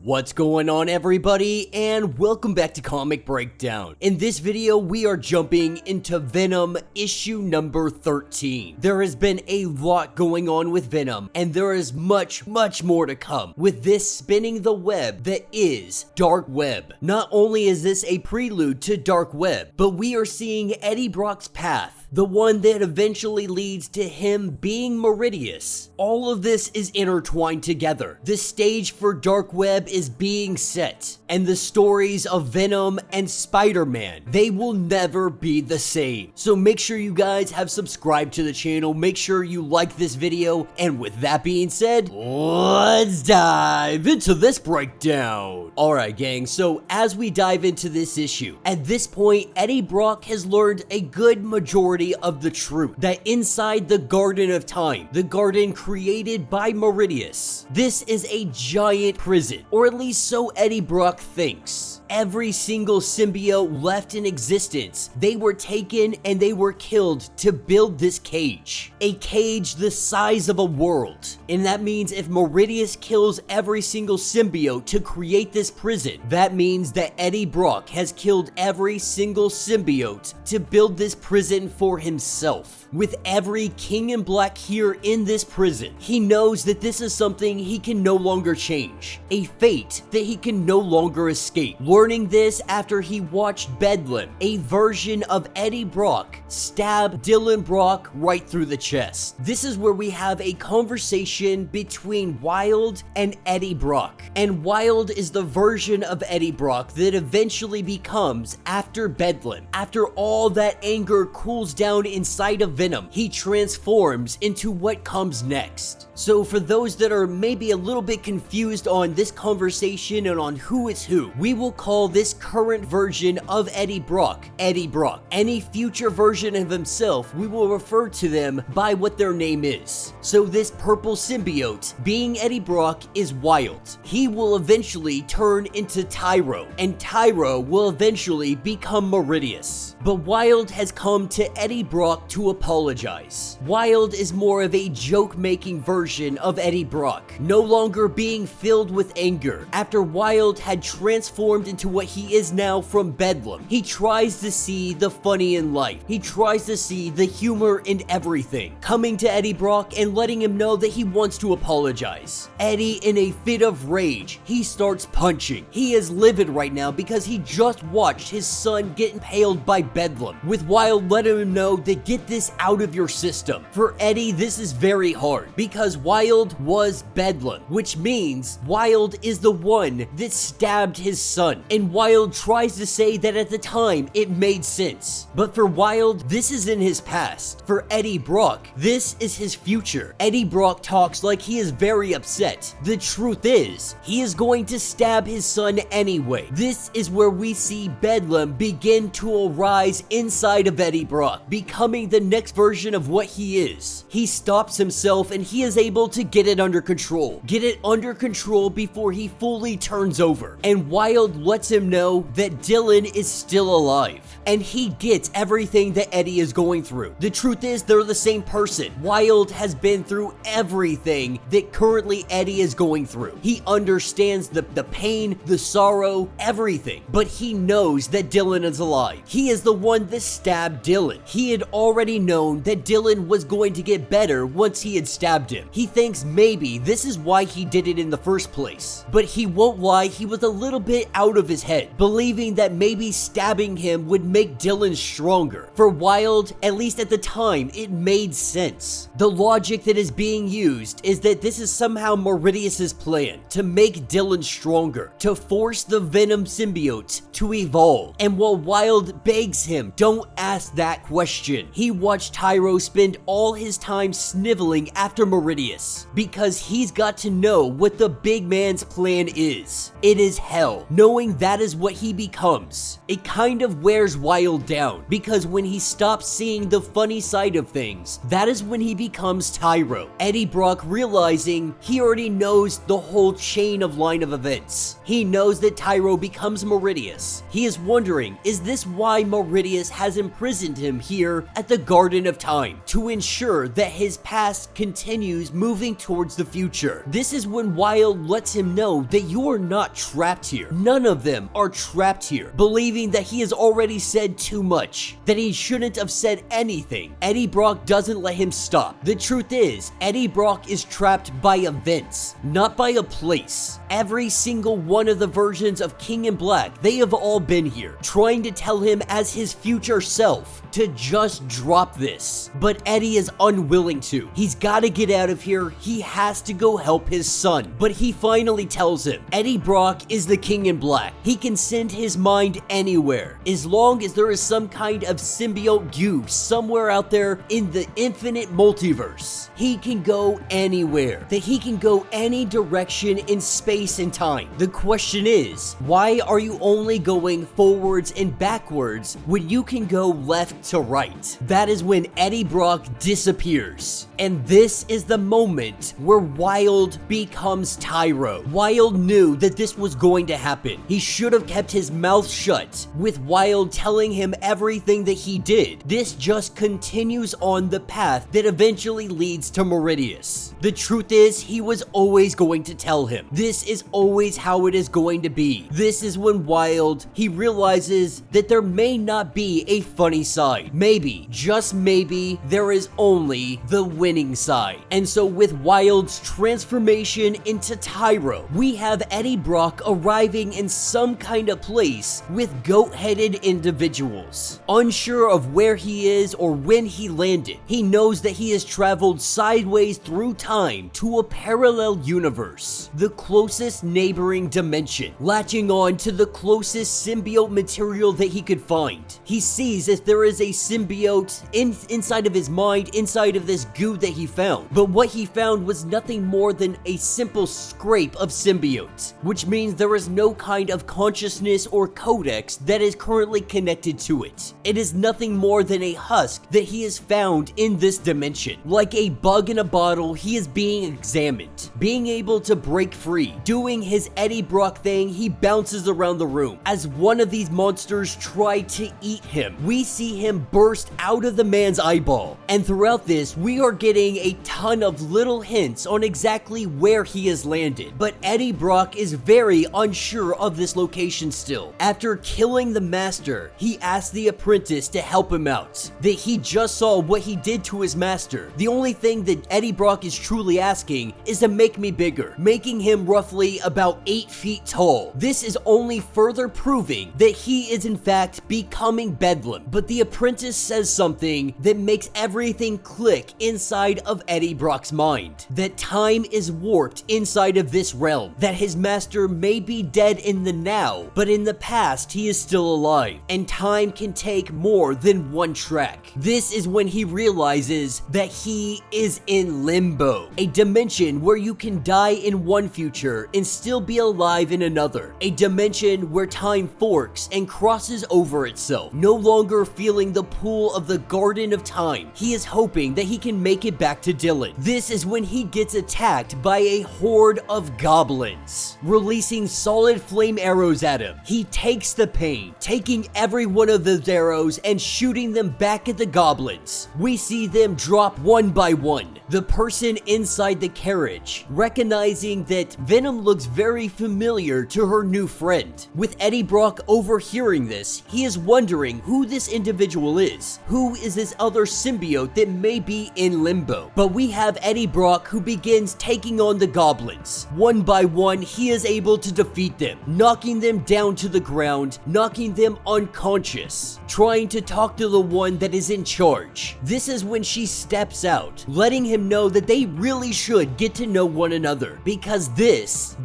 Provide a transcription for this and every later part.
What's going on, everybody, and welcome back to Comic Breakdown. In this video, we are jumping into Venom issue number 13. There has been a lot going on with Venom, and there is much more to come with this spinning the web that is Dark Web. Not only is this a prelude to Dark Web, but we are seeing Eddie Brock's path, the one that eventually leads to him being Meridius. All of this is intertwined together. The stage for Dark Web is being set, and the stories of Venom and Spider-Man, they will never be the same. So make sure you guys have subscribed to the channel, make sure you like this video, and with that being said, let's dive into this breakdown. Alright gang, so as we dive into this issue, at this point, Eddie Brock has learned a good majority of the truth that inside the Garden of Time, the garden created by Meridius, this is a giant prison, or at least so Eddie Brock thinks. Every single symbiote left in existence, they were taken and they were killed to build this cage. A cage the size of a world. And that means if Meridius kills every single symbiote to create this prison, that means that Eddie Brock has killed every single symbiote to build this prison for himself. With every King in Black here in this prison, he knows that this is something he can no longer change. A fate that he can no longer escape. Learning this after he watched Bedlam, a version of Eddie Brock, stab Dylan Brock right through the chest. This is where we have a conversation between Wild and Eddie Brock. And Wild is the version of Eddie Brock that eventually becomes after Bedlam. After all that anger cools down inside of Venom, he transforms into what comes next. So for those that are maybe a little bit confused on this conversation and on who is who, we will call this current version of Eddie Brock, Eddie Brock. Any future version of himself, we will refer to them by what their name is. So this purple symbiote, being Eddie Brock, is Wild. He will eventually turn into Tyro, and Tyro will eventually become Meridius. But Wild has come to Eddie Brock to apologize. Wild is more of a joke-making version of Eddie Brock, no longer being filled with anger. After Wild had transformed into what he is now from Bedlam, he tries to see the funny in life. He tries to see the humor in everything. Coming to Eddie Brock and letting him know that he wants to apologize. Eddie, in a fit of rage, he starts punching. He is livid right now because he just watched his son get impaled by Bedlam, with Wild letting him know to get this out of your system. For Eddie, this is very hard because Wild was Bedlam, which means Wild is the one that stabbed his son. And Wild tries to say that at the time it made sense. But for Wild, this is in his past. For Eddie Brock, this is his future. Eddie Brock talks like he is very upset. The truth is, he is going to stab his son anyway. This is where we see Bedlam begin to arise inside of Eddie Brock, becoming the next version of what he is. He stops himself and he is able to get it under control. Get it under control before he fully turns over. And Wild lets him know that Dylan is still alive. And he gets everything that Eddie is going through. The truth is, they're the same person. Wild has been through everything that currently Eddie is going through. He understands the pain, the sorrow, everything. But he knows that Dylan is alive. He is the one that stabbed Dylan. He had already known that Dylan was going to get better once he had stabbed him. He thinks maybe this is why he did it in the first place. But he won't lie, he was a little bit out of his head, believing that maybe stabbing him would make Dylan stronger. For Wild, at least at the time, it made sense. The logic that is being used is that this is somehow Meridius's plan to make Dylan stronger, to force the Venom symbiote to evolve. And while Wild begs him, don't ask that question, he watched Tyro spend all his time sniveling after Meridius, because he's got to know what the big man's plan is. It is hell. Knowing that is what he becomes, it kind of wears Wild down, because when he stops seeing the funny side of things, that is when he becomes Tyro. Eddie Brock realizing he already knows the whole chain of line of events. He knows that Tyro becomes Meridius. He is wondering, is this why Meridius has imprisoned him here at the Garden Garden of Time to ensure that his past continues moving towards the future. This is when Wilde lets him know that you are not trapped here. None of them are trapped here, believing that he has already said too much, that he shouldn't have said anything. Eddie Brock doesn't let him stop. The truth is, Eddie Brock is trapped by events, not by a place. Every single one of the versions of King in Black, they have all been here, trying to tell him as his future self to just drop this. But Eddie is unwilling to. He's got to get out of here. He has to go help his son. But he finally tells him, Eddie Brock is the King in Black. He can send his mind anywhere, as long as there is some kind of symbiote goo somewhere out there in the infinite multiverse. He can go anywhere, that he can go any direction in space and time. The question is, why are you only going forwards and backwards when you can go left to right? That is when Eddie Brock disappears. And this is the moment where Wilde becomes Tyro. Wilde knew that this was going to happen. He should have kept his mouth shut, with Wilde telling him everything that he did. This just continues on the path that eventually leads to Meridius. The truth is, he was always going to tell him. This is always how it is going to be. This is when Wilde, he realizes that there may not be a funny side. Maybe, just maybe, there is only the winning side. And so with Wilde's transformation into Tyro, we have Eddie Brock arriving in some kind of place with goat-headed individuals. Unsure of where he is or when he landed, he knows that he has traveled sideways through time to a parallel universe, the closest neighboring dimension, latching on to the closest symbiote material that he could find. He sees if there is a symbiote inside of his mind, inside of this goo that he found. But what he found was nothing more than a simple scrape of symbiotes, which means there is no kind of consciousness or codex that is currently connected to it. It is nothing more than a husk that he has found in this dimension. Like a bug in a bottle, he is being examined, being able to break free. Doing his Eddie Brock thing, he bounces around the room. As one of these monsters try to eat him, we see him burst out of the man's eyeball. And throughout this, we are getting a ton of little hints on exactly where he has landed. But Eddie Brock is very unsure of this location still. After killing the master, he asked the apprentice to help him out, that he just saw what he did to his master. The only thing that Eddie Brock is truly asking is to make me bigger, making him roughly about 8 feet tall. This is only further proving that he is in fact becoming Bedlam. But the apprentice says something that makes everything click inside of Eddie Brock's mind, that time is warped inside of this realm, that his master may be dead in the now, but in the past he is still alive, and time can take more than one track. This is when he realizes that he is in Limbo, a dimension where you can die in one future and still be alive in another, a dimension where time forks and crosses over itself. No longer feeling the pull of the Garden of Time, he is hoping that he can make it back to Dylan. This is when he gets attacked by a horde of goblins, releasing solid flame arrows at him. He takes the pain, taking every one of those arrows and shooting them back at the goblins. We see them drop one by one. The person inside the carriage, recognizing that Venom looks very familiar to her new friend. With Eddie Brock overhearing this, he is wondering who this individual is. Who is this other symbiote that may be in Limbo? But we have Eddie Brock who begins taking on the goblins. One by one, he is able to defeat them, knocking them down to the ground, knocking them unconscious, trying to talk to the one that is in charge. This is when she steps out, letting him know that they really should get to know one another, because this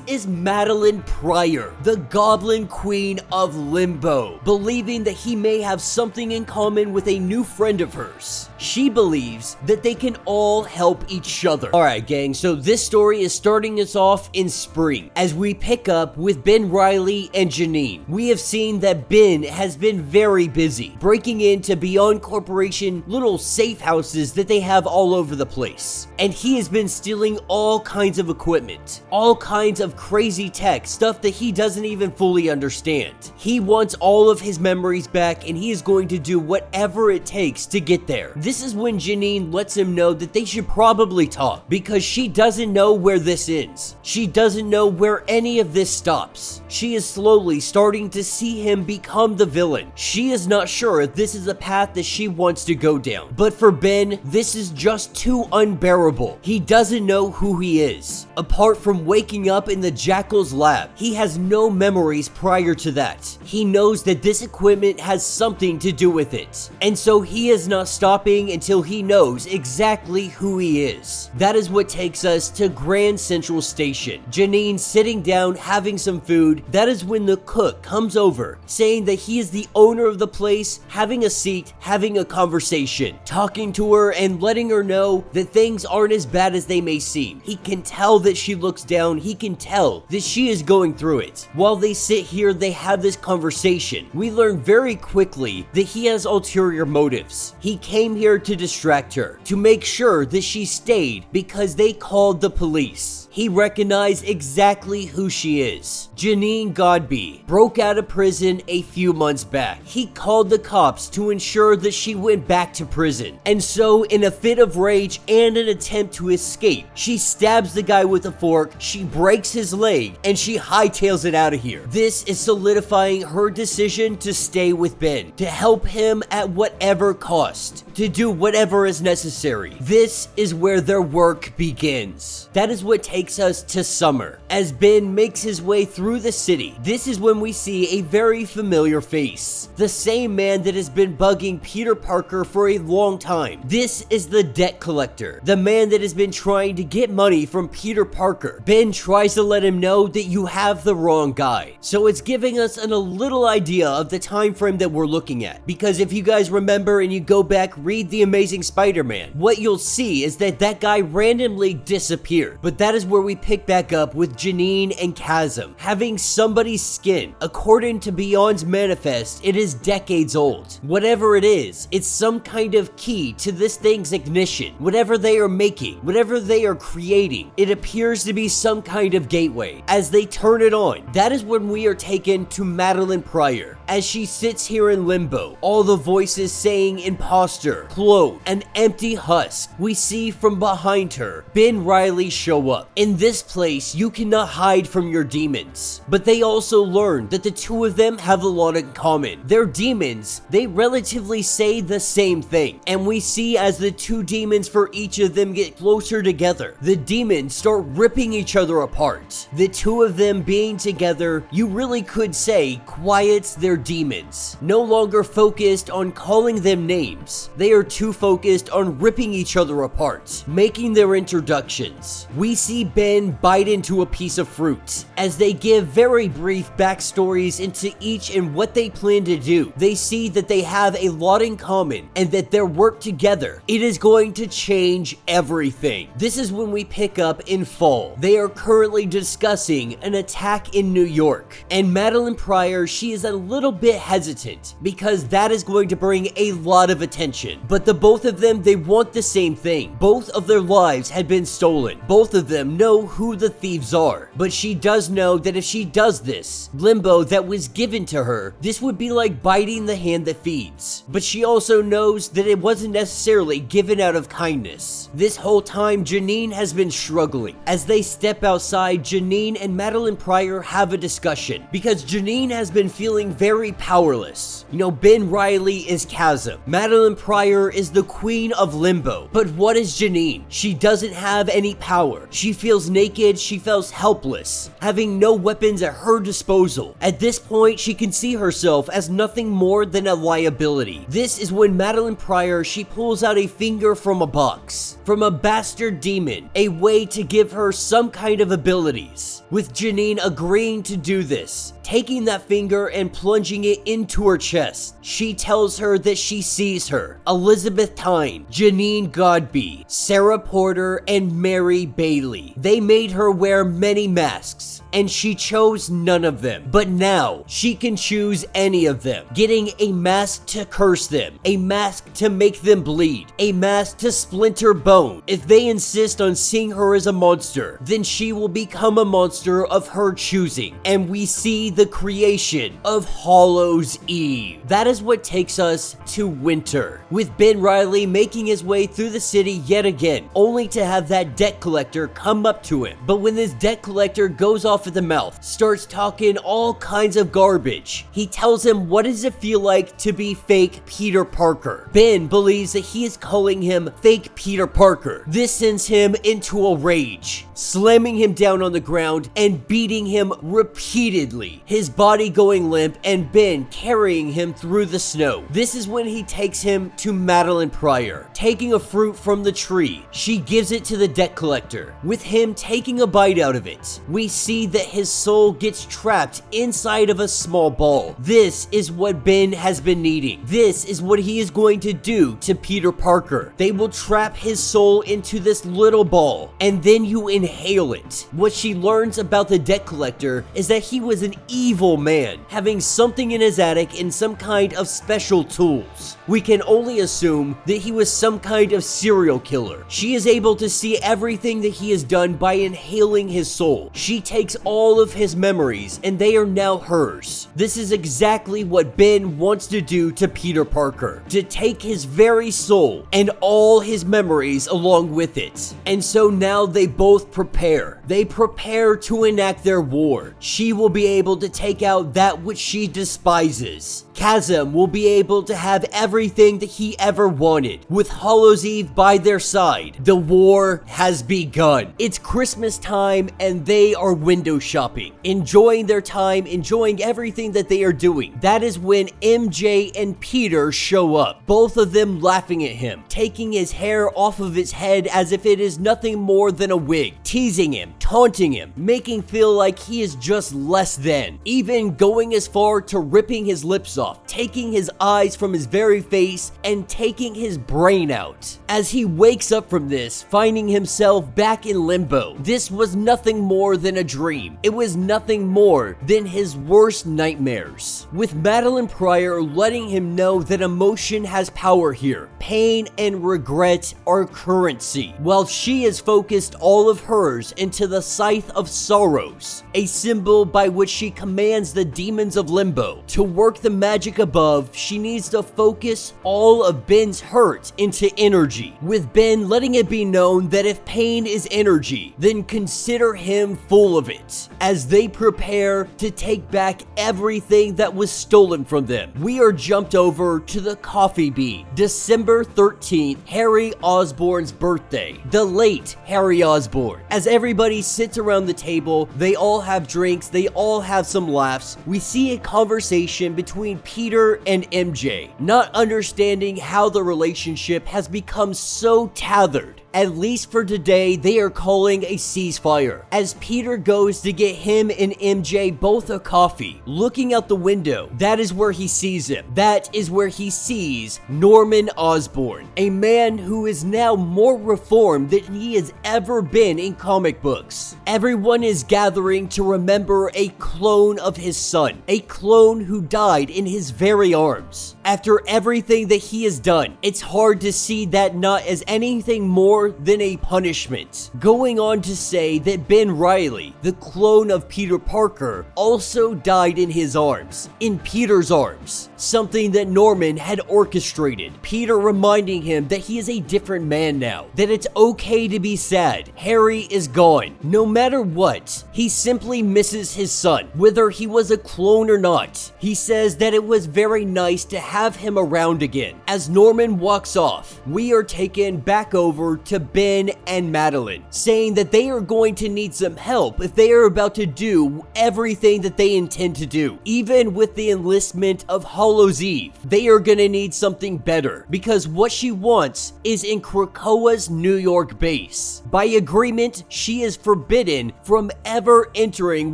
is Madelyne Pryor, the Goblin Queen of Limbo, believing that he may have something in common with a new friend of hers. She believes that they can all help each other. Alright gang, so this story is starting us off in spring, as we pick up with Ben Reilly and Janine. We have seen that Ben has been very busy, breaking into Beyond Corporation little safe houses that they have all over the place. And he has been stealing all kinds of equipment, all kinds of crazy tech, stuff that he doesn't even fully understand. He wants all of his memories back, and he is going to do whatever it takes takes to get there. This is when Janine lets him know that they should probably talk, because she doesn't know where this ends. She doesn't know where any of this stops. She is slowly starting to see him become the villain. She is not sure if this is a path that she wants to go down. But for Ben, this is just too unbearable. He doesn't know who he is. Apart from waking up in the Jackal's lab, he has no memories prior to that. He knows that this equipment has something to do with it. And so he is not stopping until he knows exactly who he is. That is what takes us to Grand Central Station. Janine sitting down having some food. That is when the cook comes over, saying that he is the owner of the place, having a seat, having a conversation, talking to her and letting her know that things aren't as bad as they may seem. He can tell that she looks down. He can tell that she is going through it. While they sit here, they have this conversation. We learn very quickly that he has ulterior motives. He came here to distract her, to make sure that she stayed because they called the police. He recognized exactly who she is. Janine Godby broke out of prison a few months back. He called the cops to ensure that she went back to prison. And so, in a fit of rage and an attempt to escape, she stabs the guy with a fork, she breaks his leg, and she hightails it out of here. This is solidifying her decision to stay with Ben, to help him at whatever cost, to do whatever is necessary. This is where their work begins. That is what takes us to summer. As Ben makes his way through the city, this is when we see a very familiar face. The same man that has been bugging Peter Parker for a long time. This is the debt collector, the man that has been trying to get money from Peter Parker. Ben tries to let him know that you have the wrong guy. So it's giving us a little idea of the time frame that we're looking at. Because if you guys remember and you go back, read The Amazing Spider-Man, what you'll see is that that guy randomly disappeared. But that is where we pick back up with Janine and Chasm having somebody's skin. According to Beyond's manifest, it is decades old. Whatever it is, it's some kind of key to this thing's ignition. Whatever they are making, whatever they are creating, it appears to be some kind of gateway. As they turn it on, that is when we are taken to Madelyne Pryor. As she sits here in limbo, all the voices saying imposter, clone, an empty husk. We see from behind her, Ben Reilly show up. In this place, you cannot hide from your demons. But they also learn that the two of them have a lot in common. Their demons, they relatively say the same thing. And we see as the two demons for each of them get closer together, the demons start ripping each other apart. The two of them being together, you really could say, quiets their demons. No longer focused on calling them names. They are too focused on ripping each other apart, making their introductions. We see Ben bite into a piece of fruit. As they give very brief backstories into each and what they plan to do, they see that they have a lot in common and that their work together, it is going to change everything. This is when we pick up in fall. They are currently discussing an attack in New York, and Madelyne Pryor, she is a little bit hesitant because that is going to bring a lot of attention. But the both of them, they want the same thing. Both of their lives had been stolen. Both of them know who the thieves are, but she does know that if she does this, Limbo that was given to her, this would be like biting the hand that feeds. But she also knows that it wasn't necessarily given out of kindness. This whole time, Janine has been struggling. As they step outside, Janine and Madelyne Pryor have a discussion because Janine has been feeling very powerless. You know, Ben Reilly is Chasm. Madelyne Pryor is the queen of Limbo. But what is Janine? She doesn't have any power. She feels naked. She feels helpless, having no weapons at her disposal. At this point, she can see herself as nothing more than a liability. This is when Madelyne Pryor, she pulls out a finger from a box, from a bastard demon, a way to give her some kind of abilities. With Janine agreeing to do this, taking that finger and plunging it into her chest, she tells her that she sees her. Elizabeth Tyne, Janine Godby, Sarah Porter, and Mary Bailey. They made her wear many masks. and she chose none of them. But now, she can choose any of them, getting a mask to curse them, a mask to make them bleed, a mask to splinter bone. If they insist on seeing her as a monster, then she will become a monster of her choosing, and we see the creation of Hallows Eve. That is what takes us to winter, with Ben Reilly making his way through the city yet again, only to have that debt collector come up to him. But when this debt collector goes off at the mouth, starts talking all kinds of garbage, he tells him what does it feel like to be fake Peter Parker. Ben believes that he is calling him fake Peter Parker. This sends him into a rage, slamming him down on the ground and beating him repeatedly, his body going limp and Ben carrying him through the snow. This is when he takes him to Madelyne Pryor, taking a fruit from the tree. She gives it to the debt collector, with him taking a bite out of it. We see that his soul gets trapped inside of a small ball. This is what Ben has been needing. This is what he is going to do to Peter Parker. They will trap his soul into this little ball, and then you inhale it. What she learns about the debt collector is that he was an evil man, having something in his attic and some kind of special tools. We can only assume that he was some kind of serial killer. She is able to see everything that he has done by inhaling his soul. She takes all of his memories and they are now hers. This is exactly what Ben wants to do to Peter Parker, to take his very soul and all his memories along with it. And so now they both prepare. They prepare to enact their war. She will be able to take out that which she despises. Chasm will be able to have everything that he ever wanted. With Hallows Eve by their side, the war has begun. It's Christmas time and they are window shopping, enjoying their time, enjoying everything that they are doing. That is when MJ and Peter show up, both of them laughing at him, taking his hair off of his head as if it is nothing more than a wig, teasing him, taunting him, making feel like he is just less than, even going as far to ripping his lips off, taking his eyes from his very face and taking his brain out. As he wakes up from this, finding himself back in Limbo, this was nothing more than a dream. It was nothing more than his worst nightmares. With Madelyne Pryor letting him know that emotion has power here. Pain and regret are currency, while she has focused all of hers into the Scythe of Sorrows, a symbol by which she commands the demons of Limbo. To work the magic above, she needs to focus all of Ben's hurt into energy, with Ben letting it be known that if pain is energy, then consider him full of it. As they prepare to take back everything that was stolen from them, we are jumped over to the coffee bean. December 13th, Harry Osborn's birthday. The late Harry Osborn. As everybody sits around the table, they all have drinks, they all have some laughs. We see a conversation between Peter and MJ, not understanding how the relationship has become so tethered. At least for today, they are calling a ceasefire. As Peter goes to get him and MJ both a coffee, looking out the window, that is where he sees him. That is where he sees Norman Osborn, a man who is now more reformed than he has ever been in comic books. Everyone is gathering to remember a clone of his son, a clone who died in his very arms. After everything that he has done, it's hard to see that not as anything more than a punishment. Going on to say that Ben Reilly, the clone of Peter Parker, also died in his arms, in Peter's arms, something that Norman had orchestrated. Peter reminding him that he is a different man now, that it's okay to be sad. Harry is gone. No matter what, he simply misses his son, whether he was a clone or not. He says that it was very nice to have him around again. As Norman walks off, we are taken back over to Ben and Madeline, saying that they are going to need some help if they are about to do everything that they intend to do. Even with the enlistment of Hallows Eve, they are gonna need something better, because what she wants is in Krakoa's New York base. By agreement, she is forbidden from ever entering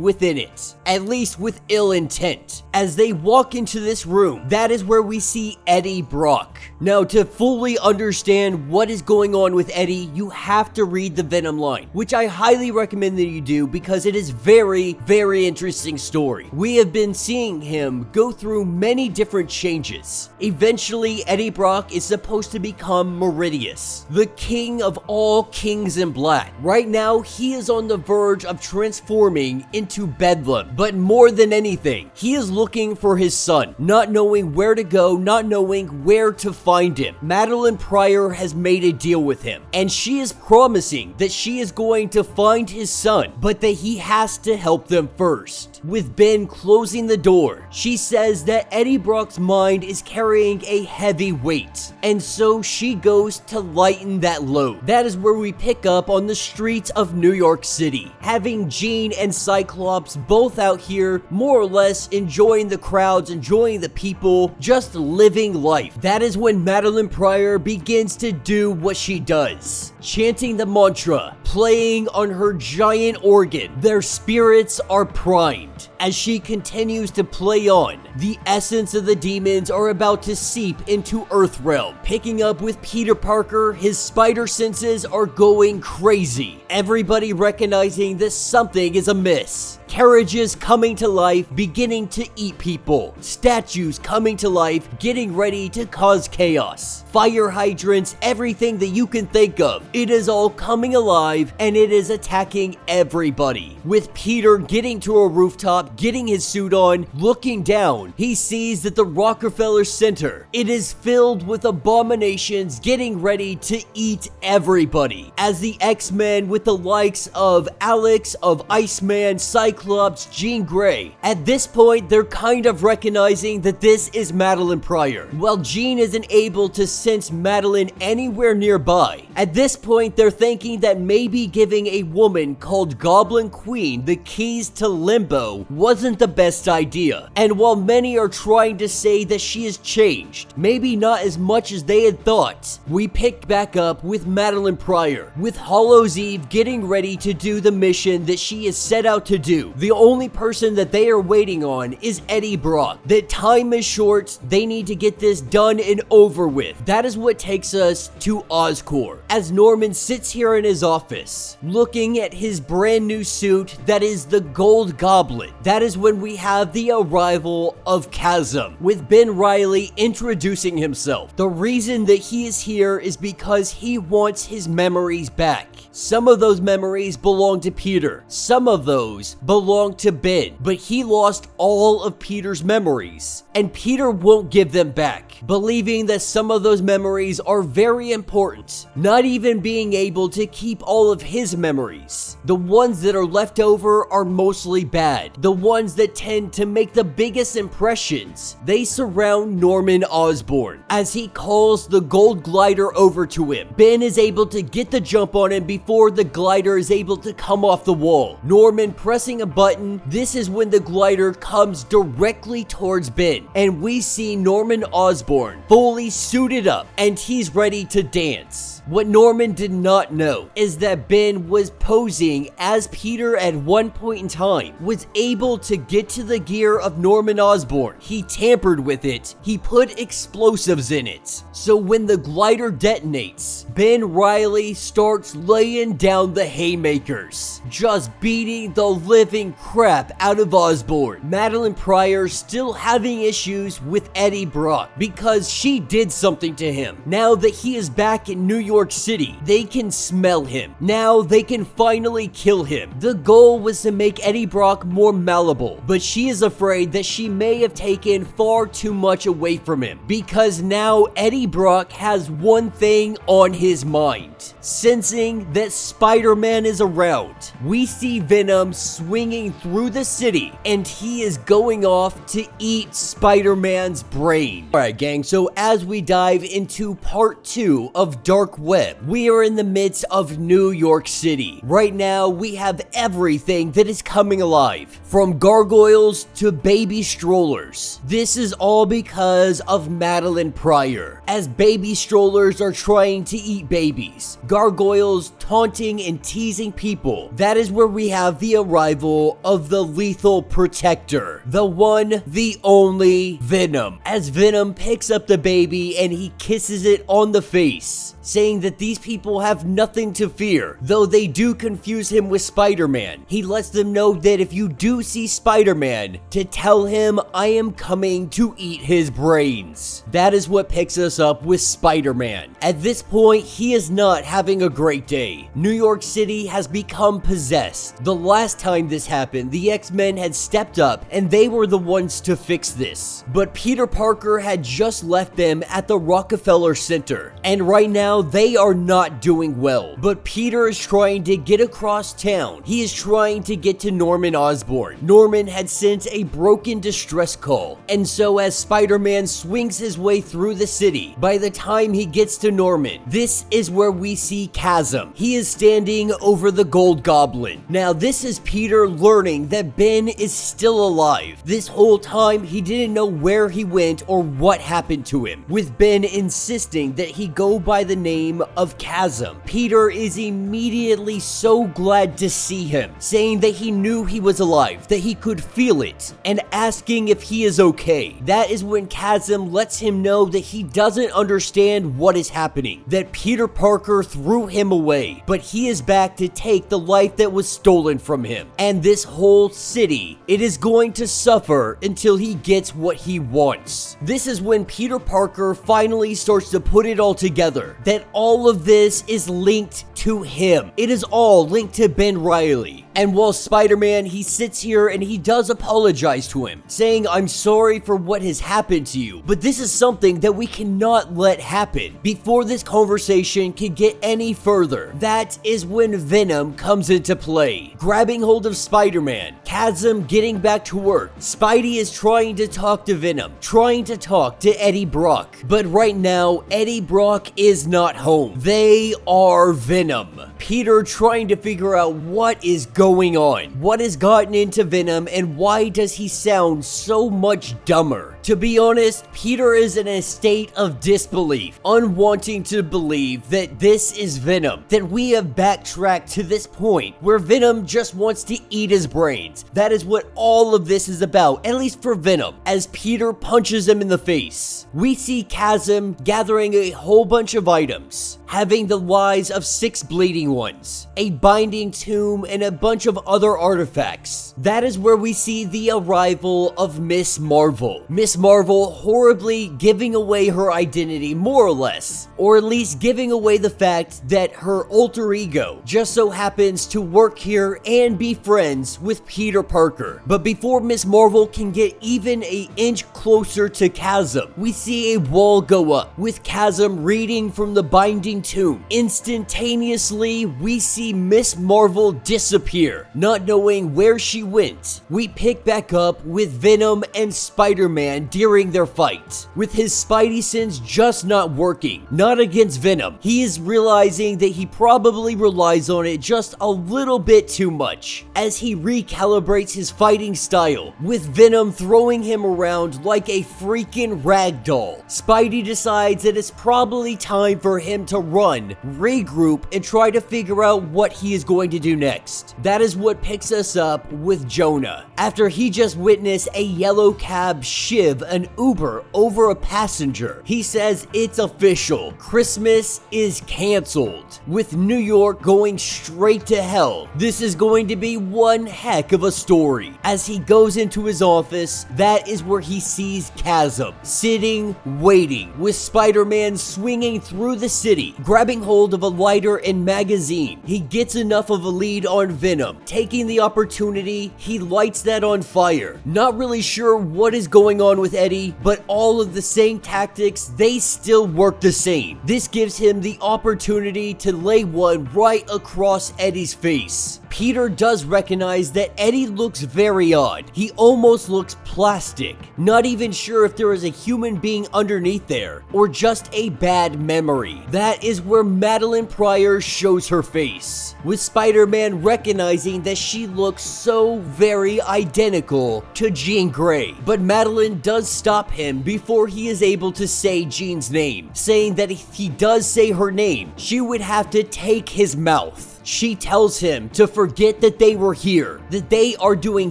within it, at least with ill intent. As they walk into this room, that is where we see Eddie Brock. Now, to fully understand what is going on with Eddie, you have to read the Venom line, which I highly recommend that you do because it is very, very interesting story. We have been seeing him go through many different changes. Eventually, Eddie Brock is supposed to become Meridius, the king of all kings in black. Right now, he is on the verge of transforming into Bedlam, but more than anything, he is looking for his son, not knowing where to go, not knowing where to find him. Madelyne Pryor has made a deal with him, and she is promising that she is going to find his son, but that he has to help them first. With Ben closing the door, she says that Eddie Brock's mind is carrying a heavy weight, and so she goes to lighten that load. That is where we pick up on the streets of New York City, having Jean and Cyclops both out here more or less enjoying the crowds, enjoying the people, just living life. That is when Madelyne Pryor begins to do what she does, chanting the mantra, playing on her giant organ. Their spirits are primed. As she continues to play on, the essence of the demons are about to seep into Earthrealm. Picking up with Peter Parker, his spider senses are going crazy. Everybody recognizing that something is amiss. Carriages coming to life, beginning to eat people. Statues coming to life, getting ready to cause chaos. Fire hydrants, everything that you can think of. It is all coming alive and it is attacking everybody. With Peter getting to a rooftop, getting his suit on, looking down, he sees that the Rockefeller Center, it is filled with abominations getting ready to eat everybody. As the X-Men with the likes of Alex, of Iceman, Cyclops, Jean Grey. At this point, they're kind of recognizing that this is Madelyne Pryor. While Jean isn't able to sense Madeline anywhere nearby, at this point, they're thinking that maybe giving a woman called Goblin Queen the keys to Limbo wasn't the best idea. And while many are trying to say that she has changed, maybe not as much as they had thought, we pick back up with Madelyne Pryor, with Hallows Eve getting ready to do the mission that she is set out to do. The only person that they are waiting on is Eddie Brock. That time is short, they need to get this done and over with. That is what takes us to Oscorp, as Norman sits here in his office, looking at his brand new suit that is the Gold Goblin. That is when we have the arrival of Chasm, with Ben Reilly introducing himself. The reason that he is here is because he wants his memories back. Some of those memories belong to Peter, some of those belong to Ben, but he lost all of Peter's memories, and Peter won't give them back, believing that some of those memories are very important, not even being able to keep all of his memories. The ones that are left over are mostly bad. The ones that tend to make the biggest impressions, they surround Norman Osborn. As he calls the gold glider over to him, Ben is able to get the jump on him before the glider is able to come off the wall. Norman pressing a button, this is when the glider comes directly towards Ben, and we see Norman Osborn fully suited up, and he's ready to dance. What Norman did not know is that Ben was posing as Peter at one point in time, was able to get to the gear of Norman Osborn. He tampered with it. He put explosives in it. So when the glider detonates, Ben Reilly starts laying down the haymakers, just beating the living crap out of Osborn. Madelyne Pryor still having issues with Eddie Brock because she did something to him. Now that he is back in New York City, they can smell him. Now they can finally kill him. The goal was to make Eddie Brock more malleable, but she is afraid that she may have taken far too much away from him, because now Eddie Brock has one thing on his mind. Sensing that Spider-Man is around, we see Venom swing swinging through the city, and he is going off to eat Spider-Man's brain. Alright gang, so as we dive into part 2 of Dark Web, we are in the midst of New York City. Right now, we have everything that is coming alive, from gargoyles to baby strollers. This is all because of Madelyne Pryor, as baby strollers are trying to eat babies, gargoyles taunting and teasing people. That is where we have the arrival of the lethal protector, the one, the only Venom, as Venom picks up the baby and he kisses it on the face, saying that these people have nothing to fear, though they do confuse him with Spider-Man. He lets them know that if you do see Spider-Man, to tell him I am coming to eat his brains. That is what picks us up with Spider-Man. At this point, he is not having a great day. New York City has become possessed. The last time this happened, the X-Men had stepped up and they were the ones to fix this. But Peter Parker had just left them at the Rockefeller Center, and right now they are not doing well. But Peter is trying to get across town. He is trying to get to Norman Osborn. Norman had sent a broken distress call, and so as Spider-Man swings his way through the city, by the time he gets to Norman, this is where we see Chasm. He is standing over the Gold Goblin. Now this is Peter learning that Ben is still alive. This whole time he didn't know where he went or what happened to him, with Ben insisting that he go by the name of Chasm. Peter is immediately so glad to see him, saying that he knew he was alive, that he could feel it, and asking if he is okay. That is when Chasm lets him know that he doesn't understand what is happening, that Peter Parker threw him away, but he is back to take the life that was stolen from him. And this whole city, it is going to suffer until he gets what he wants. This is when Peter Parker finally starts to put it all together, that all of this is linked to him. It is all linked to Ben Reilly. And while Spider-Man, he sits here and he does apologize to him, saying, I'm sorry for what has happened to you, but this is something that we cannot let happen. Before this conversation can get any further, that is when Venom comes into play, grabbing hold of Spider-Man, Chasm getting back to work. Spidey is trying to talk to Venom, trying to talk to Eddie Brock, but right now, Eddie Brock is not home. They are Venom. Peter trying to figure out what is going on, what has gotten into Venom, and why does he sound so much dumber? To be honest, Peter is in a state of disbelief, unwanting to believe that this is Venom, that we have backtracked to this point where Venom just wants to eat his brains. That is what all of this is about, at least for Venom, as Peter punches him in the face. We see Chasm gathering a whole bunch of items, having the lives of 6 bleeding ones, a binding tomb, and a bunch of other artifacts. That is where we see the arrival of Miss Marvel. Miss Marvel horribly giving away her identity, more or less, or at least giving away the fact that her alter ego just so happens to work here and be friends with Peter Parker. But before Miss Marvel can get even an inch closer to Chasm, we see a wall go up, with Chasm reading from the binding tomb. Instantaneously, we see Miss Marvel disappear, not knowing where she went. We pick back up with Venom and Spider-Man during their fight, with his Spidey sense just not working. Not against Venom. He is realizing that he probably relies on it just a little bit too much, as he recalibrates his fighting style, with Venom throwing him around like a freaking rag doll. Spidey decides that it's probably time for him to run, regroup, and try to figure out what he is going to do next. That is what picks us up with Jonah, after he just witnessed a yellow cab shiv an Uber over a passenger. He says it's official. Christmas is canceled, with New York going straight to hell. This is going to be one heck of a story. As he goes into his office, that is where he sees Chasm, sitting, waiting, with Spider-Man swinging through the city, grabbing hold of a lighter and magazine magazine. He gets enough of a lead on Venom. Taking the opportunity, he lights that on fire. Not really sure what is going on with Eddie, but all of the same tactics, they still work the same. This gives him the opportunity to lay one right across Eddie's face. Peter does recognize that Eddie looks very odd. He almost looks plastic. Not even sure if there is a human being underneath there, or just a bad memory. That is where Madelyne Pryor shows her face, with Spider-Man recognizing that she looks so very identical to Jean Grey. But Madeline does stop him before he is able to say Jean's name, saying that if he does say her name, she would have to take his mouth. She tells him to forget that they were here, that they are doing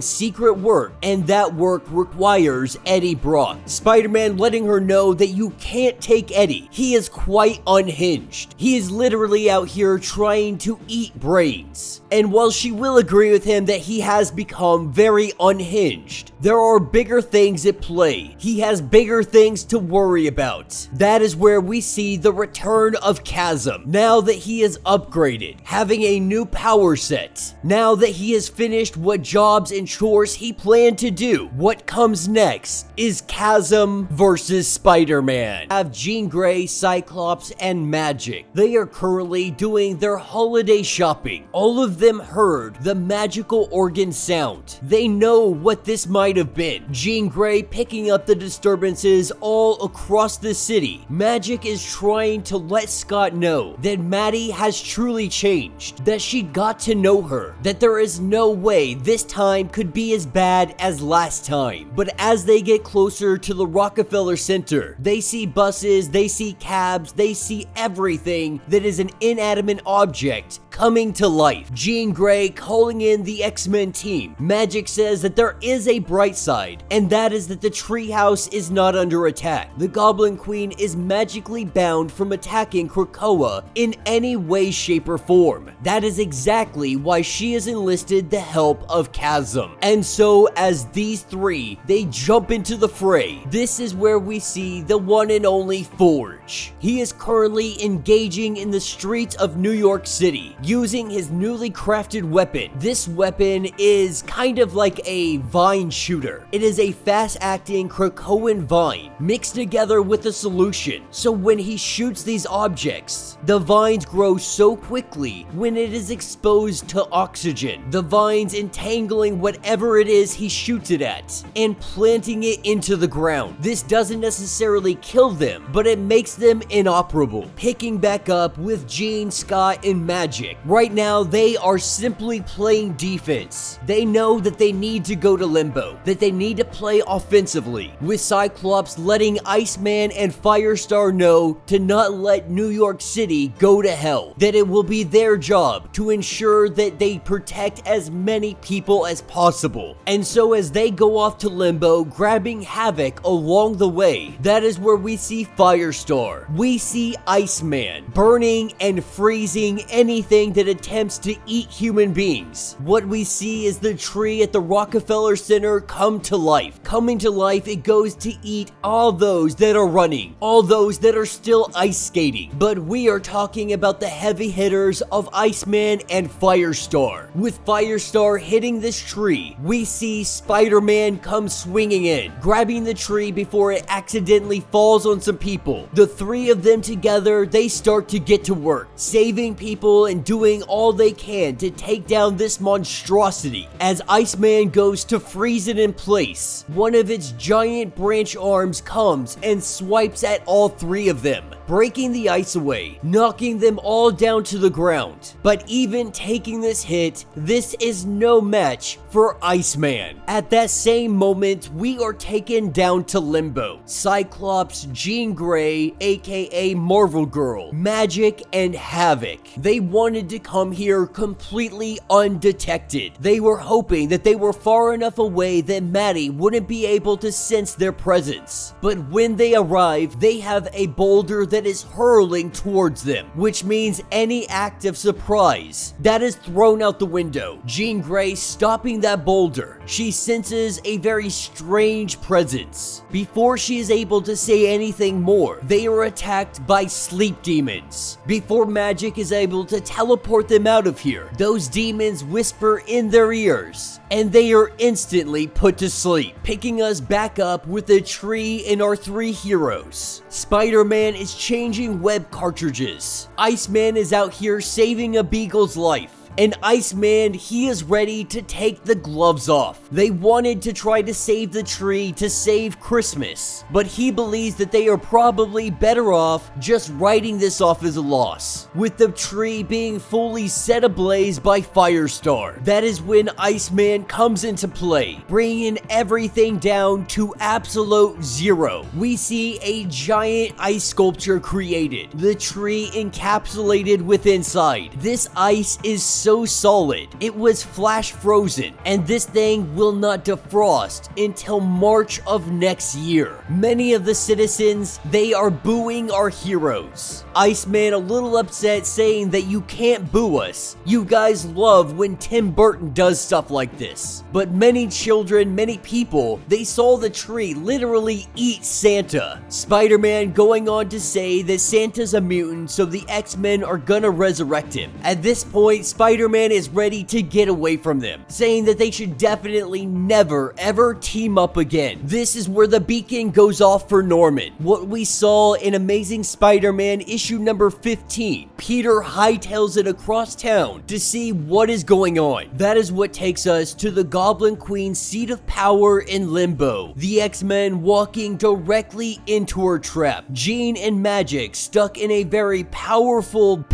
secret work, and that work requires Eddie Brock. Spider-Man letting her know that you can't take Eddie. He is quite unhinged. He is literally out here trying to eat brains. And while she will agree with him that he has become very unhinged, there are bigger things at play. He has bigger things to worry about. That is where we see the return of Chasm. Now that he is upgraded, having a new power set. Now that he has finished what jobs and chores he planned to do, what comes next is Chasm versus Spider-Man. Have Jean Grey, Cyclops, and Magic. They are currently doing their holiday shopping. All of them heard the magical organ sound. They know what this might have been. Jean Grey picking up the disturbances all across the city. Magic is trying to let Scott know that Maddie has truly changed, that she got to know her, that there is no way this time could be as bad as last time. But as they get closer to the Rockefeller Center, they see buses, they see cabs, they see everything that is an inanimate object coming to life. Jean Grey calling in the X-Men team. Magic says that there is a bright side, and that is that the treehouse is not under attack. The Goblin Queen is magically bound from attacking Krakoa in any way, shape, or form. That is exactly why she has enlisted the help of Chasm. And so as these three, they jump into the fray. This is where we see the one and only Forge. He is currently engaging in the streets of New York City, using his newly crafted weapon. This weapon is kind of like a vine shooter. It is a fast-acting Krakoan vine mixed together with a solution. So when he shoots these objects, the vines grow so quickly when it is exposed to oxygen. The vines entangling whatever it is he shoots it at and planting it into the ground. This doesn't necessarily kill them, but it makes them inoperable. Picking back up with Jean, Scott, and Magic. Right now, they are simply playing defense. They know that they need to go to Limbo, that they need to play offensively, with Cyclops letting Iceman and Firestar know to not let New York City go to hell, that it will be their job to ensure that they protect as many people as possible. And so as they go off to Limbo, grabbing Havoc along the way, that is where we see Firestar. We see Iceman burning and freezing anything that attempts to eat human beings. What we see is the tree at the Rockefeller Center come to life. Coming to life, it goes to eat all those that are running, all those that are still ice skating. But we are talking about the heavy hitters of Iceman and Firestar. With Firestar hitting this tree, we see Spider-Man come swinging in, grabbing the tree before it accidentally falls on some people. The three of them together, they start to get to work, saving people and doing all they can to take down this monstrosity. As Iceman goes to freeze it in place, one of its giant branch arms comes and swipes at all three of them, breaking the ice away, knocking them all down to the ground. But even taking this hit, this is no match for Iceman. At that same moment, we are taken down to Limbo. Cyclops, Jean Grey, aka Marvel Girl, Magic, and Havoc. They wanted to come here completely undetected. They were hoping that they were far enough away that Maddie wouldn't be able to sense their presence. But when they arrive, they have a boulder that is hurling towards them, which means any act of surprise that is thrown out the window. Jean Grey stopping that boulder. She senses a very strange presence. Before she is able to say anything more, they are attacked by sleep demons. Before magic is able to teleport them out of here, those demons whisper in their ears, and they are instantly put to sleep, picking us back up with the tree and our three heroes. Spider-Man is changing web cartridges. Iceman is out here saving a beagle's life. And Iceman, he is ready to take the gloves off. They wanted to try to save the tree to save Christmas, but he believes that they are probably better off just writing this off as a loss, with the tree being fully set ablaze by Firestar. That is when Iceman comes into play, bringing everything down to absolute zero. We see a giant ice sculpture created, the tree encapsulated with inside. This ice is so solid, it was flash frozen, and this thing will not defrost until March of next year. Many of the citizens, they are booing our heroes. Iceman a little upset, saying that you can't boo us. You guys love when Tim Burton does stuff like this. But many children, many people, they saw the tree literally eat Santa. Spider-Man going on to say that Santa's a mutant, so the X-Men are gonna resurrect him. At this point, Spider-Man is ready to get away from them, saying that they should definitely never ever team up again. This is where the beacon goes off for Norman. What we saw in Amazing Spider-Man issue number 15. Peter hightails it across town to see what is going on. That is what takes us to the Goblin Queen's seat of power in Limbo. The X-Men walking directly into her trap. Jean and Magic stuck in a very powerful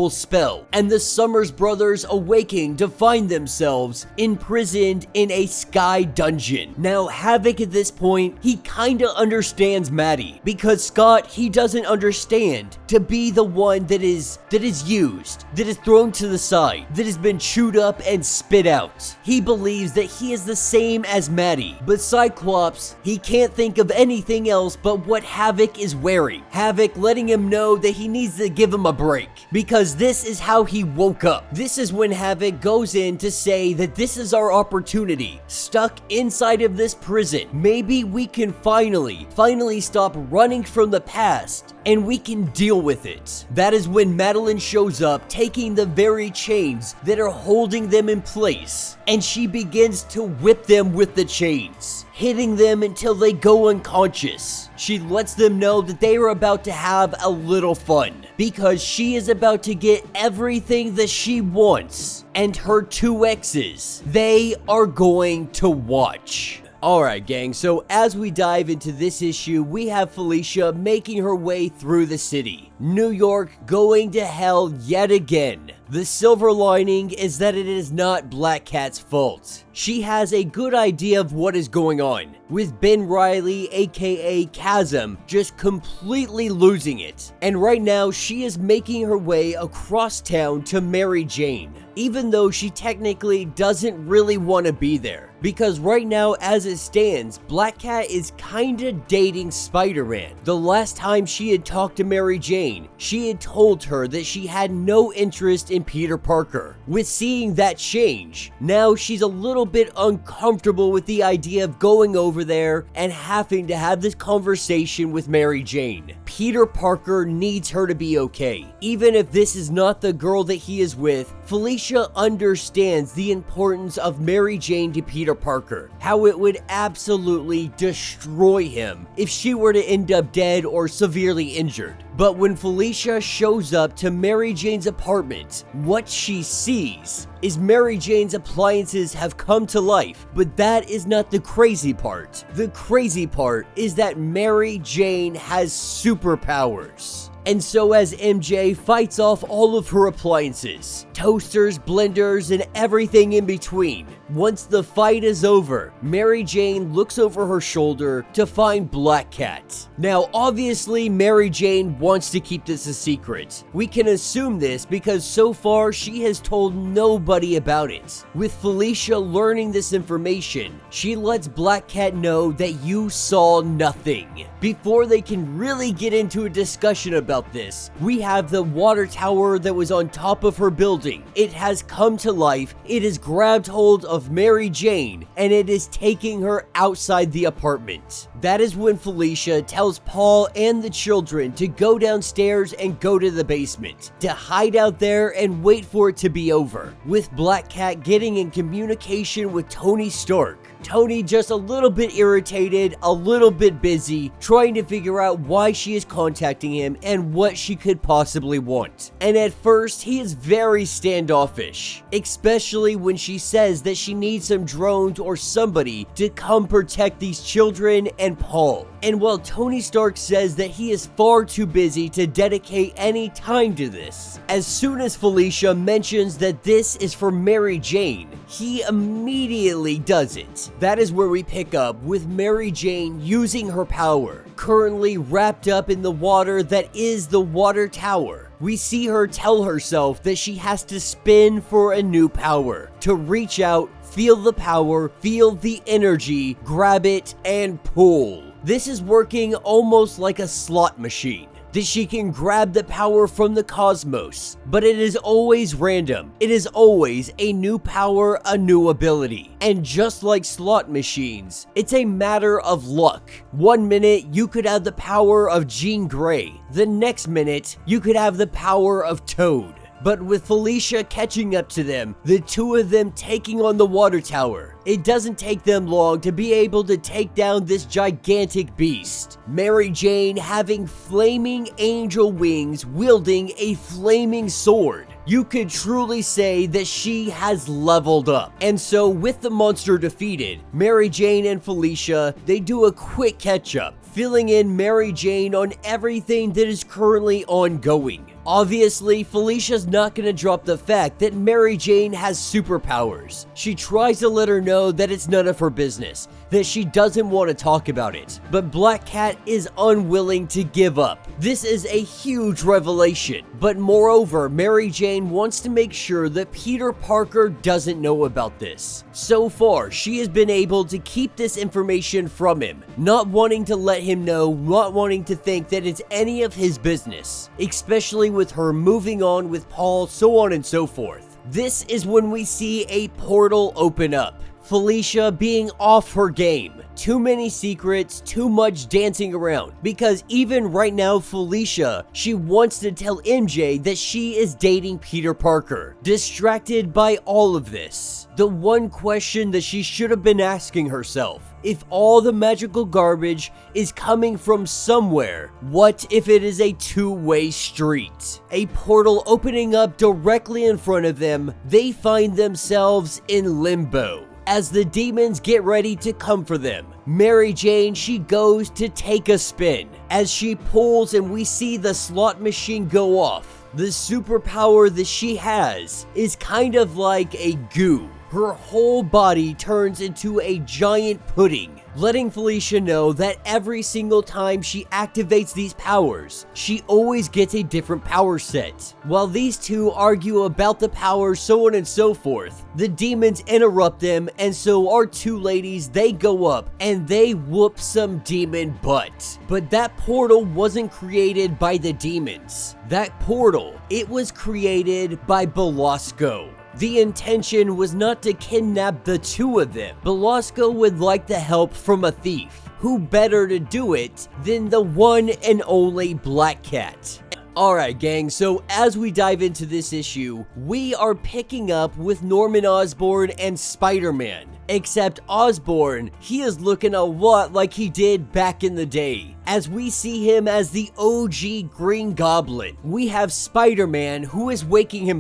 spell, and the Summers brothers awaking to find themselves imprisoned in a sky dungeon. Now, Havoc at this point, he kinda understands Maddie, because Scott, he doesn't understand to be the one that is used, that is thrown to the side, that has been chewed up and spit out. He believes that he is the same as Maddie, but Cyclops, he can't think of anything else but what Havoc is wearing. Havoc letting him know that he needs to give him a break, because this is how he woke up. This is when Havoc goes in to say that this is our opportunity. Stuck inside of this prison, maybe we can finally stop running from the past, and we can deal with it. That is when Madeline shows up, taking the very chains that are holding them in place, and she begins to whip them with the chains, hitting them until they go unconscious. She lets them know that they are about to have a little fun, because she is about to get everything that she wants, and her two exes, they are going to watch. Alright gang, so as we dive into this issue, we have Felicia making her way through the city. New York going to hell yet again. The silver lining is that it is not Black Cat's fault. She has a good idea of what is going on, with Ben Reilly aka Chasm just completely losing it. And right now she is making her way across town to Mary Jane, even though she technically doesn't really want to be there. Because right now as it stands, Black Cat is kinda dating Spider-Man. The last time she had talked to Mary Jane, she had told her that she had no interest in Peter Parker. With seeing that change, now she's a little bit uncomfortable with the idea of going over there and having to have this conversation with Mary Jane. Peter Parker needs her to be okay. Even if this is not the girl that he is with, Felicia understands the importance of Mary Jane to Peter Parker, how it would absolutely destroy him if she were to end up dead or severely injured. But when Felicia shows up to Mary Jane's apartment, what she sees is Mary Jane's appliances have come to life, but that is not the crazy part. The crazy part is that Mary Jane has superpowers. And so as MJ fights off all of her appliances, toasters, blenders, and everything in between, once the fight is over, Mary Jane looks over her shoulder to find Black Cat. Now, obviously, Mary Jane wants to keep this a secret. We can assume this because so far she has told nobody about it. With Felicia learning this information, she lets Black Cat know that you saw nothing. Before they can really get into a discussion about this, we have the water tower that was on top of her building. It has come to life, it has grabbed hold of Mary Jane, and it is taking her outside the apartment. That is when Felicia tells Paul and the children to go downstairs and go to the basement, to hide out there and wait for it to be over, with Black Cat getting in communication with Tony Stark. Tony just a little bit irritated, a little bit busy, trying to figure out why she is contacting him and what she could possibly want. And at first, he is very standoffish, especially when she says that she needs some drones or somebody to come protect these children and Paul. And while Tony Stark says that he is far too busy to dedicate any time to this, as soon as Felicia mentions that this is for Mary Jane, he immediately does it. That is where we pick up with Mary Jane using her power, currently wrapped up in the water that is the water tower. We see her tell herself that she has to spin for a new power, to reach out, feel the power, feel the energy, grab it, and pull. This is working almost like a slot machine, that she can grab the power from the cosmos, but it is always random. It is always a new power, a new ability. And just like slot machines, it's a matter of luck. One minute, you could have the power of Jean Grey. The next minute, you could have the power of Toad. But with Felicia catching up to them, the two of them taking on the water tower, it doesn't take them long to be able to take down this gigantic beast. Mary Jane having flaming angel wings, wielding a flaming sword. You could truly say that she has leveled up. And so with the monster defeated, Mary Jane and Felicia, they do a quick catch up, filling in Mary Jane on everything that is currently ongoing. Obviously, Felicia's not gonna drop the fact that Mary Jane has superpowers. She tries to let her know that it's none of her business, that she doesn't want to talk about it, but Black Cat is unwilling to give up. This is a huge revelation, but moreover, Mary Jane wants to make sure that Peter Parker doesn't know about this. So far, she has been able to keep this information from him, not wanting to let him know, not wanting to think that it's any of his business, especially with her moving on with Paul, so on and so forth. This is when we see a portal open up. Felicia being off her game. Too many secrets, too much dancing around. Because even right now, Felicia, she wants to tell MJ that she is dating Peter Parker. Distracted by all of this. The one question that she should have been asking herself, if all the magical garbage is coming from somewhere, what if it is a two-way street? A portal opening up directly in front of them, they find themselves in Limbo. As the demons get ready to come for them, Mary Jane, she goes to take a spin. As she pulls and we see the slot machine go off, the superpower that she has is kind of like a goo. Her whole body turns into a giant pudding, letting Felicia know that every single time she activates these powers, she always gets a different power set. While these two argue about the powers, so on and so forth, the demons interrupt them, and so our two ladies, they go up and they whoop some demon butt. But that portal wasn't created by the demons. That portal, it was created by Belasco. The intention was not to kidnap the two of them. Belasco would like the help from a thief. Who better to do it than the one and only Black Cat? Alright gang, so as we dive into this issue, we are picking up with Norman Osborn and Spider-Man. Except Osborn, he is looking a lot like he did back in the day. As we see him as the OG Green Goblin, we have Spider-Man who is waking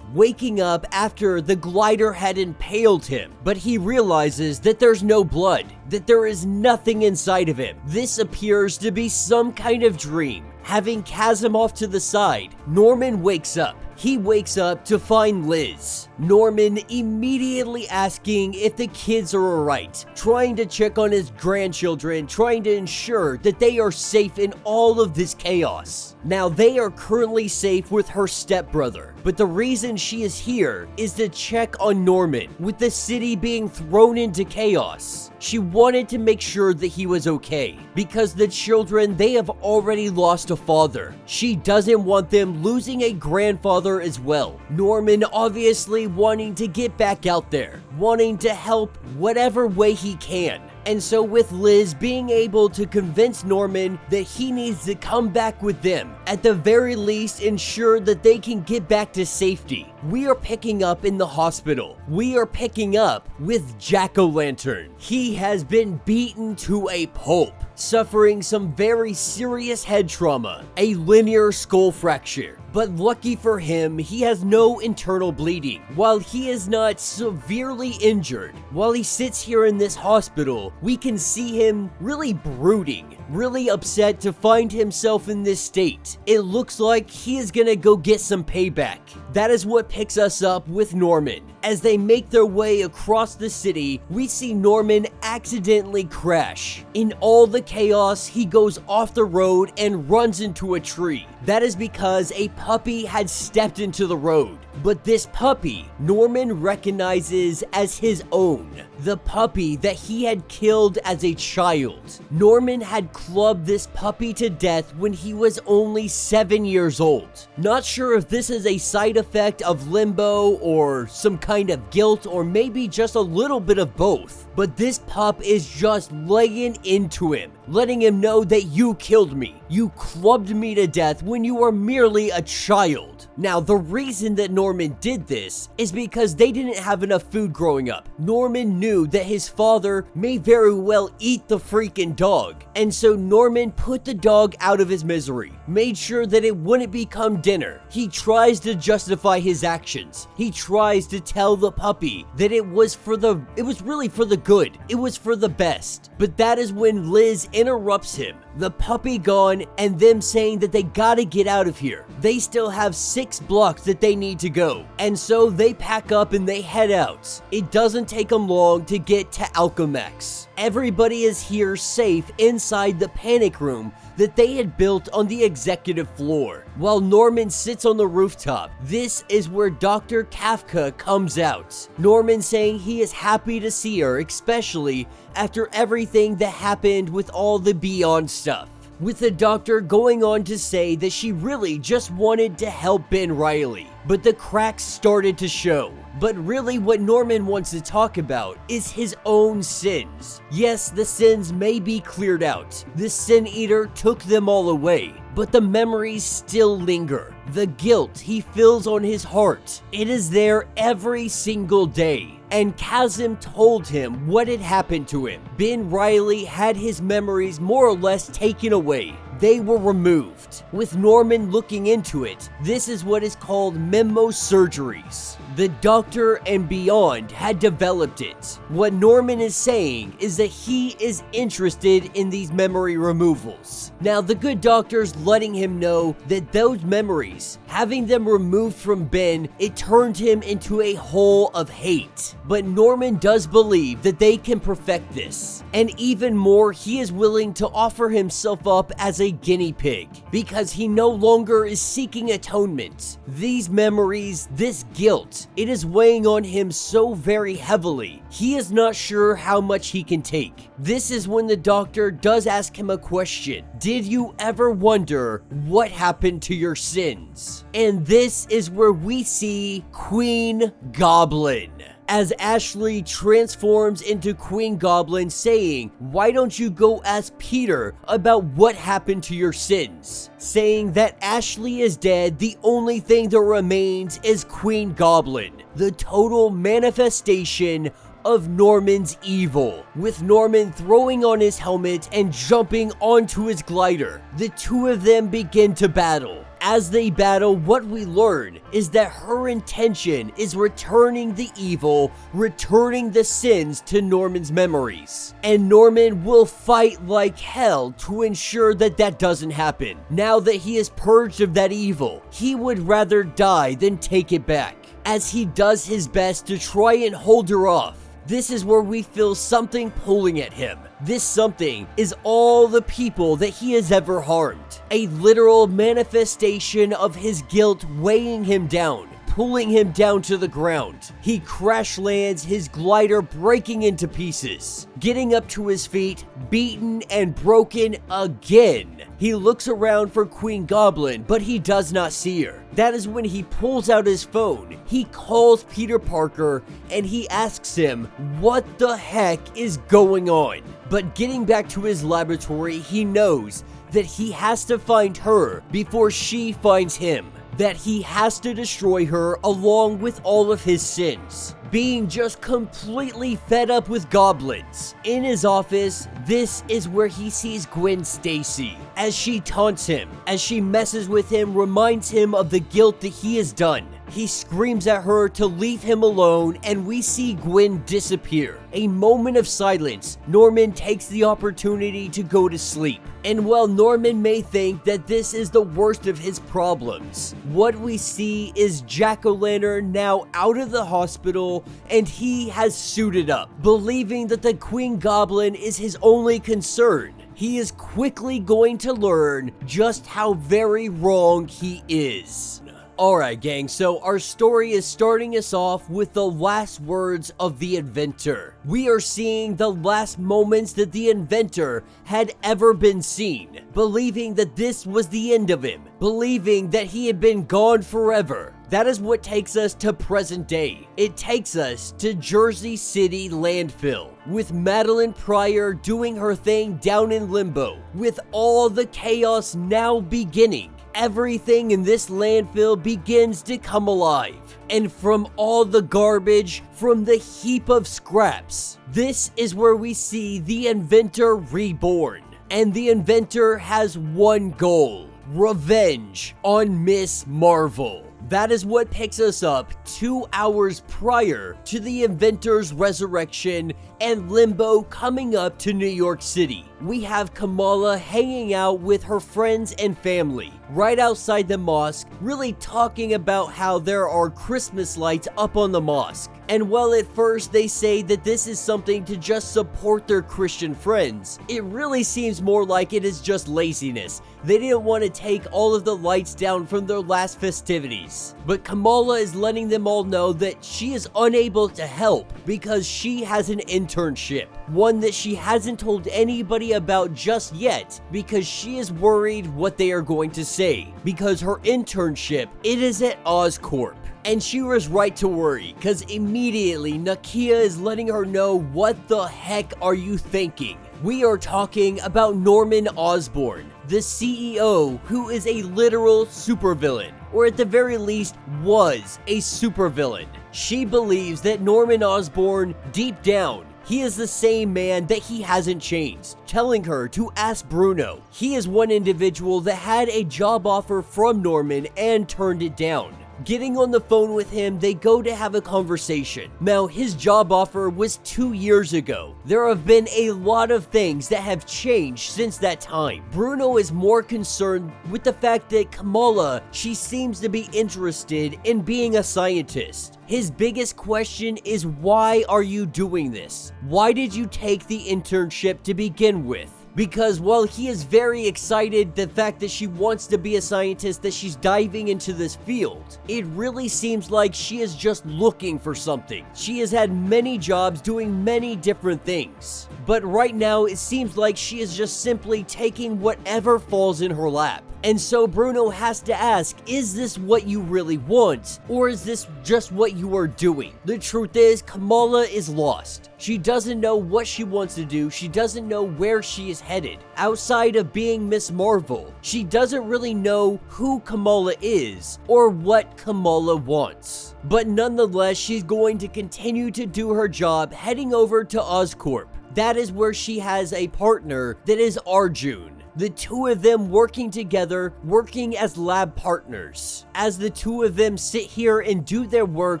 up after the glider had impaled him, but he realizes that there's no blood, that there is nothing inside of him. This appears to be some kind of dream. Having Chasm off to the side, Norman wakes up. He wakes up to find Liz. Norman immediately asking if the kids are alright, trying to check on his grandchildren, trying to ensure that they are safe in all of this chaos. Now, they are currently safe with her stepbrother, but the reason she is here is to check on Norman. With the city being thrown into chaos, she wanted to make sure that he was okay, because the children, they have already lost a father. She doesn't want them losing a grandfather as well. Norman obviously wanting to get back out there, wanting to help whatever way he can. And so with Liz being able to convince Norman that he needs to come back with them, at the very least ensure that they can get back to safety, we are picking up in the hospital. We are picking up with Jack-o'-lantern. He has been beaten to a pulp, suffering some very serious head trauma, a linear skull fracture. But lucky for him, he has no internal bleeding. While he is not severely injured, while he sits here in this hospital, we can see him really brooding, really upset to find himself in this state. It looks like he is gonna go get some payback. That is what picks us up with Norman. As they make their way across the city, we see Norman accidentally crash. In all the chaos, he goes off the road and runs into a tree. That is because a puppy had stepped into the road. But this puppy, Norman recognizes as his own. The puppy that he had killed as a child. Norman had clubbed this puppy to death when he was only 7 years old. Not sure if this is a side effect of Limbo or some kind of guilt, or maybe just a little bit of both. But this pup is just laying into him, letting him know that you killed me. You clubbed me to death when you were merely a child. Now, the reason that Norman did this is because they didn't have enough food growing up. Norman knew that his father may very well eat the freaking dog. And so Norman put the dog out of his misery, made sure that it wouldn't become dinner. He tries to justify his actions. He tries to tell the puppy that it was really for the good. It was for the best. But that is when Liz interrupts him. The puppy gone and them saying that they gotta get out of here. They still have 6 blocks that they need to go. And so they pack up and they head out. It doesn't take them long to get to Alchemax. Everybody is here safe inside the panic room that they had built on the executive floor. While Norman sits on the rooftop, this is where Dr. Kafka comes out. Norman saying he is happy to see her, especially after everything that happened with all the Beyond stuff. With the doctor going on to say that she really just wanted to help Ben Reilly, but the cracks started to show. But really what Norman wants to talk about is his own sins. Yes, the sins may be cleared out. The Sin Eater took them all away, but the memories still linger. The guilt he feels on his heart, it is there every single day. And Chasm told him what had happened to him. Ben Reilly had his memories more or less taken away. They were removed. With Norman looking into it, this is what is called memo surgeries. The doctor and Beyond had developed it. What Norman is saying is that he is interested in these memory removals. Now, the good doctor's letting him know that those memories, having them removed from Ben, it turned him into a hole of hate. But Norman does believe that they can perfect this. And even more, he is willing to offer himself up as a guinea pig, because he no longer is seeking atonement. These memories, this guilt, it is weighing on him so very heavily. He is not sure how much he can take. This is when the doctor does ask him a question. Did you ever wonder what happened to your sins? And this is where we see Queen Goblin. As Ashley transforms into Queen Goblin, saying, "Why don't you go ask Peter about what happened to your sins?" Saying that Ashley is dead, the only thing that remains is Queen Goblin, the total manifestation of Norman's evil. With Norman throwing on his helmet and jumping onto his glider, the two of them begin to battle. as they battle, what we learn is that her intention is returning the evil, returning the sins to Norman's memories. And Norman will fight like hell to ensure that that doesn't happen. Now that he is purged of that evil, he would rather die than take it back, as he does his best to try and hold her off. This is where we feel something pulling at him. This something is all the people that he has ever harmed. A literal manifestation of his guilt weighing him down, pulling him down to the ground. He crash lands, his glider breaking into pieces. Getting up to his feet, beaten and broken again. He looks around for Queen Goblin, but he does not see her. That is when he pulls out his phone. He calls Peter Parker and he asks him what the heck is going on. But getting back to his laboratory, he knows that he has to find her before she finds him. That he has to destroy her along with all of his sins. Being just completely fed up with goblins. In his office, this is where he sees Gwen Stacy as she taunts him, as she messes with him, reminds him of the guilt that he has done. He screams at her to leave him alone, and we see Gwen disappear. A moment of silence, Norman takes the opportunity to go to sleep. And while Norman may think that this is the worst of his problems, what we see is Jack-o'-lantern now out of the hospital, and he has suited up, believing that the Queen Goblin is his only concern. He is quickly going to learn just how very wrong he is. Alright gang, so our story is starting us off with the last words of the inventor. We are seeing the last moments that the inventor had ever been seen, believing that this was the end of him, believing that he had been gone forever. That is what takes us to present day. It takes us to Jersey City landfill, with Madelyne Pryor doing her thing down in Limbo, with all the chaos now beginning. Everything in this landfill begins to come alive. And from all the garbage, from the heap of scraps, this is where we see the inventor reborn. And the inventor has one goal: revenge on Miss Marvel. That is what picks us up 2 hours prior to the inventor's resurrection and Limbo coming up to New York City. We have Kamala hanging out with her friends and family right outside the mosque, really talking about how there are Christmas lights up on the mosque. And while at first they say that this is something to just support their Christian friends, it really seems more like it is just laziness. They didn't want to take all of the lights down from their last festivities. But Kamala is letting them all know that she is unable to help because she has an internship. One that she hasn't told anybody about just yet because she is worried what they are going to say. Because her internship, it is at Oscorp. And she was right to worry, because immediately Nakia is letting her know, what the heck are you thinking? We are talking about Norman Osborn, the CEO, who is a literal supervillain, or at the very least was a supervillain. She believes that Norman Osborn, deep down, he is the same man, that he hasn't changed, telling her to ask Bruno. He is one individual that had a job offer from Norman and turned it down. Getting on the phone with him, they go to have a conversation. Now, his job offer was 2 years ago. There have been a lot of things that have changed since that time. Bruno is more concerned with the fact that Kamala, she seems to be interested in being a scientist. His biggest question is, why are you doing this? Why did you take the internship to begin with? Because while he is very excited the fact that she wants to be a scientist, that she's diving into this field, it really seems like she is just looking for something. She has had many jobs doing many different things, but right now it seems like she is just simply taking whatever falls in her lap. And so Bruno has to ask, is this what you really want? Or is this just what you are doing? The truth is, Kamala is lost. She doesn't know what she wants to do. She doesn't know where she is headed. Outside of being Miss Marvel, she doesn't really know who Kamala is or what Kamala wants. But nonetheless, she's going to continue to do her job, heading over to Oscorp. That is where she has a partner that is Arjun, The two of them working together, working as lab partners. As the two of them sit here and do their work,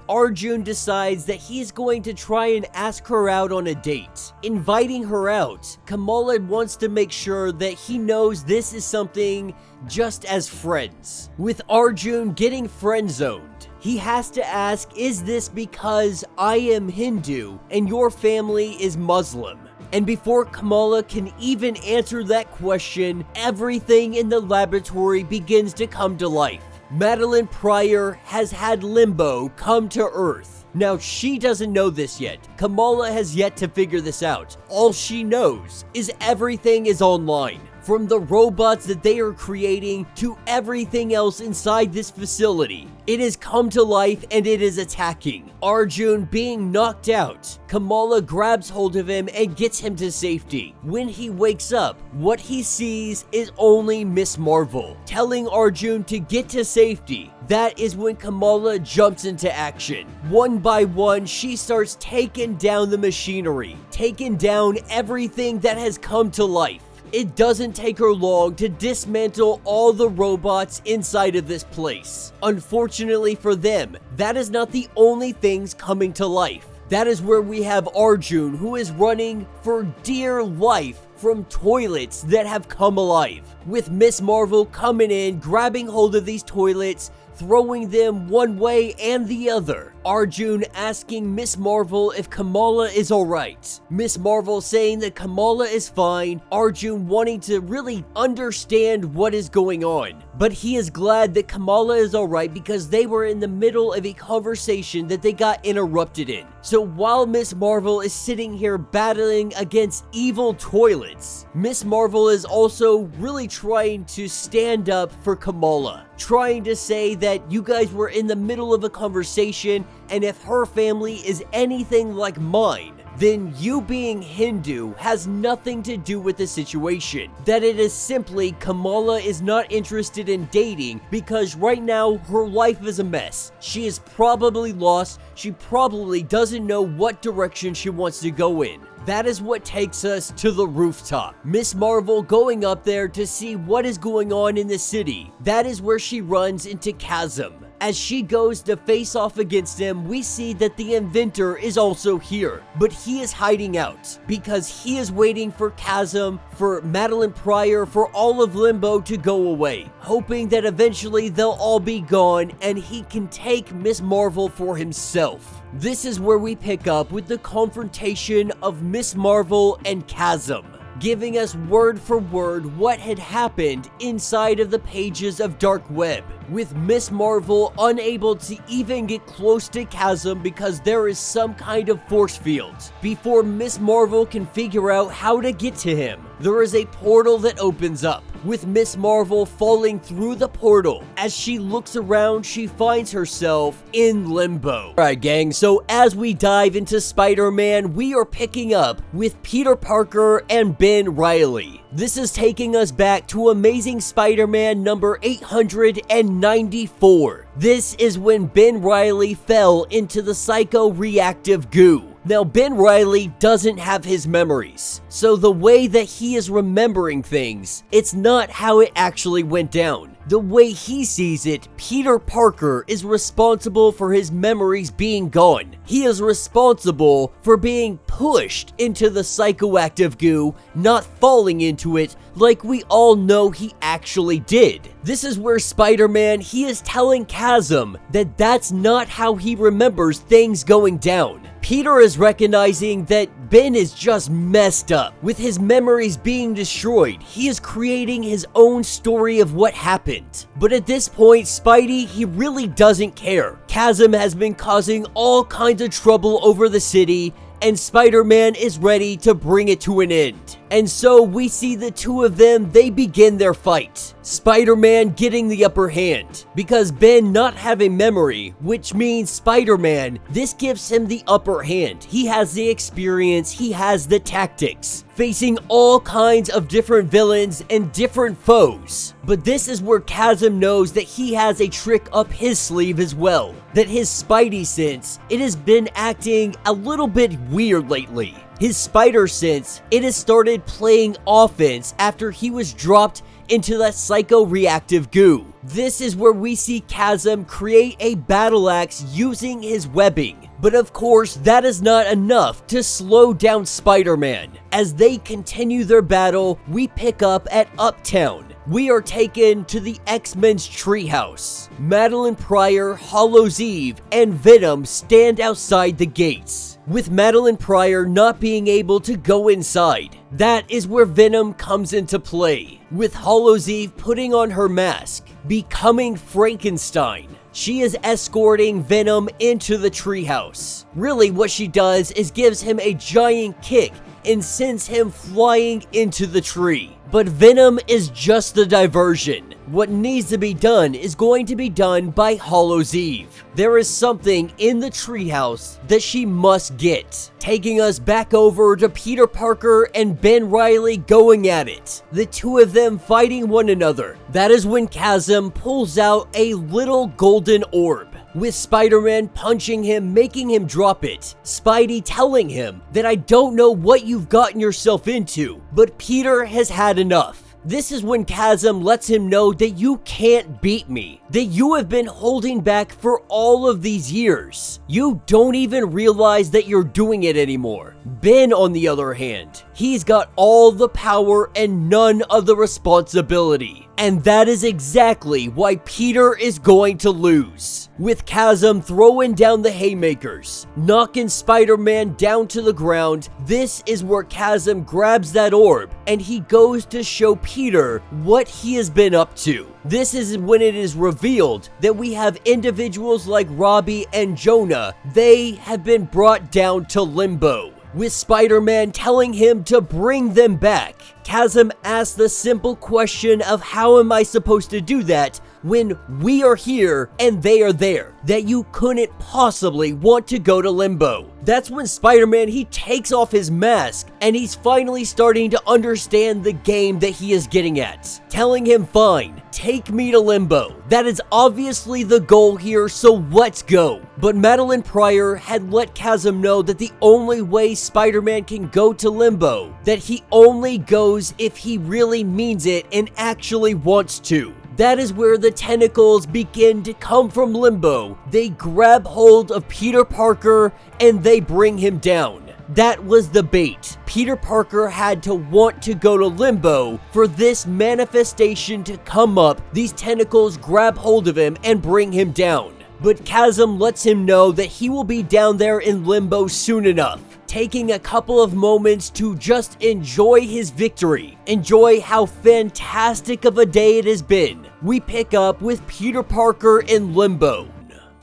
Arjun decides that he's going to try and ask her out on a date. Inviting her out, Kamala wants to make sure that he knows this is something just as friends. With Arjun getting friend-zoned, he has to ask, is this because I am Hindu and your family is Muslim? And before Kamala can even answer that question, everything in the laboratory begins to come to life. Madelyne Pryor has had Limbo come to Earth. Now, she doesn't know this yet. Kamala has yet to figure this out. All she knows is everything is online. From the robots that they are creating to everything else inside this facility. It has come to life and it is attacking. Arjun being knocked out. Kamala grabs hold of him and gets him to safety. When he wakes up, what he sees is only Miss Marvel, telling Arjun to get to safety. That is when Kamala jumps into action. One by one, she starts taking down the machinery, taking down everything that has come to life. It doesn't take her long to dismantle all the robots inside of this place. Unfortunately for them, that is not the only things coming to life. That is where we have Arjun, who is running for dear life from toilets that have come alive. With Miss Marvel coming in, grabbing hold of these toilets, throwing them one way and the other. Arjun asking Miss Marvel if Kamala is alright. Miss Marvel saying that Kamala is fine. Arjun wanting to really understand what is going on. But he is glad that Kamala is alright because they were in the middle of a conversation that they got interrupted in. So while Miss Marvel is sitting here battling against evil toilets, Miss Marvel is also really trying to stand up for Kamala. Trying to say that you guys were in the middle of a conversation, and if her family is anything like mine, then you being Hindu has nothing to do with the situation. That it is simply Kamala is not interested in dating because right now her life is a mess. She is probably lost. She probably doesn't know what direction she wants to go in. That is what takes us to the rooftop. Miss Marvel going up there to see what is going on in the city. That is where she runs into Chasm. As she goes to face off against him, we see that the inventor is also here, but he is hiding out because he is waiting for Chasm, for Madelyne Pryor, for all of Limbo to go away, hoping that eventually they'll all be gone and he can take Miss Marvel for himself. This is where we pick up with the confrontation of Miss Marvel and Chasm, giving us word for word what had happened inside of the pages of Dark Web, with Miss Marvel unable to even get close to Chasm because there is some kind of force field. Before Miss Marvel can figure out how to get to him, there is a portal that opens up, with Miss Marvel falling through the portal. As she looks around, she finds herself in Limbo. Alright gang, so as we dive into Spider-Man, we are picking up with Peter Parker and Ben Reilly. This is taking us back to Amazing Spider-Man number 894. This is when Ben Reilly fell into the psycho-reactive goo. Now, Ben Reilly doesn't have his memories, so the way that he is remembering things, it's not how it actually went down. The way he sees it, Peter Parker is responsible for his memories being gone. He is responsible for being pushed into the psychoactive goo, not falling into it like we all know he actually did. This is where Spider-Man, he is telling Chasm that that's not how he remembers things going down. Peter is recognizing that Ben is just messed up. With his memories being destroyed, he is creating his own story of what happened. But at this point, Spidey, he really doesn't care. Chasm has been causing all kinds of trouble over the city, and Spider-Man is ready to bring it to an end. And so we see the two of them, they begin their fight. Spider-Man getting the upper hand, because Ben not having memory, which means Spider-Man, this gives him the upper hand. He has the experience, he has the tactics, facing all kinds of different villains and different foes. But this is where Chasm knows that he has a trick up his sleeve as well. That his Spidey sense, it has been acting a little bit weird lately. His spider sense, it has started playing offense after he was dropped into that psycho-reactive goo. This is where we see Chasm create a battle axe using his webbing. But of course, that is not enough to slow down Spider-Man. As they continue their battle, we pick up at Uptown. We are taken to the X-Men's treehouse. Madelyne Pryor, Hallows Eve, and Venom stand outside the gates, with Madelyne Pryor not being able to go inside. That is where Venom comes into play, with Hallows Eve putting on her mask, becoming Frankenstein. She is escorting Venom into the treehouse. Really, what she does is gives him a giant kick and sends him flying into the tree. But Venom is just the diversion. What needs to be done is going to be done by Hallows Eve. There is something in the treehouse that she must get, taking us back over to Peter Parker and Ben Reilly going at it. The two of them fighting one another. That is when Chasm pulls out a little golden orb, with Spider-Man punching him, making him drop it. Spidey telling him that I don't know what you've gotten yourself into, but Peter has had enough. This is when Chasm lets him know that you can't beat me, that you have been holding back for all of these years. You don't even realize that you're doing it anymore. Ben, on the other hand, he's got all the power and none of the responsibility. And that is exactly why Peter is going to lose, with Chasm throwing down the haymakers, knocking Spider-Man down to the ground. This is where Chasm grabs that orb and he goes to show Peter what he has been up to. This is when it is revealed that we have individuals like Robbie and Jonah. They have been brought down to Limbo, with Spider-Man telling him to bring them back. Chasm asks the simple question of how am I supposed to do that when we are here and they are there, that you couldn't possibly want to go to Limbo. That's when Spider-Man, he takes off his mask and he's finally starting to understand the game that he is getting at, telling him, fine, take me to Limbo. That is obviously the goal here, so let's go. But Madelyne Pryor had let Chasm know that the only way Spider-Man can go to Limbo, that he only goes if he really means it and actually wants to. That is where the tentacles begin to come from Limbo. They grab hold of Peter Parker and they bring him down. That was the bait. Peter Parker had to want to go to Limbo for this manifestation to come up. These tentacles grab hold of him and bring him down. But Chasm lets him know that he will be down there in Limbo soon enough, taking a couple of moments to just enjoy his victory. Enjoy how fantastic of a day it has been. We pick up with Peter Parker in Limbo.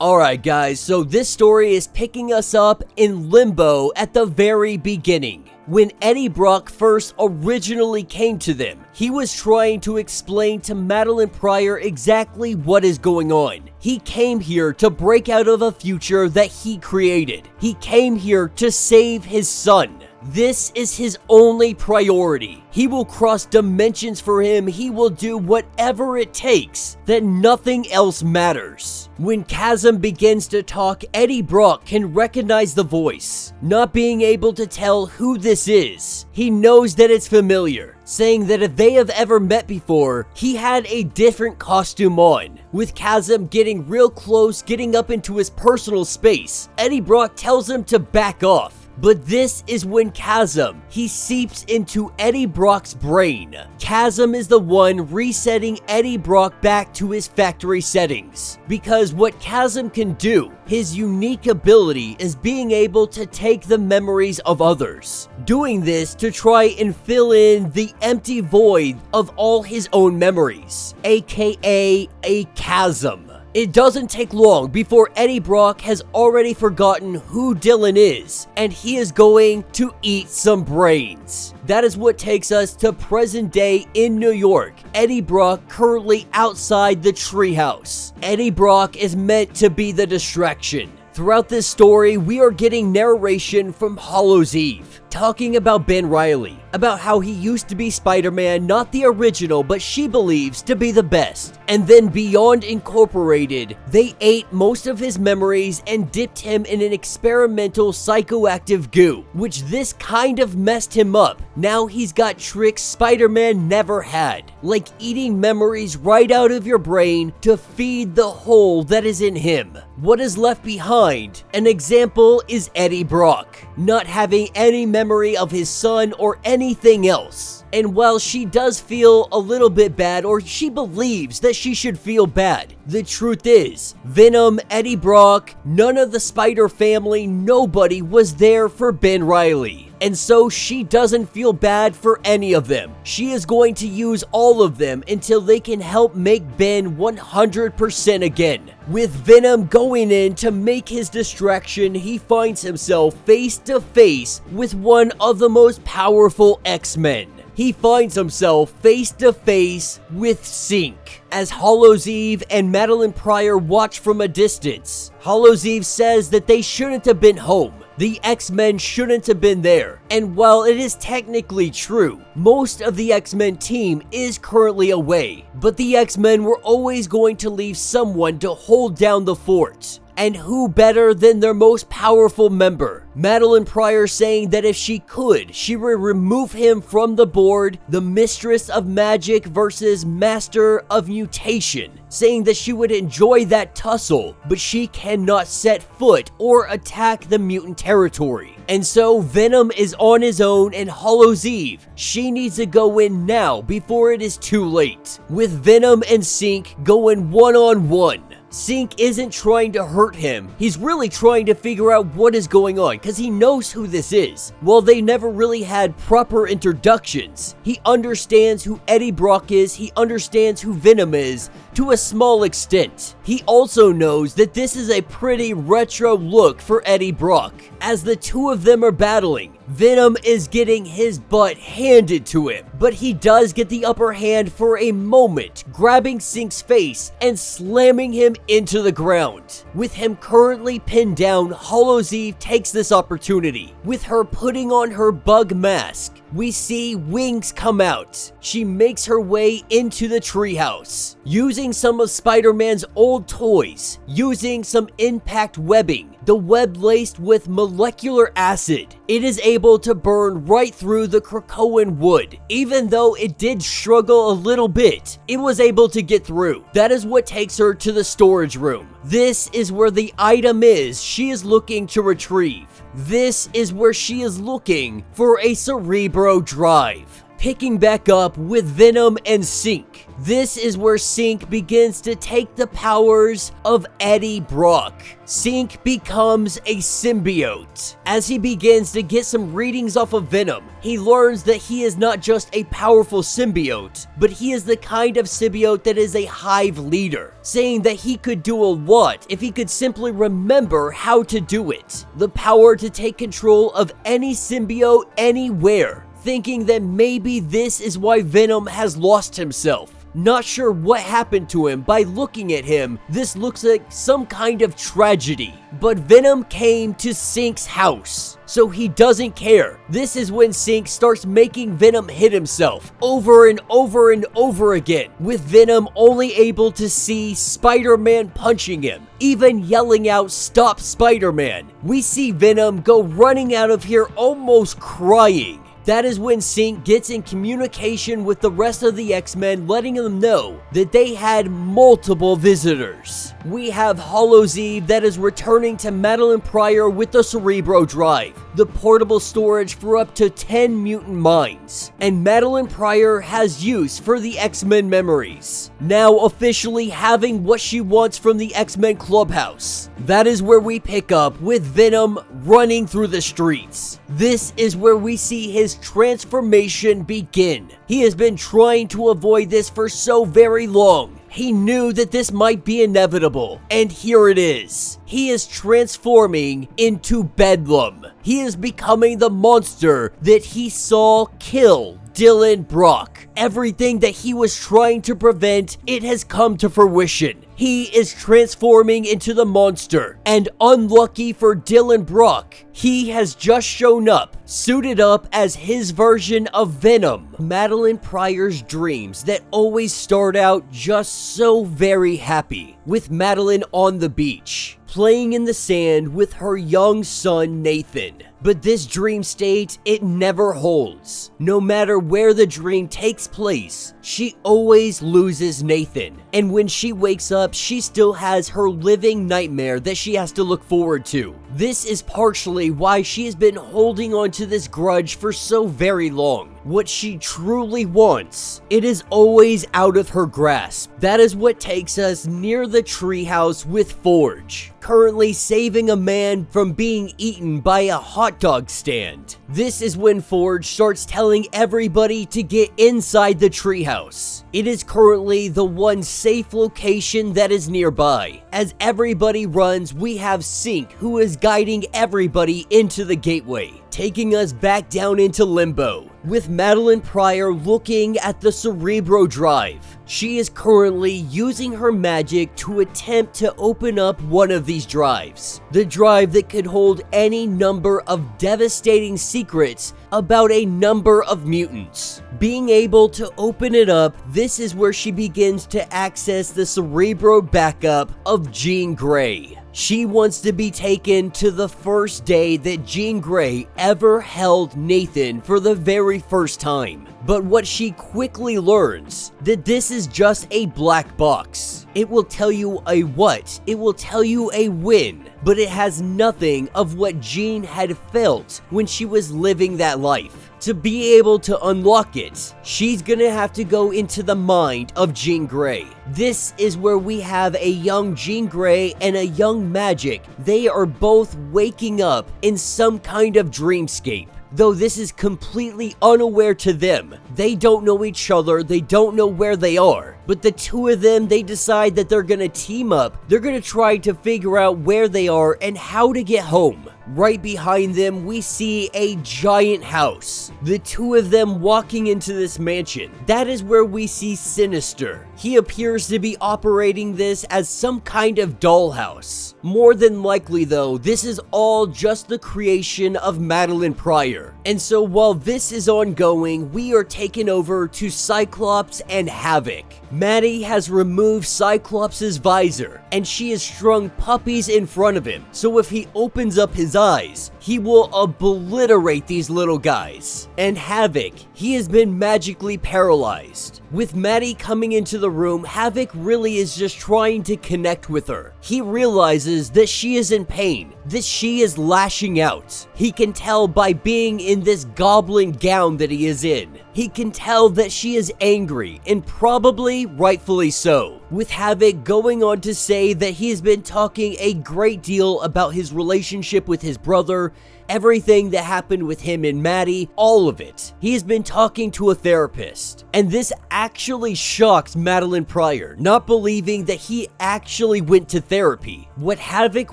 Alright guys, so this story is picking us up in Limbo at the very beginning. When Eddie Brock first originally came to them, he was trying to explain to Madelyne Pryor exactly what is going on. He came here to break out of a future that he created. He came here to save his son. This is his only priority. He will cross dimensions for him. He will do whatever it takes, that nothing else matters. When Chasm begins to talk, Eddie Brock can recognize the voice, not being able to tell who this is. He knows that it's familiar, saying that if they have ever met before, he had a different costume on. With Chasm getting real close, getting up into his personal space, Eddie Brock tells him to back off. But this is when Chasm, he seeps into Eddie Brock's brain. Chasm is the one resetting Eddie Brock back to his factory settings. Because what Chasm can do, his unique ability is being able to take the memories of others, doing this to try and fill in the empty void of all his own memories, aka a chasm. It doesn't take long before Eddie Brock has already forgotten who Dylan is, and he is going to eat some brains. That is what takes us to present day in New York. Eddie Brock currently outside the treehouse. Eddie Brock is meant to be the distraction. Throughout this story, we are getting narration from Hallows Eve, talking about Ben Reilly, about how he used to be Spider-Man, not the original, but she believes to be the best. And then Beyond Incorporated, they ate most of his memories and dipped him in an experimental psychoactive goo, which this kind of messed him up. Now he's got tricks Spider-Man never had, like eating memories right out of your brain to feed the hole that is in him. What is left behind? An example is Eddie Brock, not having any memory of his son or anything else. And while she does feel a little bit bad, or she believes that she should feel bad, the truth is, Venom, Eddie Brock, none of the Spider family, nobody was there for Ben Reilly. And so she doesn't feel bad for any of them. She is going to use all of them until they can help make Ben 100% again. With Venom going in to make his distraction, he finds himself face to face with one of the most powerful X-Men. He finds himself face to face with Synch. As Hallows Eve and Madelyne Pryor watch from a distance, Hallows Eve says that they shouldn't have been home. The X-Men shouldn't have been there. And while it is technically true, most of the X-Men team is currently away, but the X-Men were always going to leave someone to hold down the fort. And who better than their most powerful member? Madelyne Pryor saying that if she could, she would remove him from the board, the Mistress of Magic versus Master of Mutation, saying that she would enjoy that tussle, but she cannot set foot or attack the mutant territory. And so Venom is on his own, and Hallows Eve, she needs to go in now before it is too late. With Venom and Synch going one-on-one. Synch isn't trying to hurt him, he's really trying to figure out what is going on because he knows who this is. While they never really had proper introductions, he understands who Eddie Brock is, he understands who Venom is to a small extent. He also knows that this is a pretty retro look for Eddie Brock. As the two of them are battling, Venom is getting his butt handed to him, but he does get the upper hand for a moment, grabbing Synch's face and slamming him into the ground. With him currently pinned down, Hallows Eve takes this opportunity. With her putting on her bug mask, we see wings come out. She makes her way into the treehouse, using some of Spider-Man's old toys, using some impact webbing, the web laced with molecular acid. It is able to burn right through the Krakoan wood. Even though it did struggle a little bit, it was able to get through. That is what takes her to the storage room. This is where the item is she is looking to retrieve. This is where she is looking for a Cerebro drive. Picking back up with Venom and Synch. This is where Synch begins to take the powers of Eddie Brock. Synch becomes a symbiote. As he begins to get some readings off of Venom, he learns that he is not just a powerful symbiote, but he is the kind of symbiote that is a hive leader, saying that he could do a lot if he could simply remember how to do it. The power to take control of any symbiote anywhere. Thinking that maybe this is why Venom has lost himself. Not sure what happened to him. By looking at him, this looks like some kind of tragedy. But Venom came to Synch's house, so he doesn't care. This is when Synch starts making Venom hit himself over and over and over again, with Venom only able to see Spider-Man punching him, even yelling out, "Stop Spider-Man." We see Venom go running out of here almost crying. That is when Synch gets in communication with the rest of the X-Men, letting them know that they had multiple visitors. We have Hallows Eve that is returning to Madelyne Pryor with the Cerebro drive, the portable storage for up to 10 mutant minds. And Madelyne Pryor has use for the X-Men memories, now officially having what she wants from the X-Men clubhouse. That is where we pick up with Venom running through the streets. This is where we see his transformation begin. He has been trying to avoid this for so very long. He knew that this might be inevitable, and here it is. He is transforming into Bedlam. He is becoming the monster that he saw kill Dylan Brock. Everything that he was trying to prevent, it has come to fruition. He is transforming into the monster, and unlucky for Dylan Brock, he has just shown up, suited up as his version of Venom. Madelyne Pryor's dreams that always start out just so very happy, with Madeline on the beach, playing in the sand with her young son Nathan. But this dream state, it never holds. No matter where the dream takes place, she always loses Nathan. And when she wakes up, she still has her living nightmare that she has to look forward to. This is partially why she has been holding on to this grudge for so very long. What she truly wants, it is always out of her grasp. That is what takes us near the treehouse with Forge, currently saving a man from being eaten by a hot dog stand. This is when Forge starts telling everybody to get inside the treehouse. It is currently the one safe location that is nearby. As everybody runs, we have Sync, who is guiding everybody into the gateway, taking us back down into Limbo, with Madelyne Pryor looking at the Cerebro Drive. She is currently using her magic to attempt to open up one of these drives. The drive that could hold any number of devastating secrets about a number of mutants. Being able to open it up, this is where she begins to access the Cerebro backup of Jean Grey. She wants to be taken to the first day that Jean Grey ever held Nathan for the very first time. But what she quickly learns, that this is just a black box. It will tell you a what, it will tell you a when, but it has nothing of what Jean had felt when she was living that life. To be able to unlock it, she's gonna have to go into the mind of Jean Grey. This is where we have a young Jean Grey and a young Magic. They are both waking up in some kind of dreamscape. Though this is completely unaware to them. They don't know each other, they don't know where they are. But the two of them, they decide that they're gonna team up. They're gonna try to figure out where they are and how to get home. Right behind them, we see a giant house. The two of them walking into this mansion. That is where we see Sinister. He appears to be operating this as some kind of dollhouse. More than likely though, this is all just the creation of Madelyne Pryor. And so while this is ongoing, we are taken over to Cyclops and Havoc. Maddie has removed Cyclops' visor, and she has strung puppies in front of him, so if he opens up his eyes, he will obliterate these little guys. And Havoc, he has been magically paralyzed. With Maddie coming into the room, Havoc really is just trying to connect with her. He realizes that she is in pain, that she is lashing out. He can tell by being in this goblin gown that he is in. He can tell that she is angry, and probably rightfully so. With Havoc going on to say that he has been talking a great deal about his relationship with his brother, everything that happened with him and Maddie, all of it. He has been talking to a therapist. And this actually shocks Madelyne Pryor, not believing that he actually went to therapy. What Havoc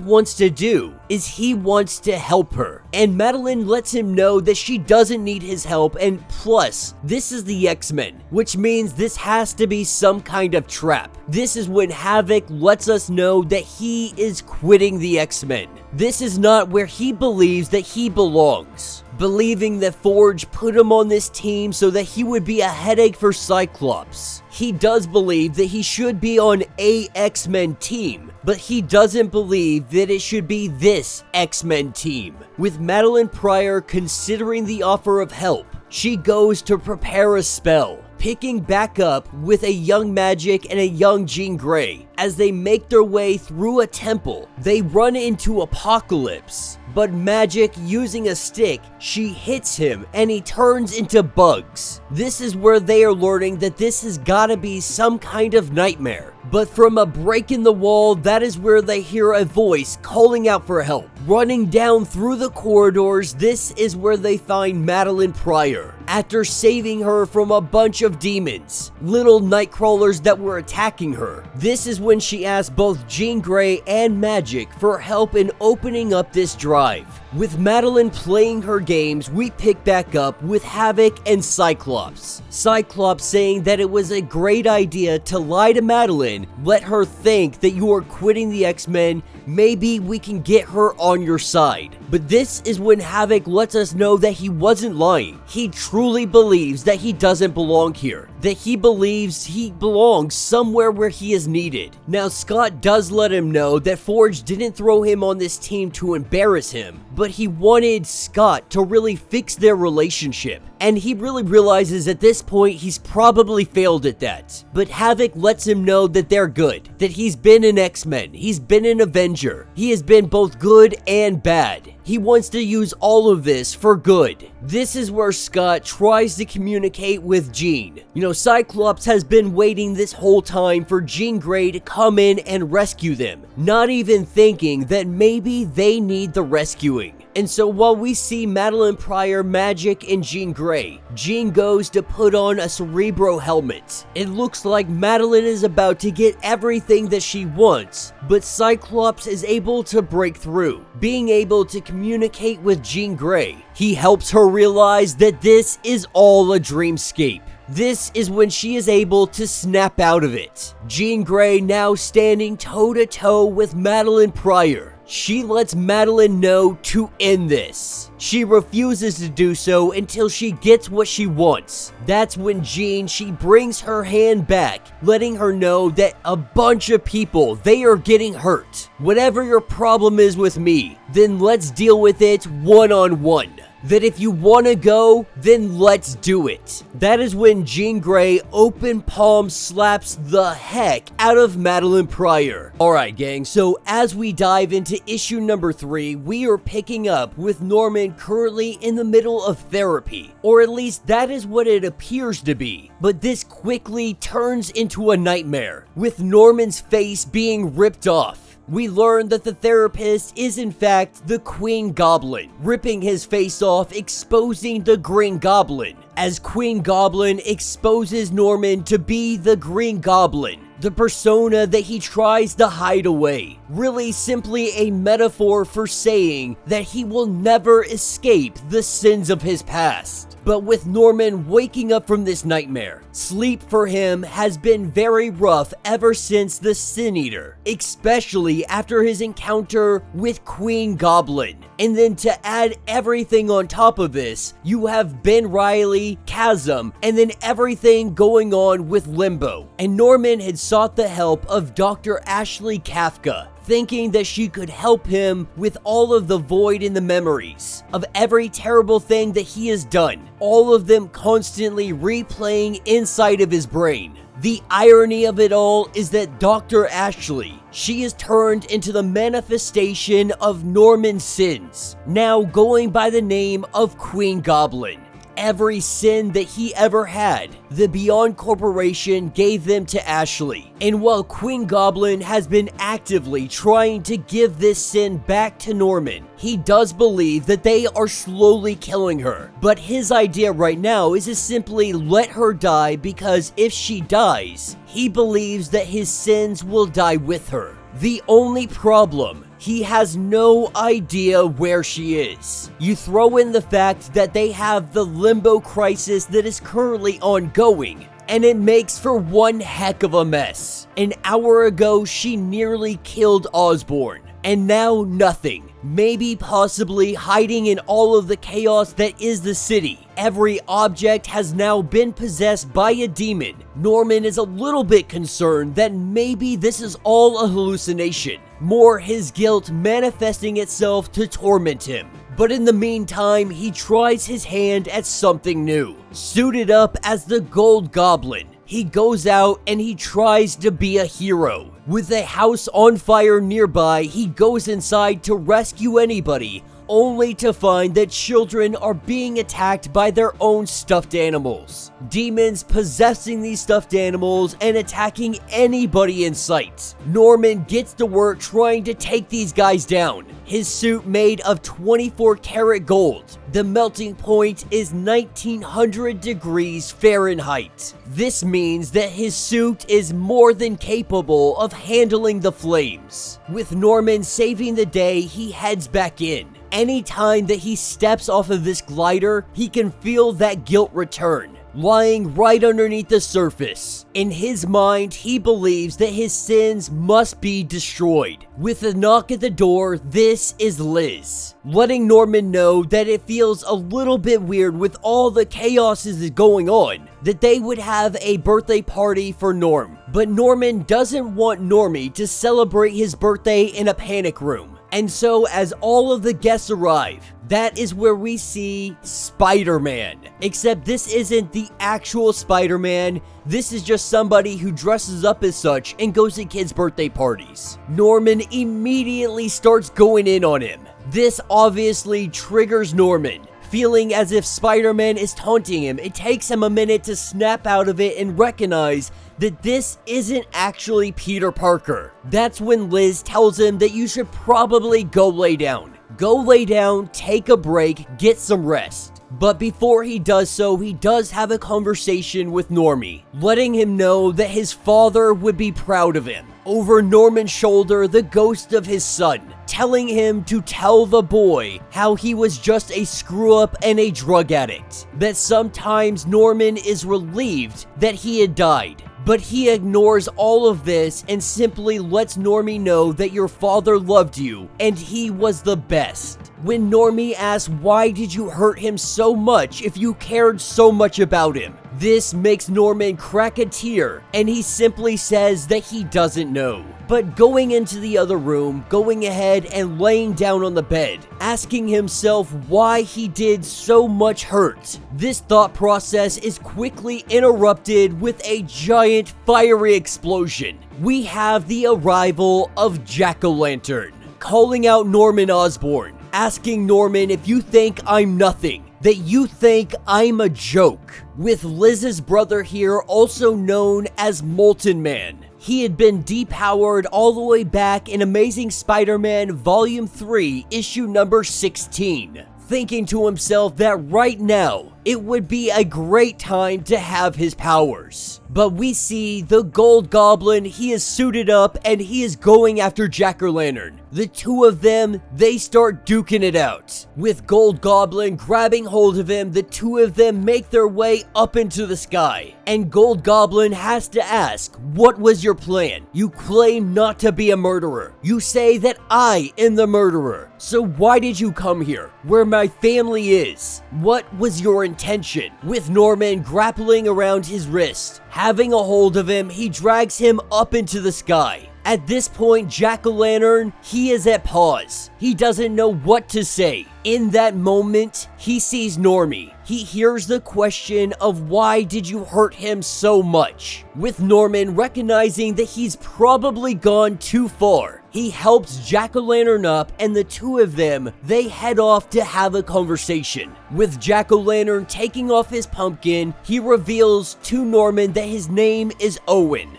wants to do is he wants to help her. And Madeline lets him know that she doesn't need his help, and plus, this is the X-Men, which means this has to be some kind of trap. This is when Havoc lets us know that he is quitting the X-Men. This is not where he believes that he belongs. Believing that Forge put him on this team so that he would be a headache for Cyclops. He does believe that he should be on a X-Men team, but he doesn't believe that it should be this X-Men team. With Madelyne Pryor considering the offer of help, she goes to prepare a spell, picking back up with a young Magic and a young Jean Grey. As they make their way through a temple, they run into Apocalypse, but Magic, using a stick, she hits him and he turns into bugs. This is where they are learning that this has gotta be some kind of nightmare. But from a break in the wall, that is where they hear a voice calling out for help. Running down through the corridors, this is where they find Madelyne Pryor. after saving her from a bunch of demons, little night crawlers that were attacking her. This is when she asked both Jean Grey and Magic for help in opening up this drive. With Madeline playing her games, we pick back up with Havoc and Cyclops. Cyclops saying that it was a great idea to lie to Madeline, let her think that you are quitting the X-Men, maybe we can get her on your side. But this is when Havoc lets us know that he wasn't lying. He truly believes that he doesn't belong here, that he believes he belongs somewhere where he is needed. Now Scott does let him know that Forge didn't throw him on this team to embarrass him, but he wanted Scott to really fix their relationship. And he really realizes at this point he's probably failed at that. But Havoc lets him know that they're good, that he's been an X-Men, he's been an Avenger, he has been both good and bad. He wants to use all of this for good. This is where Scott tries to communicate with Jean. You know, Cyclops has been waiting this whole time for Jean Grey to come in and rescue them, not even thinking that maybe they need the rescuing. And so while we see Madelyne Pryor, Magic, and Jean Grey, Jean goes to put on a Cerebro helmet. It looks like Madeline is about to get everything that she wants, but Cyclops is able to break through, being able to communicate with Jean Grey. He helps her realize that this is all a dreamscape. This is when she is able to snap out of it. Jean Grey now standing toe-to-toe with Madelyne Pryor. She lets Madeline know to end this. She refuses to do so until she gets what she wants. That's when Jean, she brings her hand back, letting her know that a bunch of people, they are getting hurt. Whatever your problem is with me, then let's deal with it one-on-one. That if you want to go, then let's do it. That is when Jean Grey open palm slaps the heck out of Madelyne Pryor. Alright gang, so as we dive into issue number 3, we are picking up with Norman currently in the middle of therapy. Or at least that is what it appears to be. But this quickly turns into a nightmare, with Norman's face being ripped off. We learn that the therapist is in fact the Queen Goblin, ripping his face off, exposing the Green Goblin, as Queen Goblin exposes Norman to be the Green Goblin, the persona that he tries to hide away. Really simply a metaphor for saying that he will never escape the sins of his past. But with Norman waking up from this nightmare, sleep for him has been very rough ever since the Sin Eater, especially after his encounter with Queen Goblin. And then to add everything on top of this, you have Ben Reilly, Chasm, and then everything going on with Limbo. And Norman had sought the help of Dr. Ashley Kafka, thinking that she could help him with all of the void in the memories of every terrible thing that he has done, all of them constantly replaying inside of his brain. The irony of it all is that Dr. Ashley, she is turned into the manifestation of Norman's sins, now going by the name of Queen Goblin. Every sin that he ever had, the Beyond Corporation gave them to Ashley. And while Queen Goblin has been actively trying to give this sin back to Norman, he does believe that they are slowly killing her. But his idea right now is to simply let her die, because if she dies, he believes that his sins will die with her. The only problem, he has no idea where she is. You throw in the fact that they have the Limbo crisis that is currently ongoing, and it makes for one heck of a mess. An hour ago, she nearly killed Osborn, and now nothing. Maybe possibly hiding in all of the chaos that is the city. Every object has now been possessed by a demon. Norman is a little bit concerned that maybe this is all a hallucination. More his guilt manifesting itself to torment him. But in the meantime, he tries his hand at something new. Suited up as the Gold Goblin, he goes out and he tries to be a hero. With a house on fire nearby, he goes inside to rescue anybody only to find that children are being attacked by their own stuffed animals. Demons possessing these stuffed animals and attacking anybody in sight. Norman gets to work trying to take these guys down. His suit made of 24 karat gold. The melting point is 1900 degrees Fahrenheit. This means that his suit is more than capable of handling the flames. With Norman saving the day, he heads back in. Anytime that he steps off of this glider, he can feel that guilt return, lying right underneath the surface. In his mind, he believes that his sins must be destroyed. With a knock at the door, this is Liz, letting Norman know that it feels a little bit weird with all the chaos that is going on, that they would have a birthday party for Norm. But Norman doesn't want Normie to celebrate his birthday in a panic room. And so as all of the guests arrive, that is where we see Spider-Man. Except this isn't the actual Spider-Man, this is just somebody who dresses up as such and goes to kids' birthday parties. Norman immediately starts going in on him. This obviously triggers Norman, feeling as if Spider-Man is taunting him. It takes him a minute to snap out of it and recognize that this isn't actually Peter Parker. That's when Liz tells him that you should probably go lay down. Go lay down, take a break, get some rest. But before he does so, he does have a conversation with Normie, letting him know that his father would be proud of him. Over Norman's shoulder, the ghost of his son, telling him to tell the boy how he was just a screw-up and a drug addict. That sometimes Norman is relieved that he had died. But he ignores all of this and simply lets Normie know that your father loved you and he was the best. When Normie asks why did you hurt him so much if you cared so much about him, this makes Norman crack a tear and he simply says that he doesn't know. But going into the other room, going ahead and laying down on the bed, asking himself why he did so much hurt. This thought process is quickly interrupted with a giant fiery explosion. We have the arrival of Jack-o'-lantern, calling out Norman Osborn, asking Norman if you think I'm nothing, that you think I'm a joke. With Liz's brother here, also known as Molten Man. He had been depowered all the way back in Amazing Spider-Man Volume 3, issue number 16. Thinking to himself that right now, it would be a great time to have his powers. But we see the Gold Goblin, he is suited up and he is going after Jack-o'-lantern. The two of them, they start duking it out. With Gold Goblin grabbing hold of him, the two of them make their way up into the sky. And Gold Goblin has to ask, what was your plan? You claim not to be a murderer. You say that I am the murderer. So why did you come here, where my family is? What was your intention? With Norman grappling around his wrist, having a hold of him, he drags him up into the sky. At this point, Jack-o'-lantern, he is at pause. He doesn't know what to say. In that moment, he sees Normie. He hears the question of why did you hurt him so much? With Norman recognizing that he's probably gone too far, he helps Jack-o'-lantern up and the two of them, they head off to have a conversation. With Jack-o'-lantern taking off his pumpkin, he reveals to Norman that his name is Owen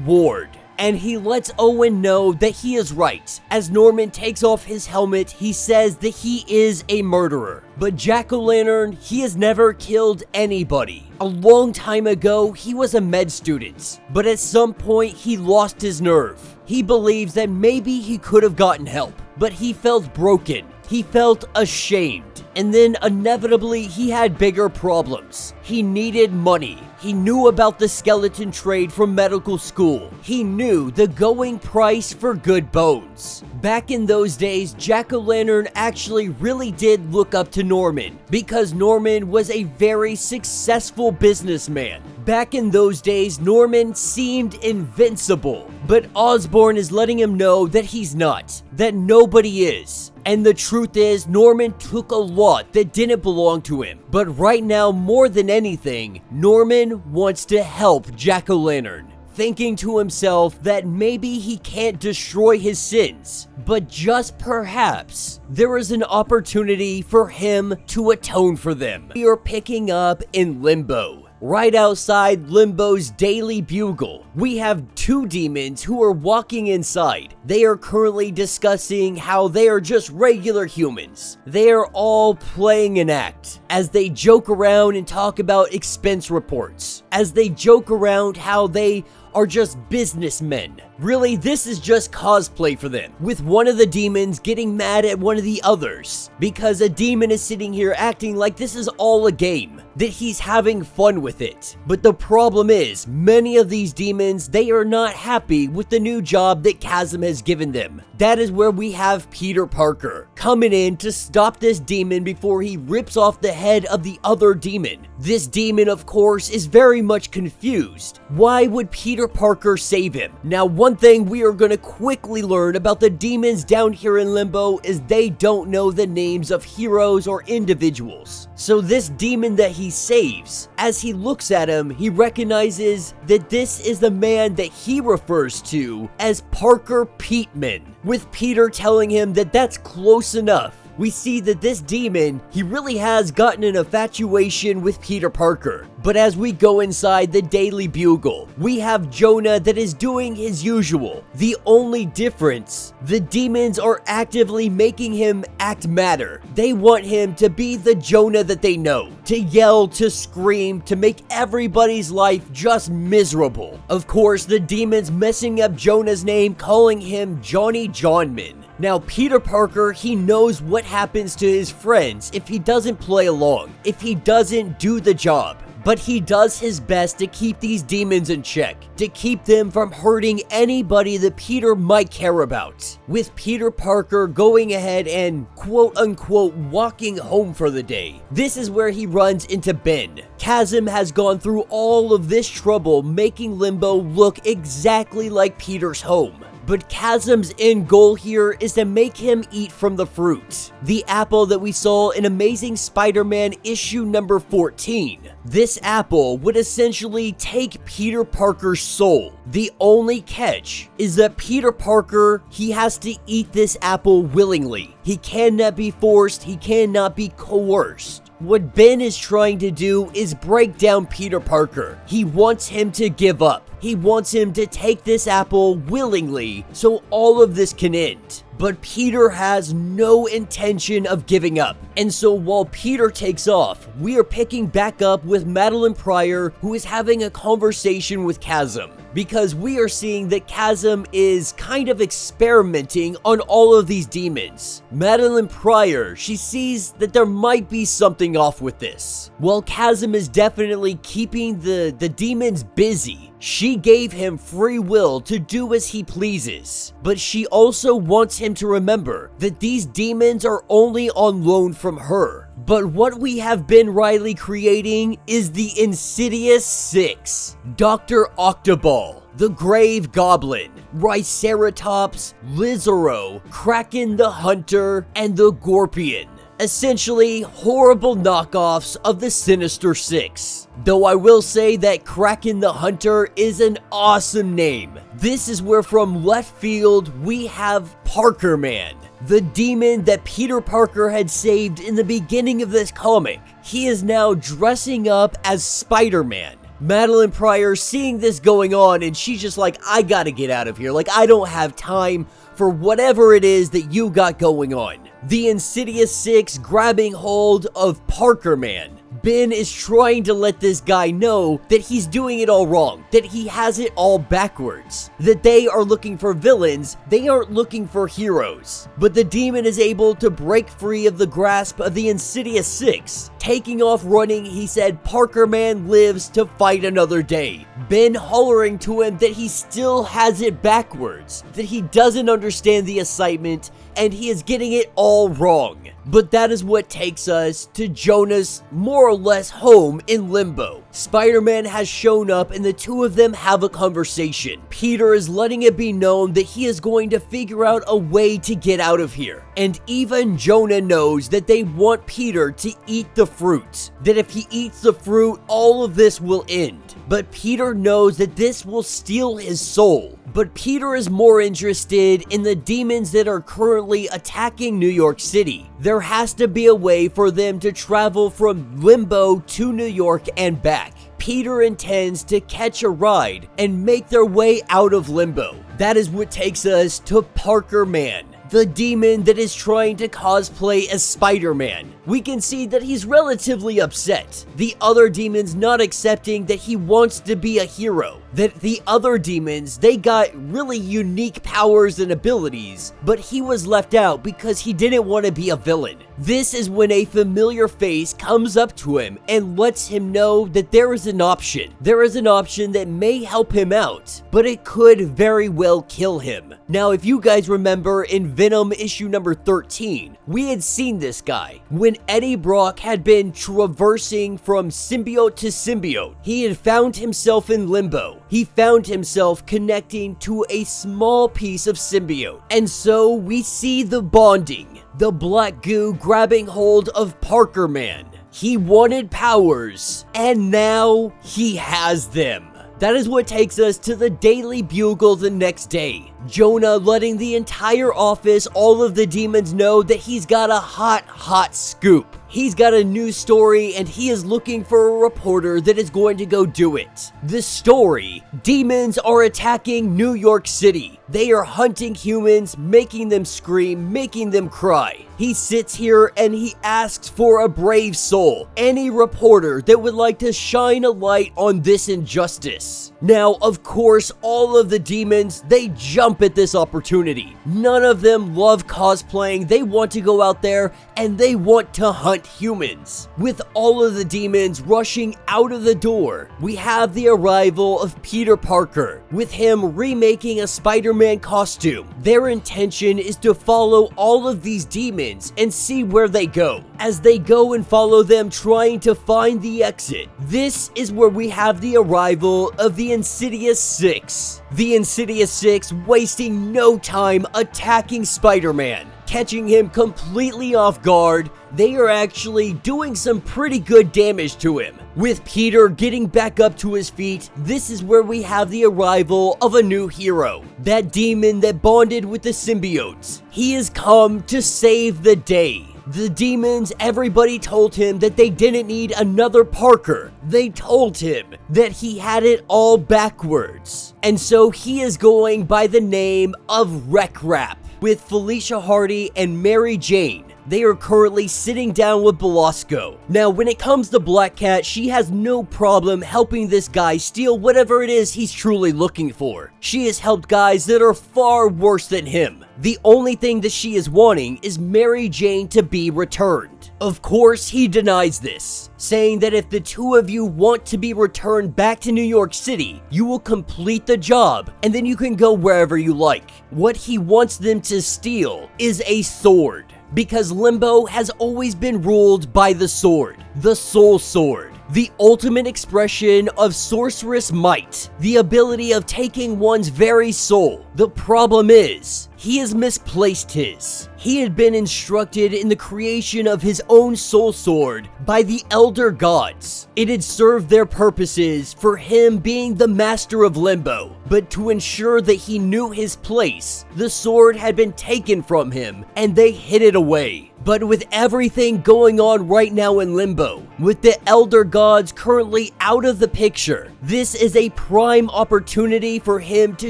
Ward. And he lets Owen know that he is right. As Norman takes off his helmet, he says that he is a murderer. But Jack-o'-lantern, he has never killed anybody. A long time ago, he was a med student, but at some point, he lost his nerve. He believes that maybe he could have gotten help, but he felt broken. He felt ashamed, and then inevitably he had bigger problems. He needed money. He knew about the skeleton trade from medical school. He knew the going price for good bones. Back in those days, Jack-o'-lantern actually really did look up to Norman, because Norman was a very successful businessman. Back in those days, Norman seemed invincible, but Osborn is letting him know that he's not, that nobody is. And the truth is, Norman took a lot that didn't belong to him. But right now, more than anything, Norman wants to help Jack-o'-lantern. thinking to himself that maybe he can't destroy his sins, but just perhaps there is an opportunity for him to atone for them. We are picking up in Limbo. Right outside Limbo's daily Bugle, we have two demons who are walking inside. They are currently discussing how they are just regular humans. They are all playing an act as they joke around and talk about expense reports, as they joke around how they are just businessmen. Really, this is just cosplay for them, with one of the demons getting mad at one of the others because a demon is sitting here acting like this is all a game, that he's having fun with it. But the problem is, many of these demons, they are not happy with the new job that Chasm has given them. That is where we have Peter Parker coming in to stop this demon before he rips off the head of the other demon. This demon, of course, is very much confused. Why would Peter Parker save him? Now, one thing we are going to quickly learn about the demons down here in Limbo is they don't know the names of heroes or individuals. So this demon that he saves, as he looks at him, he recognizes that this is the man that he refers to as Parker Peteman, with Peter telling him that that's close enough. We see that this demon, he really has gotten an infatuation with Peter Parker. But as we go inside the Daily Bugle, we have Jonah that is doing his usual. The only difference, the demons are actively making him act madder. They want him to be the Jonah that they know, to yell, to scream, to make everybody's life just miserable. Of course, the demons messing up Jonah's name, calling him Johnny Johnman. Now, Peter Parker, he knows what happens to his friends if he doesn't play along, if he doesn't do the job. But he does his best to keep these demons in check, to keep them from hurting anybody that Peter might care about. With Peter Parker going ahead and quote-unquote walking home for the day, this is where he runs into Ben. Chasm has gone through all of this trouble making Limbo look exactly like Peter's home. But Chasm's end goal here is to make him eat from the fruit, the apple that we saw in Amazing Spider-Man issue number 14. This apple would essentially take Peter Parker's soul. The only catch is that Peter Parker, he has to eat this apple willingly. He cannot be forced, he cannot be coerced. What Ben is trying to do is break down Peter Parker. He wants him to give up. He wants him to take this apple willingly so all of this can end. But Peter has no intention of giving up. And so while Peter takes off, we are picking back up with Madelyne Pryor, who is having a conversation with Chasm. Because we are seeing that Chasm is kind of experimenting on all of these demons. Madelyne Pryor, she sees that there might be something off with this. While Chasm is definitely keeping the demons busy, she gave him free will to do as he pleases. But she also wants him to remember that these demons are only on loan from her. But what we have been Reilly creating is the Insidious Six. Dr. Octoball, the Grave Goblin, Triceratops, Lizaro, Kraken the Hunter, and the Gorpion. Essentially, horrible knockoffs of the Sinister Six. Though I will say that Kraken the Hunter is an awesome name. This is where from left field we have Parker Man, the demon that Peter Parker had saved in the beginning of this comic. He is now dressing up as Spider-Man. Madelyne Pryor seeing this going on, and she's just like, I gotta get out of here. Like, I don't have time for whatever it is that you got going on. The Insidious Six grabbing hold of Parker Man. Ben is trying to let this guy know that he's doing it all wrong, that he has it all backwards, that they are looking for villains, they aren't looking for heroes. But the demon is able to break free of the grasp of the Insidious Six. Taking off running, he said Parker Man lives to fight another day. Ben hollering to him that he still has it backwards, that he doesn't understand the assignment, and he is getting it all wrong. But that is what takes us to Jonah's more or less home in Limbo. Spider-Man has shown up and the two of them have a conversation. Peter is letting it be known that he is going to figure out a way to get out of here. And even Jonah knows that they want Peter to eat the fruit. That if he eats the fruit, all of this will end. But Peter knows that this will steal his soul. But Peter is more interested in the demons that are currently attacking New York City. There has to be a way for them to travel from Limbo to New York and back. Peter intends to catch a ride and make their way out of Limbo. That is what takes us to Parker Man, the demon that is trying to cosplay as Spider-Man. We can see that he's relatively upset. The other demons not accepting that he wants to be a hero. That the other demons, they got really unique powers and abilities, but he was left out because he didn't want to be a villain. This is when a familiar face comes up to him and lets him know that there is an option. There is an option that may help him out, but it could very well kill him. Now, if you guys remember in Venom issue number 13, we had seen this guy. When Eddie Brock had been traversing from symbiote to symbiote, he had found himself in Limbo. He found himself connecting to a small piece of symbiote. And so we see the bonding, the black goo grabbing hold of Parker Man. He wanted powers, and now he has them. That is what takes us to the Daily Bugle the next day. Jonah letting the entire office, all of the demons, know that he's got a hot scoop. He's got a news story and he is looking for a reporter that is going to go do it. The story: demons are attacking New York City. They are hunting humans, making them scream, making them cry. He sits here and he asks for a brave soul, any reporter that would like to shine a light on this injustice. Now, of course, all of the demons, they jump at this opportunity. None of them love cosplaying. They want to go out there and they want to hunt humans. With all of the demons rushing out of the door, we have the arrival of Peter Parker, with him remaking a Spider-Man costume. Their intention is to follow all of these demons and see where they go. As they go and follow them trying to find the exit, this is where we have the arrival of the Insidious Six. The Insidious Six wasting no time attacking Spider-Man, catching him completely off guard. They are actually doing some pretty good damage to him. With Peter getting back up to his feet, this is where we have the arrival of a new hero. That demon that bonded with the symbiotes. He has come to save the day. The demons, everybody told him that they didn't need another Parker. They told him that he had it all backwards. And so he is going by the name of Wreck Rap with Felicia Hardy and Mary Jane. They are currently sitting down with Belasco. Now, when it comes to Black Cat, she has no problem helping this guy steal whatever it is he's truly looking for. She has helped guys that are far worse than him. The only thing that she is wanting is Mary Jane to be returned. Of course, he denies this, saying that if the two of you want to be returned back to New York City, you will complete the job and then you can go wherever you like. What he wants them to steal is a sword, because Limbo has always been ruled by the sword, the soul sword, the ultimate expression of sorceress might, the ability of taking one's very soul. The problem is, he has misplaced his. He had been instructed in the creation of his own soul sword by the elder gods. It had served their purposes for him being the master of Limbo, but to ensure that he knew his place, the sword had been taken from him and they hid it away. But with everything going on right now in Limbo, with the elder gods currently out of the picture, this is a prime opportunity for him to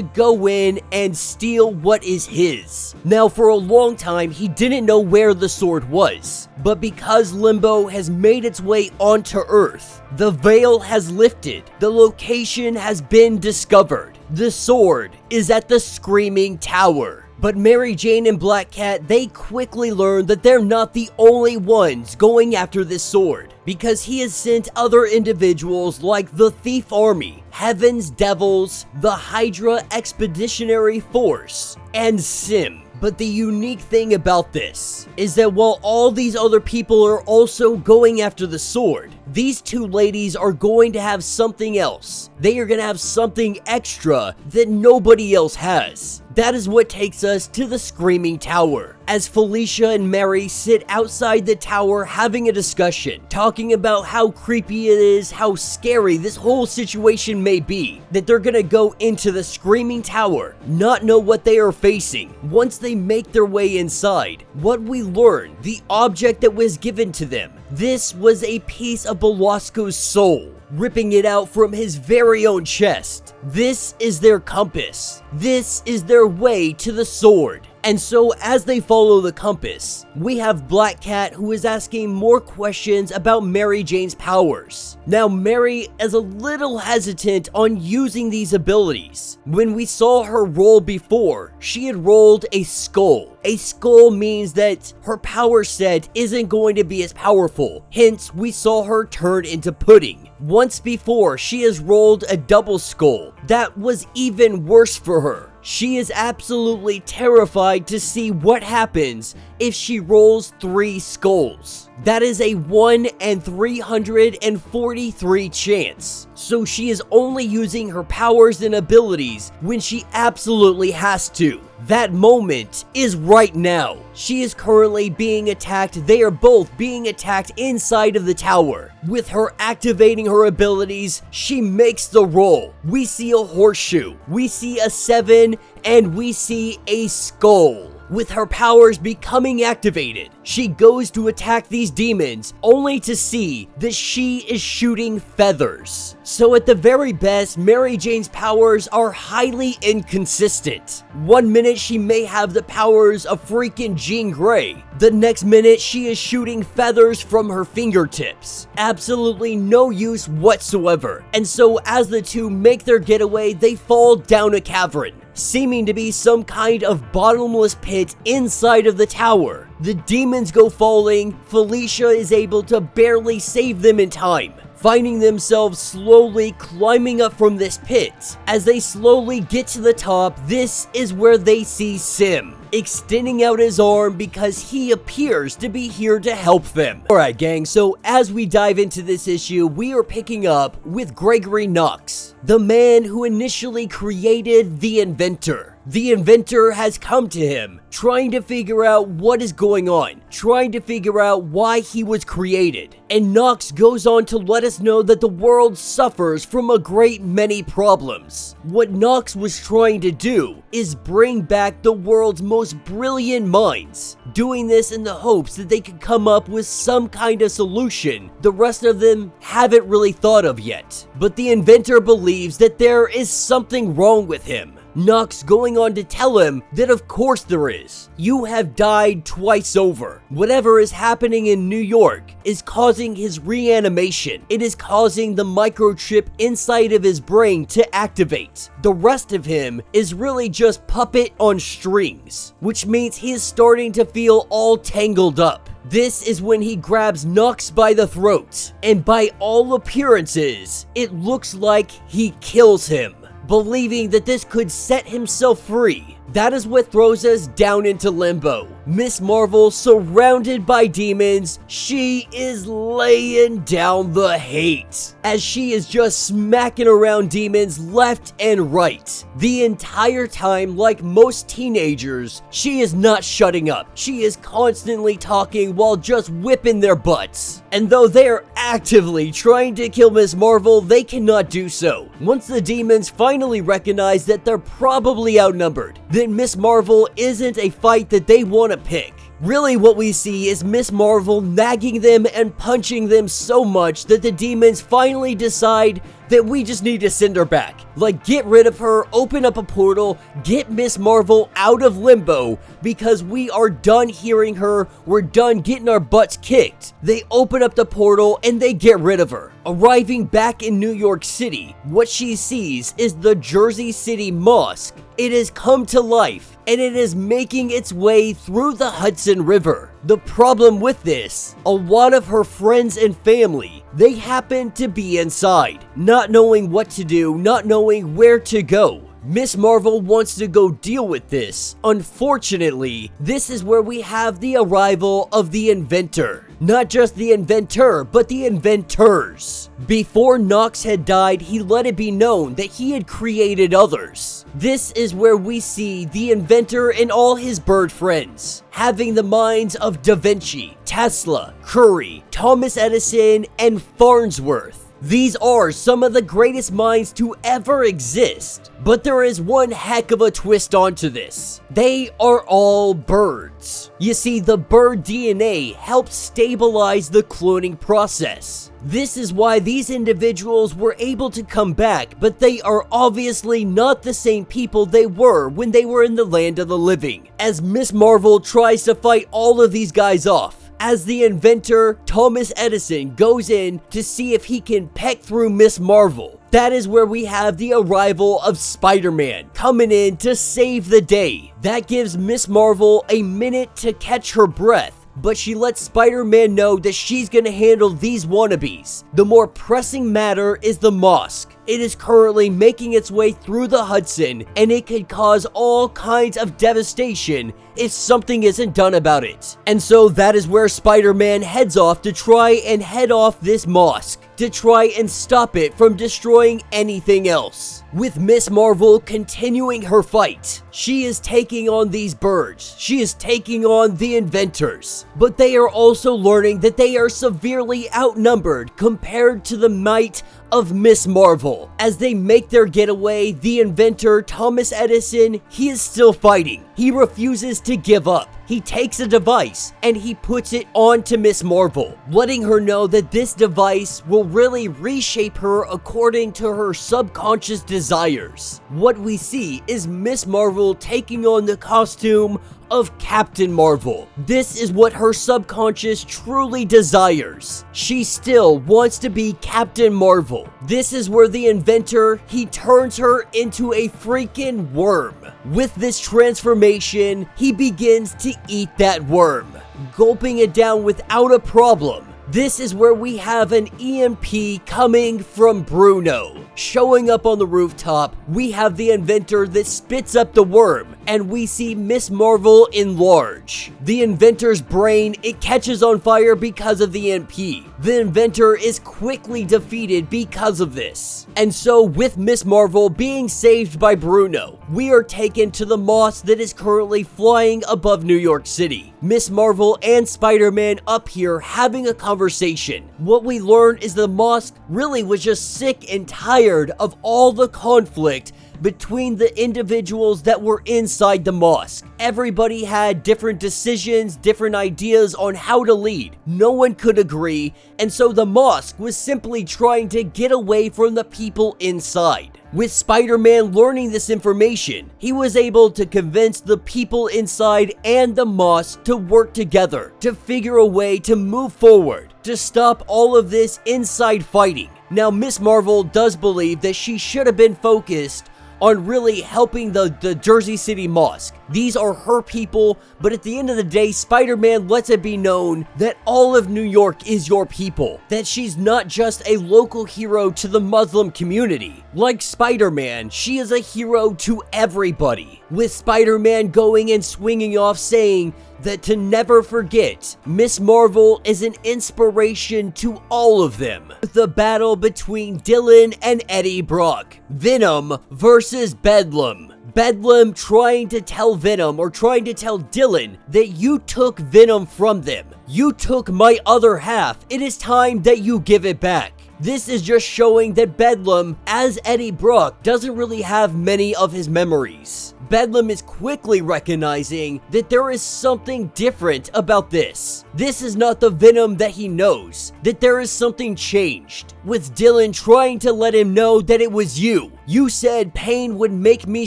go in and steal what is his. Now, for a long time, he didn't know where the sword was, but because Limbo has made its way onto Earth, the veil has lifted, the location has been discovered. The sword is at the Screaming Tower. But Mary Jane and Black Cat, they quickly learn that they're not the only ones going after this sword, because he has sent other individuals like the Thief Army, Heaven's Devils, the Hydra Expeditionary Force, and Sim. But the unique thing about this is that while all these other people are also going after the sword, these two ladies are going to have something else. They are going to have something extra that nobody else has. That is what takes us to the Screaming Tower. as Felicia and Mary sit outside the tower having a discussion, talking about how creepy it is, how scary this whole situation may be, that they're gonna go into the Screaming Tower, not know what they are facing. Once they make their way inside, what we learn, the object that was given to them, this was a piece of Belasco's soul, ripping it out from his very own chest. This is their compass. This is their way to the sword. And so as they follow the compass, we have Black Cat, who is asking more questions about Mary Jane's powers. Now Mary is a little hesitant on using these abilities. When we saw her roll before, she had rolled a skull. A skull means that her power set isn't going to be as powerful. Hence, we saw her turn into pudding. Once before, she has rolled a double skull. That was even worse for her. She is absolutely terrified to see what happens if she rolls 3 skulls. That is a 1 in 343 chance. So she is only using her powers and abilities when she absolutely has to. That moment is right now. She is currently being attacked. They are both being attacked inside of the tower. With her activating her abilities, she makes the roll. We see a horseshoe, we see a 7, and we see a skull. With her powers becoming activated, she goes to attack these demons, only to see that she is shooting feathers. So at the very best, Mary Jane's powers are highly inconsistent. One minute she may have the powers of freaking Jean Grey. The next minute she is shooting feathers from her fingertips. Absolutely no use whatsoever. And so as the two make their getaway, they fall down a cavern, seeming to be some kind of bottomless pit inside of the tower. The demons go falling. Felicia is able to barely save them in time, finding themselves slowly climbing up from this pit. As they slowly get to the top, this is where they see Sim extending out his arm because he appears to be here to help them. Alright gang, so as we dive into this issue, we are picking up with Gregory Knox, the man who initially created the inventor. The inventor has come to him, trying to figure out what is going on, trying to figure out why he was created. And Knox goes on to let us know that the world suffers from a great many problems. What Knox was trying to do is bring back the world's most brilliant minds, doing this in the hopes that they could come up with some kind of solution the rest of them haven't really thought of yet. But the inventor believes that there is something wrong with him. Knox going on to tell him that of course there is. You have died twice over. Whatever is happening in New York is causing his reanimation. It is causing the microchip inside of his brain to activate. The rest of him is really just puppet on strings, which means he is starting to feel all tangled up. This is when he grabs Knox by the throat, and by all appearances, it looks like he kills him, believing that this could set himself free. That is what throws us down into Limbo. Miss Marvel, surrounded by demons, she is laying down the hate, as she is just smacking around demons left and right. The entire time, like most teenagers, she is not shutting up. She is constantly talking while just whipping their butts. And though they are actively trying to kill Miss Marvel, they cannot do so. Once the demons finally recognize that they're probably outnumbered, then Miss Marvel isn't a fight that they want to pick. Really what we see is Miss Marvel nagging them and punching them so much that the demons finally decide that we just need to send her back. Like, get rid of her, open up a portal, get Miss Marvel out of Limbo, because we are done hearing her, we're done getting our butts kicked. They open up the portal and they get rid of her. Arriving back in New York City, what she sees is the Jersey City mosque. It has come to life, and it is making its way through the Hudson River. The problem with this, a lot of her friends and family, they happen to be inside, not knowing what to do, not knowing where to go. Miss Marvel wants to go deal with this. Unfortunately, this is where we have the arrival of the inventor. Not just the inventor, but the inventors. Before Knox had died, he let it be known that he had created others. This is where we see the inventor and all his bird friends, having the minds of Da Vinci, Tesla, Curie, Thomas Edison, and Farnsworth. These are some of the greatest minds to ever exist, but there is one heck of a twist onto this. They are all birds. You see, the bird DNA helps stabilize the cloning process. This is why these individuals were able to come back, but they are obviously not the same people they were when they were in the land of the living. As Miss Marvel tries to fight all of these guys off, as the inventor, Thomas Edison, goes in to see if he can peck through Miss Marvel. That is where we have the arrival of Spider-Man coming in to save the day. That gives Miss Marvel a minute to catch her breath, but she lets Spider-Man know that she's gonna handle these wannabes. The more pressing matter is the mosque. It is currently making its way through the Hudson, and it could cause all kinds of devastation if something isn't done about it. And so that is where Spider-Man heads off to try and head off this mosque, to try and stop it from destroying anything else. With Miss Marvel continuing her fight, she is taking on these birds, she is taking on the inventors, but they are also learning that they are severely outnumbered compared to the might of Miss Marvel. As they make their getaway, the inventor, Thomas Edison, he is still fighting. He refuses to give up. He takes a device and he puts it onto Miss Marvel, letting her know that this device will really reshape her according to her subconscious desires. What we see is Miss Marvel taking on the costume of Captain Marvel. This is what her subconscious truly desires. She still wants to be Captain Marvel. This is where the inventor, he turns her into a freaking worm. With this transformation, he begins to eat that worm, gulping it down without a problem. This is where we have an EMP coming from Bruno. Showing up on the rooftop, we have the inventor that spits up the worm, and we see Miss Marvel enlarge. The inventor's brain, it catches on fire because of the EMP. The inventor is quickly defeated because of this. And so with Miss Marvel being saved by Bruno, we are taken to the mosque that is currently flying above New York City. Miss Marvel and Spider-Man up here having a conversation. What we learn is the mosque really was just sick and tired of all the conflict between the individuals that were inside the mosque. Everybody had different decisions, different ideas on how to lead. No one could agree, and so the mosque was simply trying to get away from the people inside. With Spider-Man learning this information, he was able to convince the people inside and the mosque to work together, to figure a way to move forward, to stop all of this inside fighting. Now, Miss Marvel does believe that she should have been focused on really helping the Jersey City Mosque. These are her people, but at the end of the day, Spider-Man lets it be known that all of New York is your people, that she's not just a local hero to the Muslim community. Like Spider-Man, she is a hero to everybody, with Spider-Man going and swinging off saying that to never forget, Miss Marvel is an inspiration to all of them. The battle between Dylan and Eddie Brock. Venom versus Bedlam. Bedlam trying to tell Venom, or trying to tell Dylan, that you took Venom from them. You took my other half. It is time that you give it back. This is just showing that Bedlam, as Eddie Brock, doesn't really have many of his memories. Bedlam is quickly recognizing that there is something different about this. This is not the Venom that he knows, that there is something changed. With Dylan trying to let him know that it was you. You said pain would make me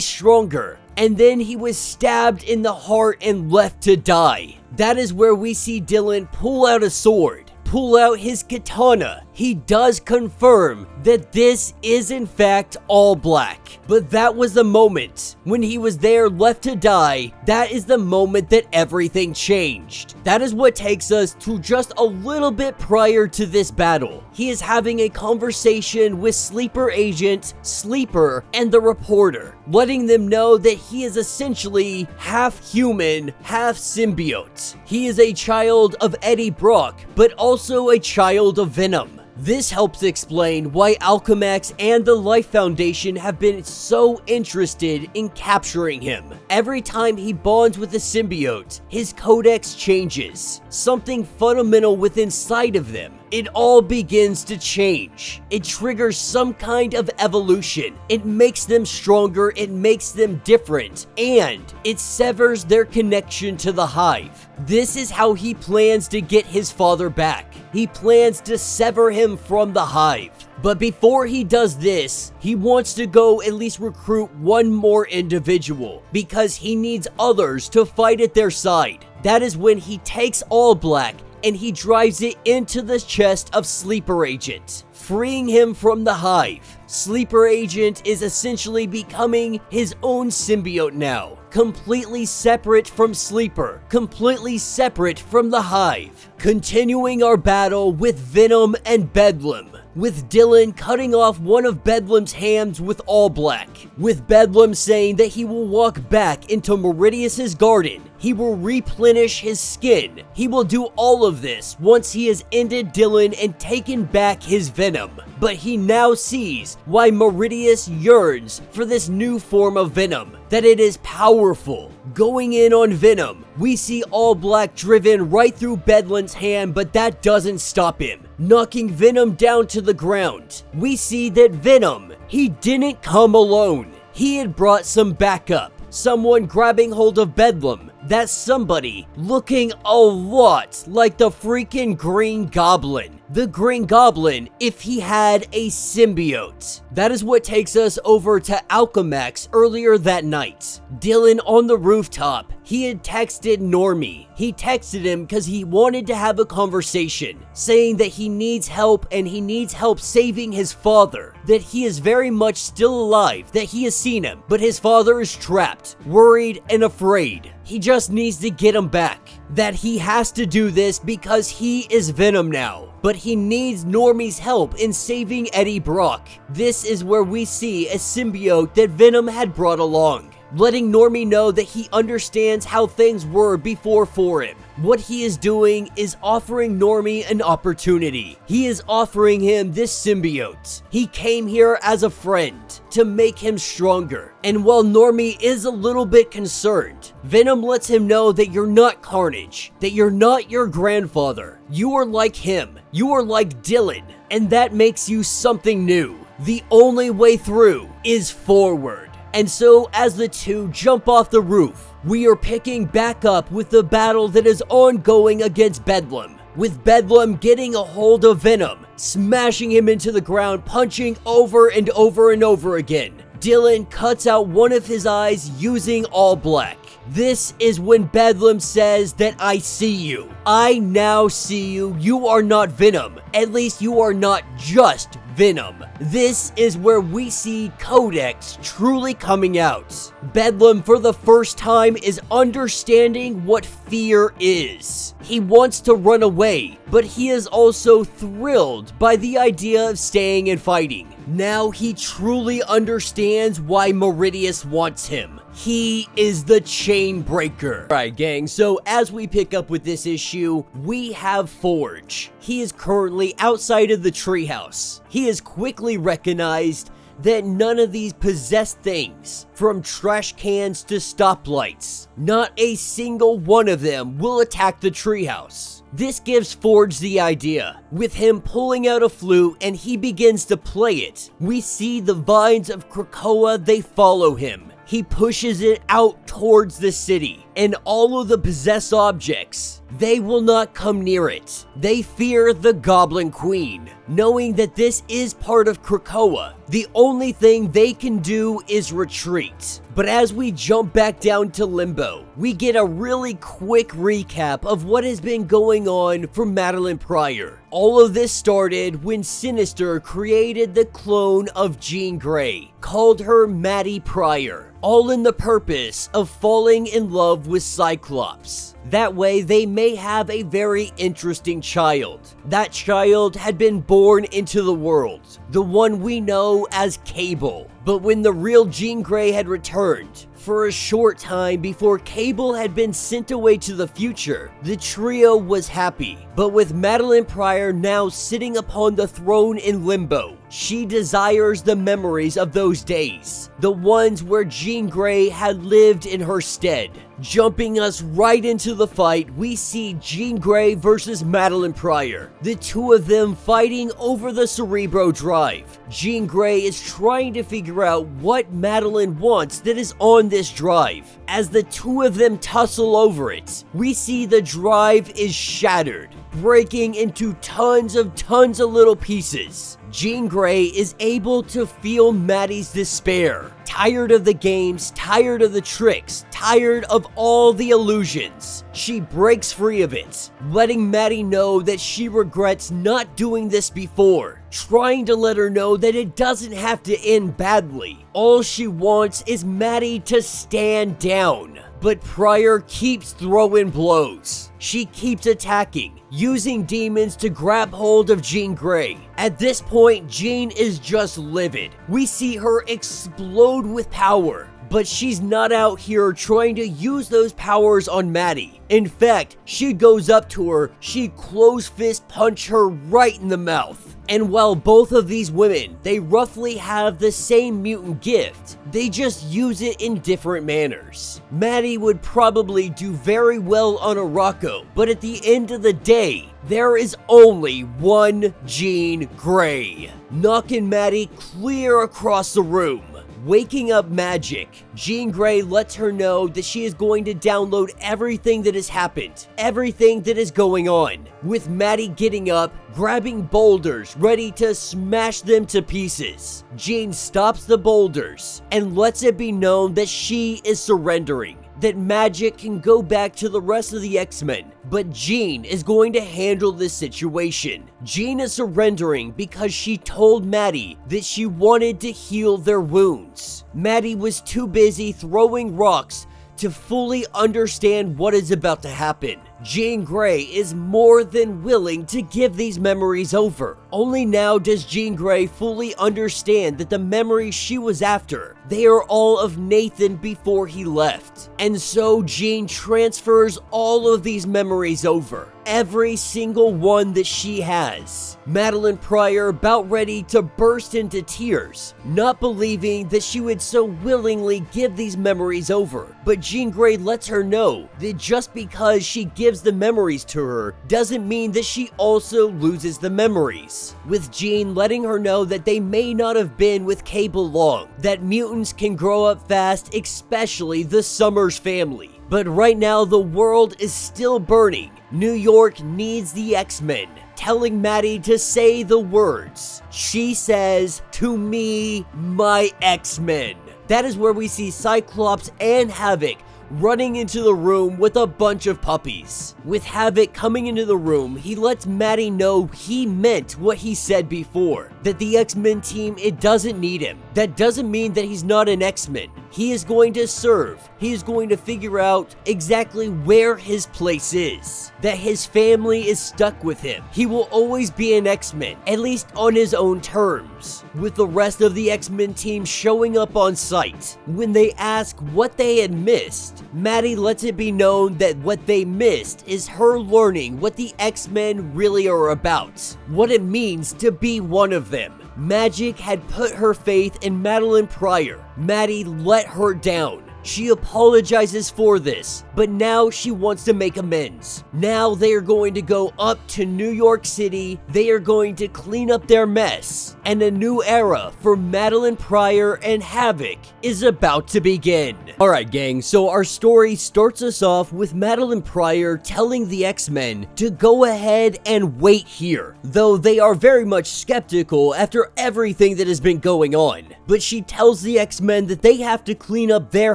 stronger. And then he was stabbed in the heart and left to die. That is where we see Dylan pull out a sword. pull out his katana. He does confirm that this is in fact all black. But that was the moment when he was there left to die. That is the moment that everything changed. That is what takes us to just a little bit prior to this battle. He is having a conversation with Sleeper Agent, Sleeper, and the reporter, letting them know that he is essentially half human, half symbiote. He is a child of Eddie Brock, but also a child of Venom. This helps explain why Alchemax and the Life Foundation have been so interested in capturing him. Every time he bonds with a symbiote, his codex changes. Something fundamental within inside of them. It all begins to change. It triggers some kind of evolution. It makes them stronger, it makes them different, and it severs their connection to the hive. This is how he plans to get his father back. He plans to sever him from the hive. But before he does this, he wants to go at least recruit one more individual because he needs others to fight at their side. That is when he takes All Black and he drives it into the chest of Sleeper Agent, freeing him from the hive. Sleeper Agent is essentially becoming his own symbiote now, completely separate from Sleeper, completely separate from the hive. Continuing our battle with Venom and Bedlam, with Dylan cutting off one of Bedlam's hands with All Black, with Bedlam saying that he will walk back into Meridius's garden. He will replenish his skin. He will do all of this once he has ended Dylan and taken back his Venom. But he now sees why Meridius yearns for this new form of Venom, that it is powerful. Going in on Venom, we see All Black driven right through Bedlam's hand, but that doesn't stop him, knocking Venom down to the ground. We see that Venom, he didn't come alone. He had brought some backup. Someone grabbing hold of Bedlam. That somebody looking a lot like the freaking Green Goblin. The Green Goblin if he had a symbiote. That is what takes us over to Alchemax earlier that night. Dylan on the rooftop. He had texted Normie. He texted him because he wanted to have a conversation, saying that he needs help and he needs help saving his father. That he is very much still alive, that he has seen him, but his father is trapped, worried, and afraid. He just needs to get him back. That he has to do this because he is Venom now. But he needs Normie's help in saving Eddie Brock. This is where we see a symbiote that Venom had brought along, letting Normie know that he understands how things were before for him. What he is doing is offering Normie an opportunity. He is offering him this symbiote. He came here as a friend to make him stronger. And while Normie is a little bit concerned, Venom lets him know that you're not Carnage, that you're not your grandfather. You are like him. You are like Dylan, and that makes you something new. The only way through is forward. And so as the two jump off the roof, we are picking back up with the battle that is ongoing against Bedlam, with Bedlam getting a hold of Venom, smashing him into the ground, punching over and over and over again. Dylan cuts out one of his eyes using All Black. This is when Bedlam says that I see you. I now see you. You are not Venom. At least you are not just Venom. This is where we see Codex truly coming out. Bedlam for the first time is understanding what fear is. He wants to run away, but he is also thrilled by the idea of staying and fighting. Now he truly understands why Meridius wants him. He is the chain breaker. Alright gang, so as we pick up with this issue, we have Forge. He is currently outside of the treehouse. He has quickly recognized that none of these possess things, from trash cans to stoplights. Not a single one of them will attack the treehouse. This gives Forge the idea. With him pulling out a flute and he begins to play it, we see the vines of Krakoa, they follow him. He pushes it out towards the city. and all of the possessed objects, they will not come near it. They fear the Goblin Queen, knowing that this is part of Krakoa. The only thing they can do is retreat. But as we jump back down to Limbo, we get a really quick recap of what has been going on for Madelyne Pryor. All of this started when Sinister created the clone of Jean Grey, called her Maddie Pryor, all in the purpose of falling in love with Cyclops. That way they may have a very interesting child. That child had been born into the world, the one we know as Cable. But when the real Jean Grey had returned, for a short time before Cable had been sent away to the future, the trio was happy. But with Madelyne Pryor now sitting upon the throne in Limbo, she desires the memories of those days, the ones where Jean Grey had lived in her stead. Jumping us right into the fight, we see Jean Grey versus Madelyne Pryor, the two of them fighting over the Cerebro drive. Jean Grey is trying to figure out what Madelyne wants that is on this drive. As the two of them tussle over it, we see the drive is shattered, breaking into tons of little pieces. Jean Grey is able to feel Maddie's despair. Tired of the games, tired of the tricks, tired of all the illusions. She breaks free of it, letting Maddie know that she regrets not doing this before, trying to let her know that it doesn't have to end badly. All she wants is Maddie to stand down. But Pryor keeps throwing blows. She keeps attacking, using demons to grab hold of Jean Grey. At this point, Jean is just livid. We see her explode with power. But she's not out here trying to use those powers on Maddie. In fact, she goes up to her, she close fist punch her right in the mouth. And while both of these women, they roughly have the same mutant gift, they just use it in different manners. Maddie would probably do very well on a Rocco, but at the end of the day, there is only one Jean Grey, knocking Maddie clear across the room. Waking up magic, Jean Grey lets her know that she is going to download everything that has happened, everything that is going on, with Maddie getting up, grabbing boulders, ready to smash them to pieces. Jean stops the boulders and lets it be known that she is surrendering, that magic can go back to the rest of the X-Men, but Jean is going to handle this situation. Jean is surrendering because she told Maddie that she wanted to heal their wounds. Maddie was too busy throwing rocks to fully understand what is about to happen. Jean Grey is more than willing to give these memories over. Only now does Jean Grey fully understand that the memories she was after, they are all of Nathan before he left. And so Jean transfers all of these memories over. Every single one that she has. Madelyne Pryor about ready to burst into tears, not believing that she would so willingly give these memories over. But Jean Grey lets her know that just because she gives the memories to her doesn't mean that she also loses the memories. With Jean letting her know that they may not have been with Cable long, that mutants can grow up fast, especially the Summers family. But right now the world is still burning. New York needs the X-Men, telling Maddie to say the words. She says, "To me, my X-Men." That is where we see Cyclops and Havoc running into the room with a bunch of puppies. With Havoc coming into the room, he lets Maddie know he meant what he said before, that the X-Men team, it doesn't need him. That doesn't mean that he's not an X-Men. He is going to serve. He is going to figure out exactly where his place is. That his family is stuck with him. He will always be an X-Men, at least on his own terms. With the rest of the X-Men team showing up on site, when they ask what they had missed, Maddie lets it be known that what they missed is her learning what the X-Men really are about, what it means to be one of them. Magic had put her faith in Madelyne Pryor. Maddie let her down. She apologizes for this, but now she wants to make amends. Now they are going to go up to New York City. They are going to clean up their mess, and a new era for Madelyne Pryor and Havoc is about to begin. Alright gang, so our story starts us off with Madelyne Pryor telling the X-Men to go ahead and wait here, though they are very much skeptical after everything that has been going on. But she tells the X-Men that they have to clean up their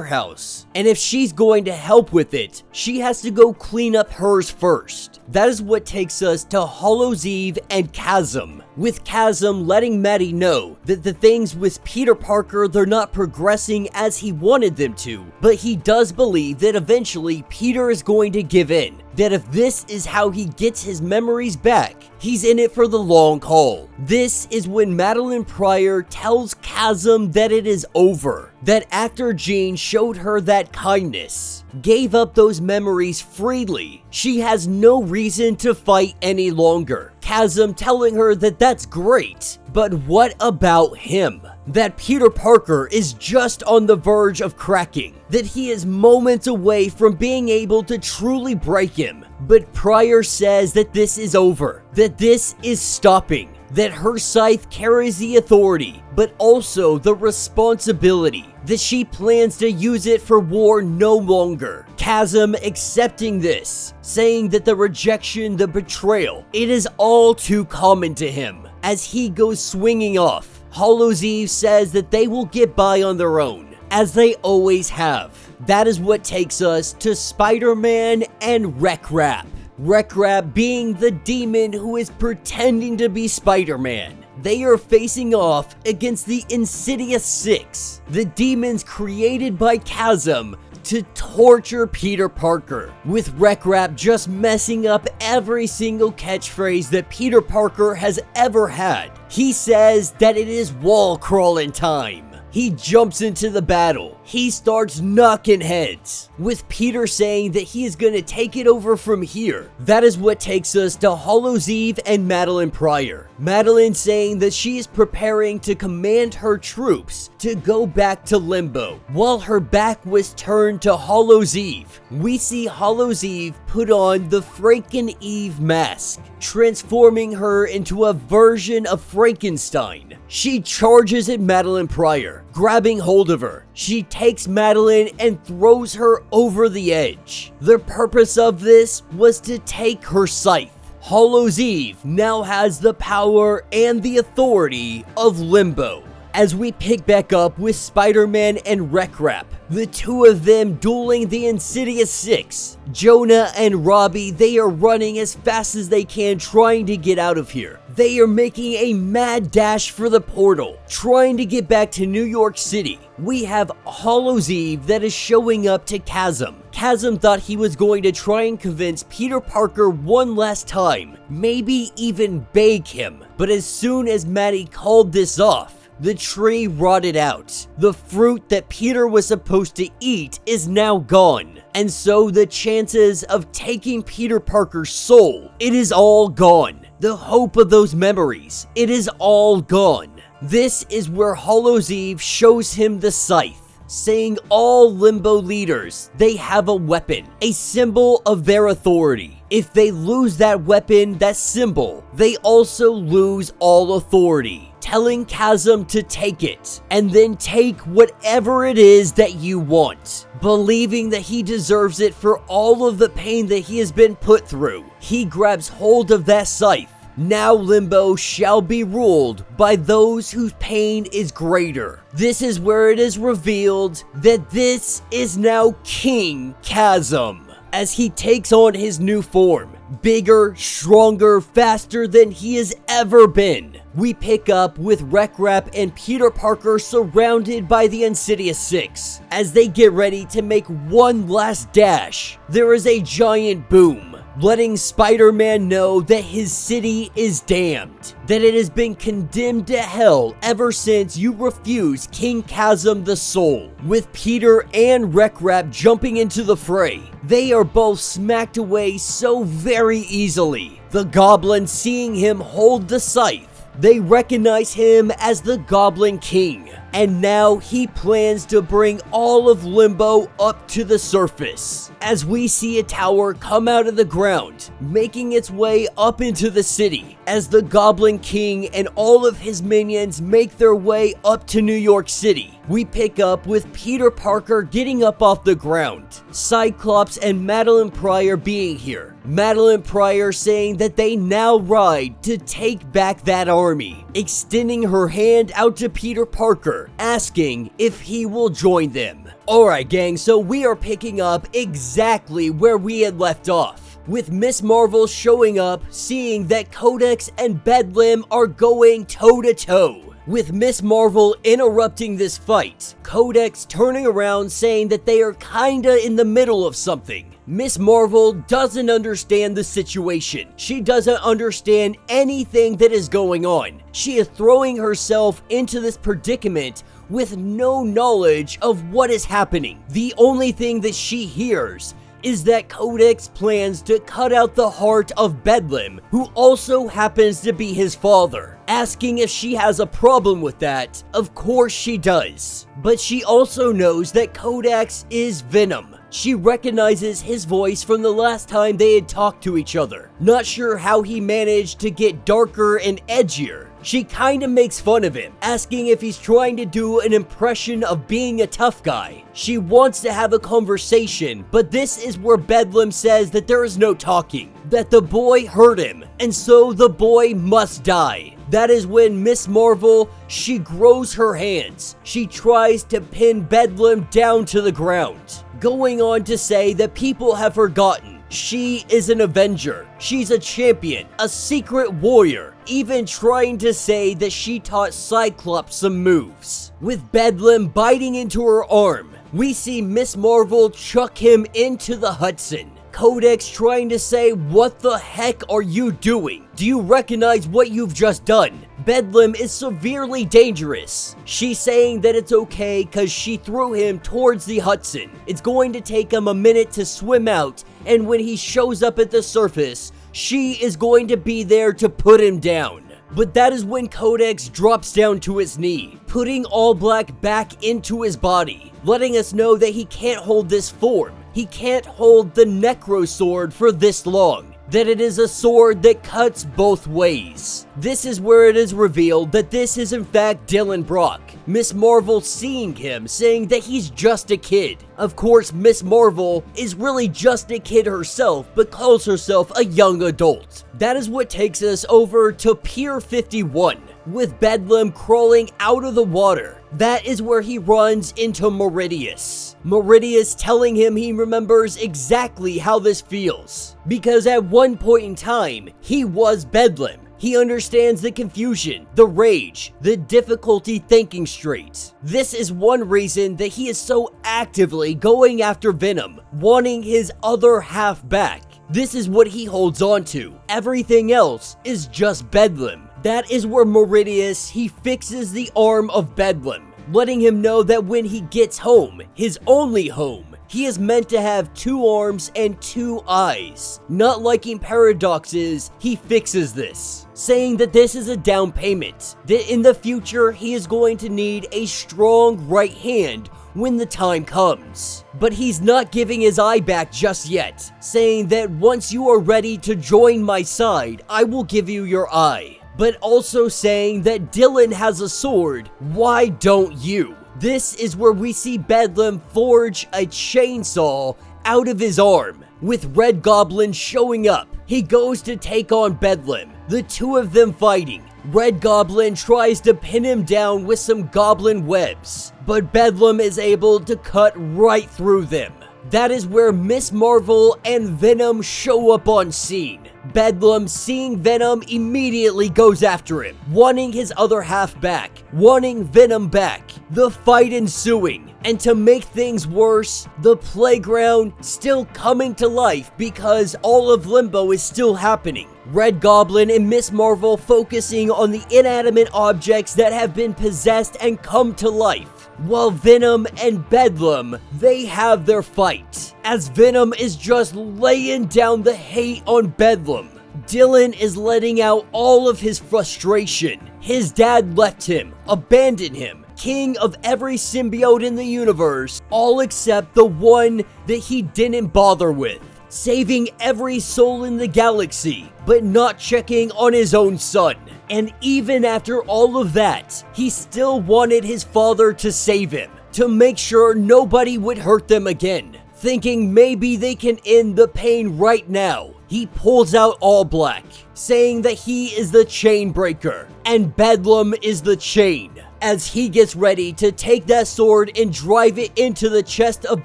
house, and if she's going to help with it, she has to go clean up hers first. That is what takes us to Hallows Eve and Chasm, with Chasm letting Maddie know that the things with Peter Parker, they're not progressing as he wanted them to, but he does believe that eventually Peter is going to give in, that if this is how he gets his memories back, he's in it for the long haul. This is when Madelyne Pryor tells Chasm that it is over, that after Jean showed her that kindness, gave up those memories freely, she has no reason to fight any longer. Chasm telling her that that's great, but what about him? That Peter Parker is just on the verge of cracking, that he is moments away from being able to truly break him. But Pryor says that this is over, that this is stopping, that her scythe carries the authority, but also the responsibility, that she plans to use it for war no longer. Chasm accepting this, saying that the rejection, the betrayal, it is all too common to him. As he goes swinging off, Hallows Eve says that they will get by on their own, as they always have. That is what takes us to Spider-Man and Wreck-Rap. Wreck-Rap being the demon who is pretending to be Spider-Man. They are facing off against the Insidious Six, the demons created by Chasm to torture Peter Parker, with Wreck-Rap just messing up every single catchphrase that Peter Parker has ever had. He says that it is wall crawling time. He jumps into the battle. He starts knocking heads, with Peter saying that he is going to take it over from here. That is what takes us to Hallows Eve and Madelyne Pryor. Madeline saying that she is preparing to command her troops to go back to Limbo. While her back was turned to Hallows Eve, we see Hallows Eve put on the Franken-Eve mask, transforming her into a version of Frankenstein. She charges at Madelyne Pryor, grabbing hold of her. She takes Madeline and throws her over the edge. The purpose of this was to take her scythe. Hallows Eve now has the power and the authority of Limbo. As we pick back up with Spider-Man and Wreck-Rap, the two of them dueling the Insidious Six. Jonah and Robbie, they are running as fast as they can, trying to get out of here. They are making a mad dash for the portal, trying to get back to New York City. We have Hallows Eve that is showing up to Chasm. Chasm thought he was going to try and convince Peter Parker one last time, maybe even beg him. But as soon as Maddie called this off, the tree rotted out. The fruit that Peter was supposed to eat is now gone. And so the chances of taking Peter Parker's soul, it is all gone. The hope of those memories, it is all gone. This is where Hallows Eve shows him the scythe, saying all Limbo leaders, they have a weapon, a symbol of their authority. If they lose that weapon, that symbol, they also lose all authority. Telling Chasm to take it, and then take whatever it is that you want, believing that he deserves it for all of the pain that he has been put through. He grabs hold of that scythe. Now Limbo shall be ruled by those whose pain is greater. This is where it is revealed that this is now King Chasm, as he takes on his new form, bigger, stronger, faster than he has ever been. We pick up with Wreck-Rap and Peter Parker surrounded by the Insidious Six. As they get ready to make one last dash, there is a giant boom, letting Spider-Man know that his city is damned, that it has been condemned to hell ever since you refused King Chasm the Soul. With Peter and Wreck-Rap jumping into the fray, they are both smacked away so very easily. The Goblin, seeing him hold the scythe, They recognize him as the Goblin King, and now he plans to bring all of Limbo up to the surface, as we see a tower come out of the ground, making its way up into the city, as the Goblin King and all of his minions make their way up to New York City. We pick up with Peter Parker getting up off the ground, Cyclops and Madelyne Pryor being here. Madelyne Pryor saying that they now ride to take back that army, extending her hand out to Peter Parker, asking if he will join them. Alright gang, so we are picking up exactly where we had left off, with Miss Marvel showing up, seeing that Codex and Bedlam are going toe-to-toe. With Miss Marvel interrupting this fight, Codex turning around saying that they are kinda in the middle of something. Miss Marvel doesn't understand the situation. She doesn't understand anything that is going on. She is throwing herself into this predicament with no knowledge of what is happening. The only thing that she hears is that Codex plans to cut out the heart of Bedlam, who also happens to be his father. Asking if she has a problem with that, of course she does. But she also knows that Codex is Venom. She recognizes his voice from the last time they had talked to each other. Not sure how he managed to get darker and edgier. She kinda makes fun of him, asking if he's trying to do an impression of being a tough guy. She wants to have a conversation, but this is where Bedlam says that there is no talking, that the boy hurt him, and so the boy must die. That is when Miss Marvel, she grows her hands. She tries to pin Bedlam down to the ground, going on to say that people have forgotten. She is an Avenger. She's a champion, a secret warrior, even trying to say that she taught Cyclops some moves. With Bedlam biting into her arm, we see Miss Marvel chuck him into the Hudson. Codex trying to say, "What the heck are you doing? Do you recognize what you've just done? Bedlam is severely dangerous." She's saying that it's okay because she threw him towards the Hudson. It's going to take him a minute to swim out, and when he shows up at the surface, she is going to be there to put him down. But that is when Codex drops down to his knee, putting All Black back into his body, letting us know that he can't hold this form. He can't hold the Necro Sword for this long, that it is a sword that cuts both ways. This is where it is revealed that this is in fact Dylan Brock. Miss Marvel seeing him, saying that he's just a kid. Of course, Miss Marvel is really just a kid herself, but calls herself a young adult. That is what takes us over to Pier 51, with Bedlam crawling out of the water. That is where he runs into Meridius. Meridius telling him he remembers exactly how this feels, because at one point in time, he was Bedlam. He understands the confusion, the rage, the difficulty thinking straight. This is one reason that he is so actively going after Venom, wanting his other half back. This is what he holds on to. Everything else is just Bedlam. That is where Meridius, he fixes the arm of Bedlam, letting him know that when he gets home, his only home, he is meant to have 2 arms and 2 eyes. Not liking paradoxes, he fixes this, saying that this is a down payment, that in the future he is going to need a strong right hand when the time comes. But he's not giving his eye back just yet, saying that once you are ready to join my side, I will give you your eye. But also saying that Dylan has a sword, why don't you? This is where we see Bedlam forge a chainsaw out of his arm, with Red Goblin showing up. He goes to take on Bedlam, the two of them fighting. Red Goblin tries to pin him down with some goblin webs, but Bedlam is able to cut right through them. That is where Miss Marvel and Venom show up on scene. Bedlam, seeing Venom, immediately goes after him, wanting his other half back, wanting Venom back. The fight ensuing, and to make things worse, the playground still coming to life because all of Limbo is still happening. Red Goblin and Miss Marvel focusing on the inanimate objects that have been possessed and come to life, while Venom and Bedlam, they have their fight, as Venom is just laying down the hate on Bedlam. Dylan is letting out all of his frustration. His dad left him, abandoned him, king of every symbiote in the universe, all except the one that he didn't bother with. Saving every soul in the galaxy, but not checking on his own son. And even after all of that, he still wanted his father to save him, to make sure nobody would hurt them again. Thinking maybe they can end the pain right now, he pulls out All Black, saying that he is the chain breaker, and Bedlam is the chain. As he gets ready to take that sword and drive it into the chest of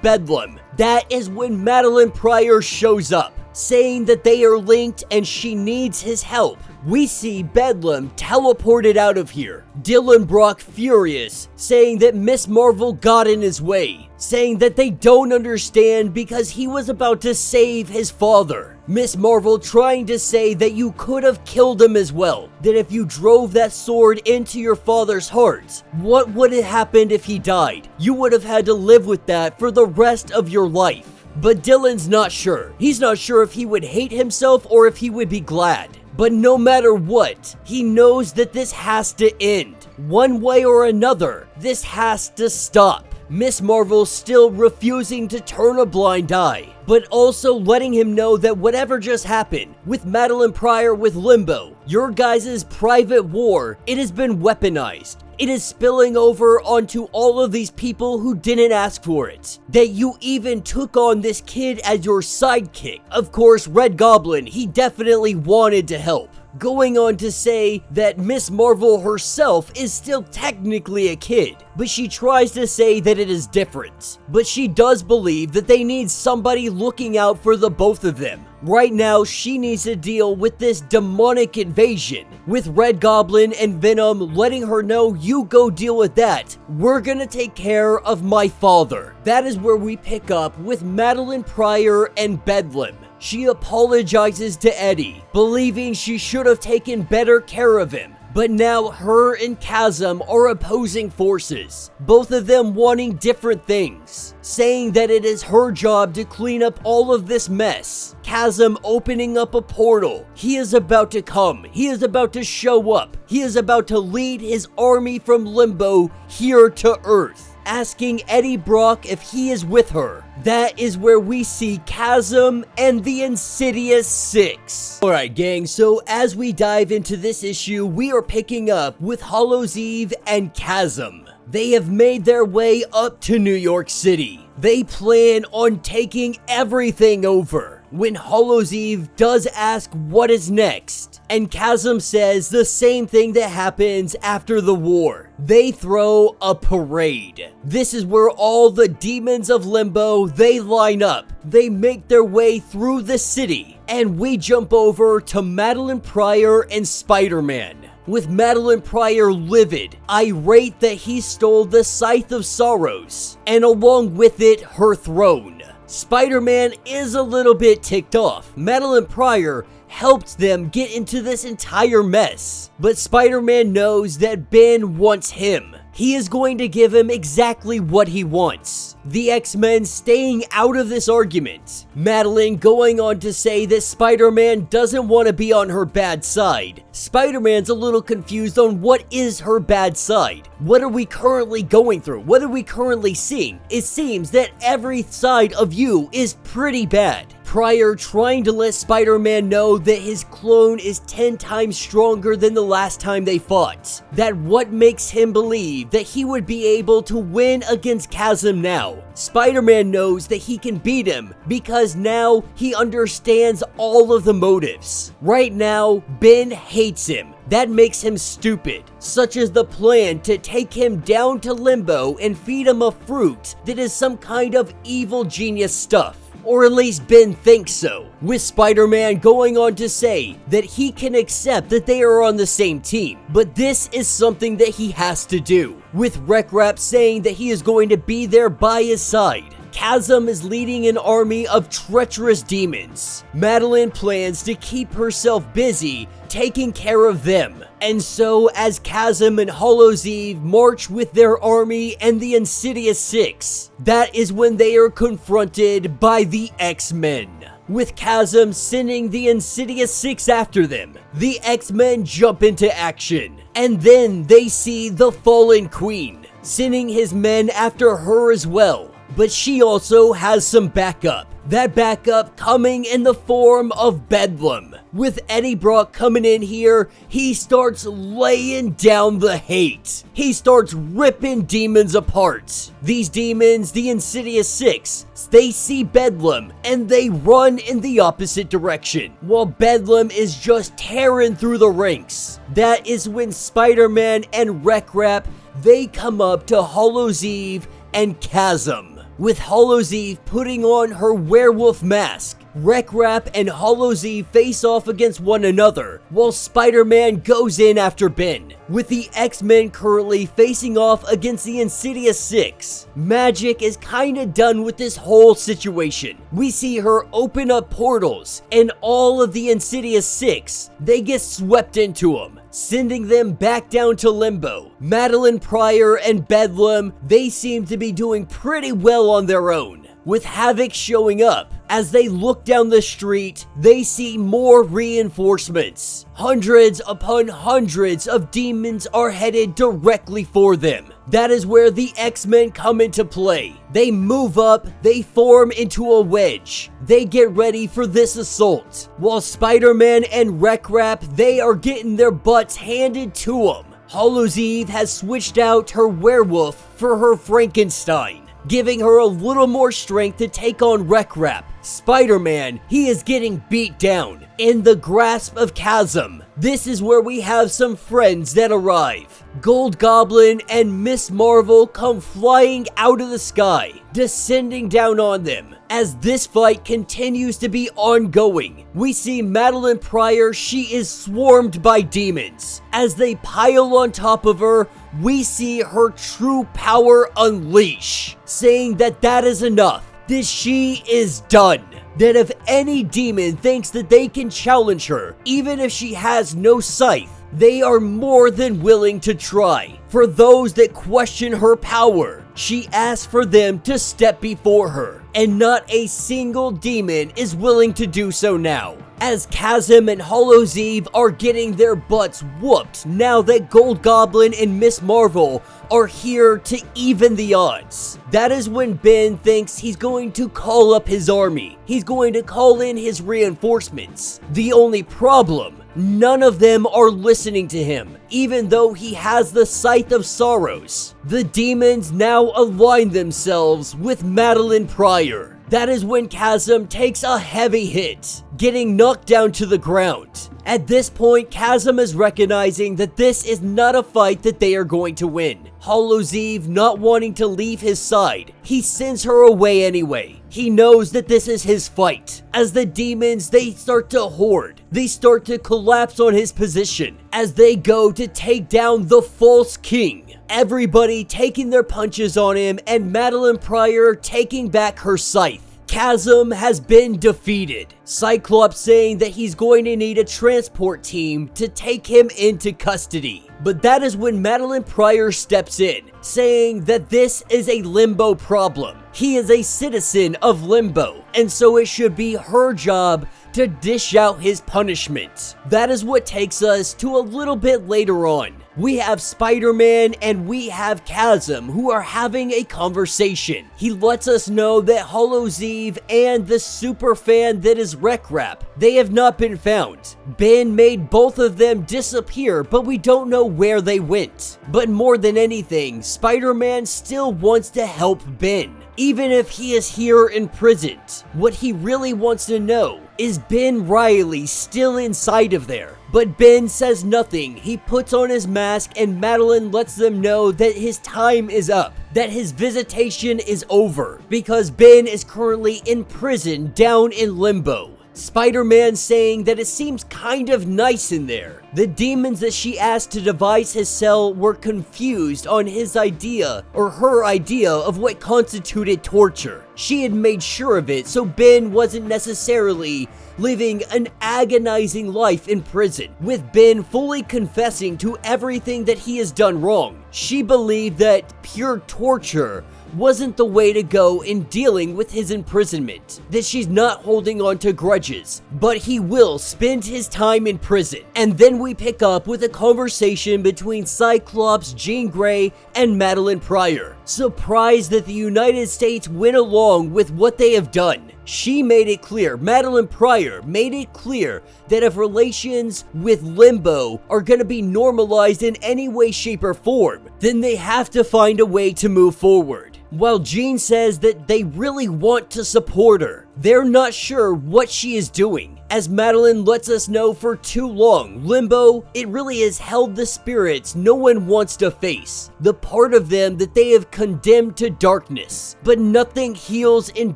Bedlam, that is when Madelyne Pryor shows up, saying that they are linked and she needs his help. We see Bedlam teleported out of here. Dylan Brock furious, saying that Miss Marvel got in his way, saying that they don't understand because he was about to save his father. Miss Marvel trying to say that you could have killed him as well, that if you drove that sword into your father's heart, what would have happened if he died? You would have had to live with that for the rest of your life. But Dylan's not sure. He's not sure if he would hate himself or if he would be glad. But no matter what, he knows that this has to end. One way or another, this has to stop. Miss Marvel still refusing to turn a blind eye, but also letting him know that whatever just happened with Madelyne Pryor with Limbo, your guys' private war, it has been weaponized. It is spilling over onto all of these people who didn't ask for it. That you even took on this kid as your sidekick. Of course, Red Goblin, he definitely wanted to help. Going on to say that Miss Marvel herself is still technically a kid, but she tries to say that it is different. But she does believe that they need somebody looking out for the both of them. Right now, she needs to deal with this demonic invasion, with Red Goblin and Venom letting her know, you go deal with that. We're gonna take care of my father. That is where we pick up with Madelyne Pryor and Bedlam. She apologizes to Eddie, believing she should have taken better care of him. But now her and Chasm are opposing forces, both of them wanting different things, saying that it is her job to clean up all of this mess. Chasm opening up a portal. He is about to come. He is about to show up. He is about to lead his army from Limbo here to Earth, asking Eddie Brock if he is with her. That is where we see Chasm and the Insidious Six. Alright gang, so as we dive into this issue, we are picking up with Hallows Eve and Chasm. They have made their way up to New York City. They plan on taking everything over. When Hallows Eve does ask what is next, and Chasm says the same thing that happens after the war. They throw a parade. This is where all the demons of Limbo, they line up. They make their way through the city, and we jump over to Madelyne Pryor and Spider-Man. With Madelyne Pryor livid, irate that he stole the Scythe of Sorrows, and along with it, her throne. Spider-Man is a little bit ticked off. Madelyne Pryor helped them get into this entire mess, but Spider-Man knows that Ben wants him. He is going to give him exactly what he wants. The X-Men staying out of this argument. Madelyne going on to say that Spider-Man doesn't want to be on her bad side. Spider-Man's a little confused on what is her bad side. What are we currently going through? What are we currently seeing? It seems that every side of you is pretty bad. Pryor trying to let Spider-Man know that his clone is 10 times stronger than the last time they fought. That what makes him believe that he would be able to win against Chasm now. Spider-Man knows that he can beat him because now he understands all of the motives. Right now, Ben hates him. That makes him stupid, such as the plan to take him down to Limbo and feed him a fruit that is some kind of evil genius stuff. Or at least Ben thinks so, with Spider-Man going on to say that he can accept that they are on the same team, but this is something that he has to do, with Wreck-Rap saying that he is going to be there by his side. Chasm is leading an army of treacherous demons. Madelyne plans to keep herself busy taking care of them. And so as Chasm and Hallows Eve march with their army and the Insidious Six, that is when they are confronted by the X-Men. with Chasm sending the Insidious Six after them. The X-Men jump into action, and then they see the Fallen Queen, sending his men after her as well. But she also has some backup. That backup coming in the form of Bedlam. With Eddie Brock coming in here, he starts laying down the hate. He starts ripping demons apart. These demons, the Insidious Six, they see Bedlam and they run in the opposite direction, while Bedlam is just tearing through the ranks. That is when Spider-Man and Wreck-Rap, they come up to Hallows Eve and Chasm. With Hallows Eve putting on her werewolf mask, Wreck-Rap and Hallows Eve face off against one another, while Spider-Man goes in after Ben. With the X-Men currently facing off against the Insidious Six, Magic is kinda done with this whole situation. We see her open up portals, and all of the Insidious Six, they get swept into them, sending them back down to Limbo. Madelyne Pryor and Bedlam, they seem to be doing pretty well on their own, with Havoc showing up. As they look down the street, they see more reinforcements. Hundreds upon hundreds of demons are headed directly for them. That is where the X-Men come into play. They move up, they form into a wedge. They get ready for this assault, while Spider-Man and Wreck-Rap, they are getting their butts handed to them. Hallows Eve has switched out her werewolf for her Frankenstein, giving her a little more strength to take on Wreck-Rap. Spider-Man, he is getting beat down in the grasp of Chasm. This is where we have some friends that arrive. Goblin and Miss Marvel come flying out of the sky, descending down on them. As this fight continues to be ongoing, we see Madelyne Pryor, she is swarmed by demons. As they pile on top of her, we see her true power unleash, saying that that is enough, that she is done. That if any demon thinks that they can challenge her, even if she has no scythe, they are more than willing to try. For those that question her power, she asks for them to step before her, and not a single demon is willing to do so now. As Chasm and Hallows Eve are getting their butts whooped now that Goblin and Miss Marvel are here to even the odds. That is when Ben thinks he's going to call up his army. He's going to call in his reinforcements. The only problem, none of them are listening to him, even though he has the Scythe of Sorrows. The demons now align themselves with Madelyne Pryor. That is when Chasm takes a heavy hit, getting knocked down to the ground. At this point, Chasm is recognizing that this is not a fight that they are going to win. Hallows Eve, not wanting to leave his side, he sends her away anyway. He knows that this is his fight. As the demons, they start to hoard. They start to collapse on his position as they go to take down the false king. Everybody taking their punches on him, and Madelyne Pryor taking back her scythe. Chasm has been defeated. Cyclops saying that he's going to need a transport team to take him into custody. But that is when Madelyne Pryor steps in, saying that this is a Limbo problem. He is a citizen of Limbo, and so it should be her job to dish out his punishment. That is what takes us to a little bit later on. We have Spider-Man and we have Chasm who are having a conversation. He lets us know that Hallows Eve and the super fan that is Wreck-Rap, they have not been found. Ben made both of them disappear, but we don't know where they went. But more than anything, Spider-Man still wants to help Ben, even if he is here imprisoned. What he really wants to know is Ben Reilly still inside of there? But Ben says nothing. He puts on his mask and Madeline lets them know that his time is up, that his visitation is over, because Ben is currently in prison down in Limbo. Spider-Man saying that it seems kind of nice in there. The demons that she asked to devise his cell were confused on his idea or her idea of what constituted torture. She had made sure of it, so Ben wasn't necessarily living an agonizing life in prison, with Ben fully confessing to everything that he has done wrong. She believed that pure torture wasn't the way to go in dealing with his imprisonment, that she's not holding on to grudges, but he will spend his time in prison. And then we pick up with a conversation between Cyclops, Jean Grey, and Madelyne Pryor. Surprised that the United States went along with what they have done. She made it clear, Madelyne Pryor made it clear that if relations with Limbo are going to be normalized in any way, shape, or form, then they have to find a way to move forward. While Jean says that they really want to support her, they're not sure what she is doing. As Madeline lets us know, for too long, Limbo, it really has held the spirits no one wants to face. The part of them that they have condemned to darkness. But nothing heals in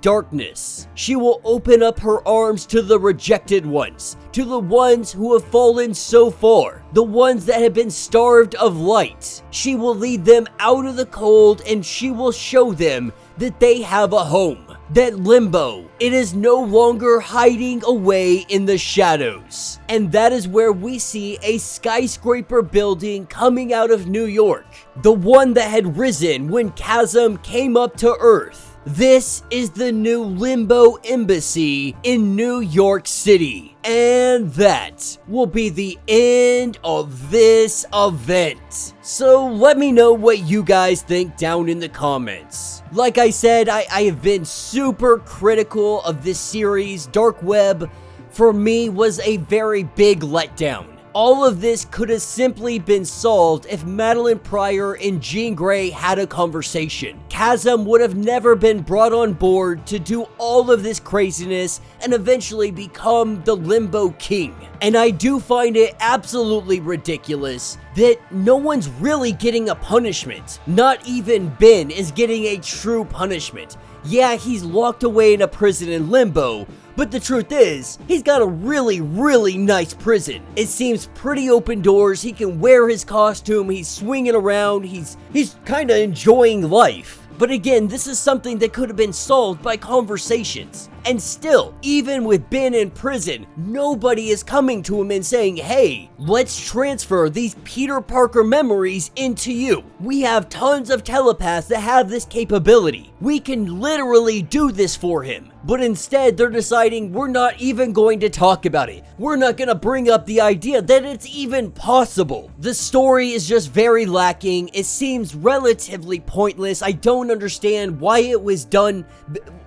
darkness. She will open up her arms to the rejected ones, to the ones who have fallen so far, the ones that have been starved of light. She will lead them out of the cold, and she will show them that they have a home. That Limbo, it is no longer hiding away in the shadows. And that is where we see a skyscraper building coming out of New York. The one that had risen when Chasm came up to Earth. This is the new Limbo Embassy in New York City. And that will be the end of this event. So let me know what you guys think down in the comments. Like I said, I have been super critical of this series. Dark Web, for me, was a very big letdown. All of this could have simply been solved if Madelyne Pryor and Jean Grey had a conversation. Chasm would have never been brought on board to do all of this craziness and eventually become the Limbo King. And I do find it absolutely ridiculous that no one's really getting a punishment. Not even Ben is getting a true punishment. Yeah, he's locked away in a prison in Limbo, but the truth is, he's got a really, really nice prison. It seems pretty open doors, he can wear his costume, he's swinging around, he's kinda enjoying life. But again, this is something that could have been solved by conversations. And still, even with Ben in prison, nobody is coming to him and saying, hey, let's transfer these Peter Parker memories into you. We have tons of telepaths that have this capability. We can literally do this for him. But instead, they're deciding we're not even going to talk about it. We're not going to bring up the idea that it's even possible. The story is just very lacking. It seems relatively pointless. I don't understand why it was done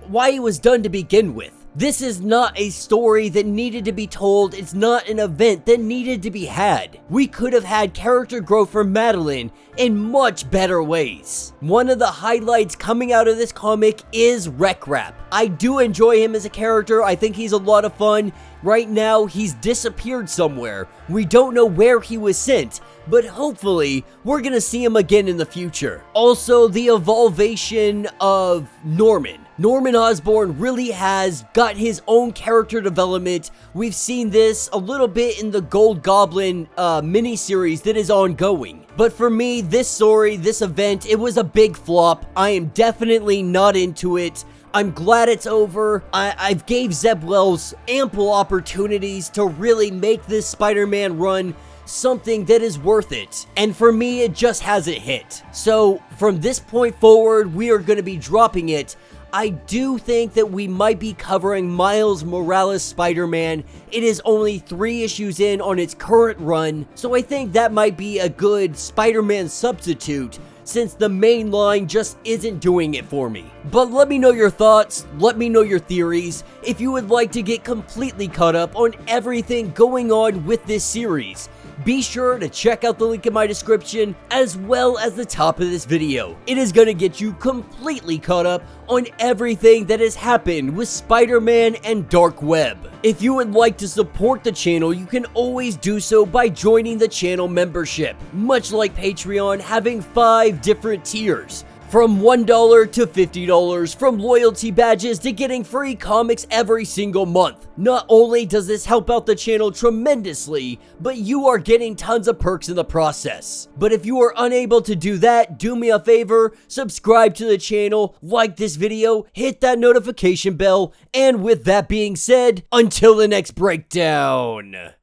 to begin with. This is not a story that needed to be told. It's not an event that needed to be had. We could have had character growth for Madeline in much better ways. One of the highlights coming out of this comic is Wreck Rap. I do enjoy him as a character. I think he's a lot of fun. Right now, he's disappeared somewhere. We don't know where he was sent, but hopefully, we're gonna see him again in the future. Also, the evolvation of Norman. Norman Osborn really has got his own character development. We've seen this a little bit in the Gold Goblin miniseries that is ongoing. But for me, this story, this event, it was a big flop. I am definitely not into it. I'm glad it's over. I've gave Zeb Wells ample opportunities to really make this Spider-Man run something that is worth it. And for me, it just hasn't hit. So from this point forward, we are going to be dropping it. I do think that we might be covering Miles Morales Spider-Man. It is only 3 issues in on its current run, so I think that might be a good Spider-Man substitute, since the main line just isn't doing it for me. But let me know your thoughts, let me know your theories, if you would like to get completely caught up on everything going on with this series. Be sure to check out the link in my description, as well as the top of this video. It is going to get you completely caught up on everything that has happened with Spider-Man and Dark Web. If you would like to support the channel, you can always do so by joining the channel membership. Much like Patreon, having 5 different tiers. From $1 to $50, from loyalty badges to getting free comics every single month. Not only does this help out the channel tremendously, but you are getting tons of perks in the process. But if you are unable to do that, do me a favor, subscribe to the channel, like this video, hit that notification bell, and with that being said, until the next breakdown.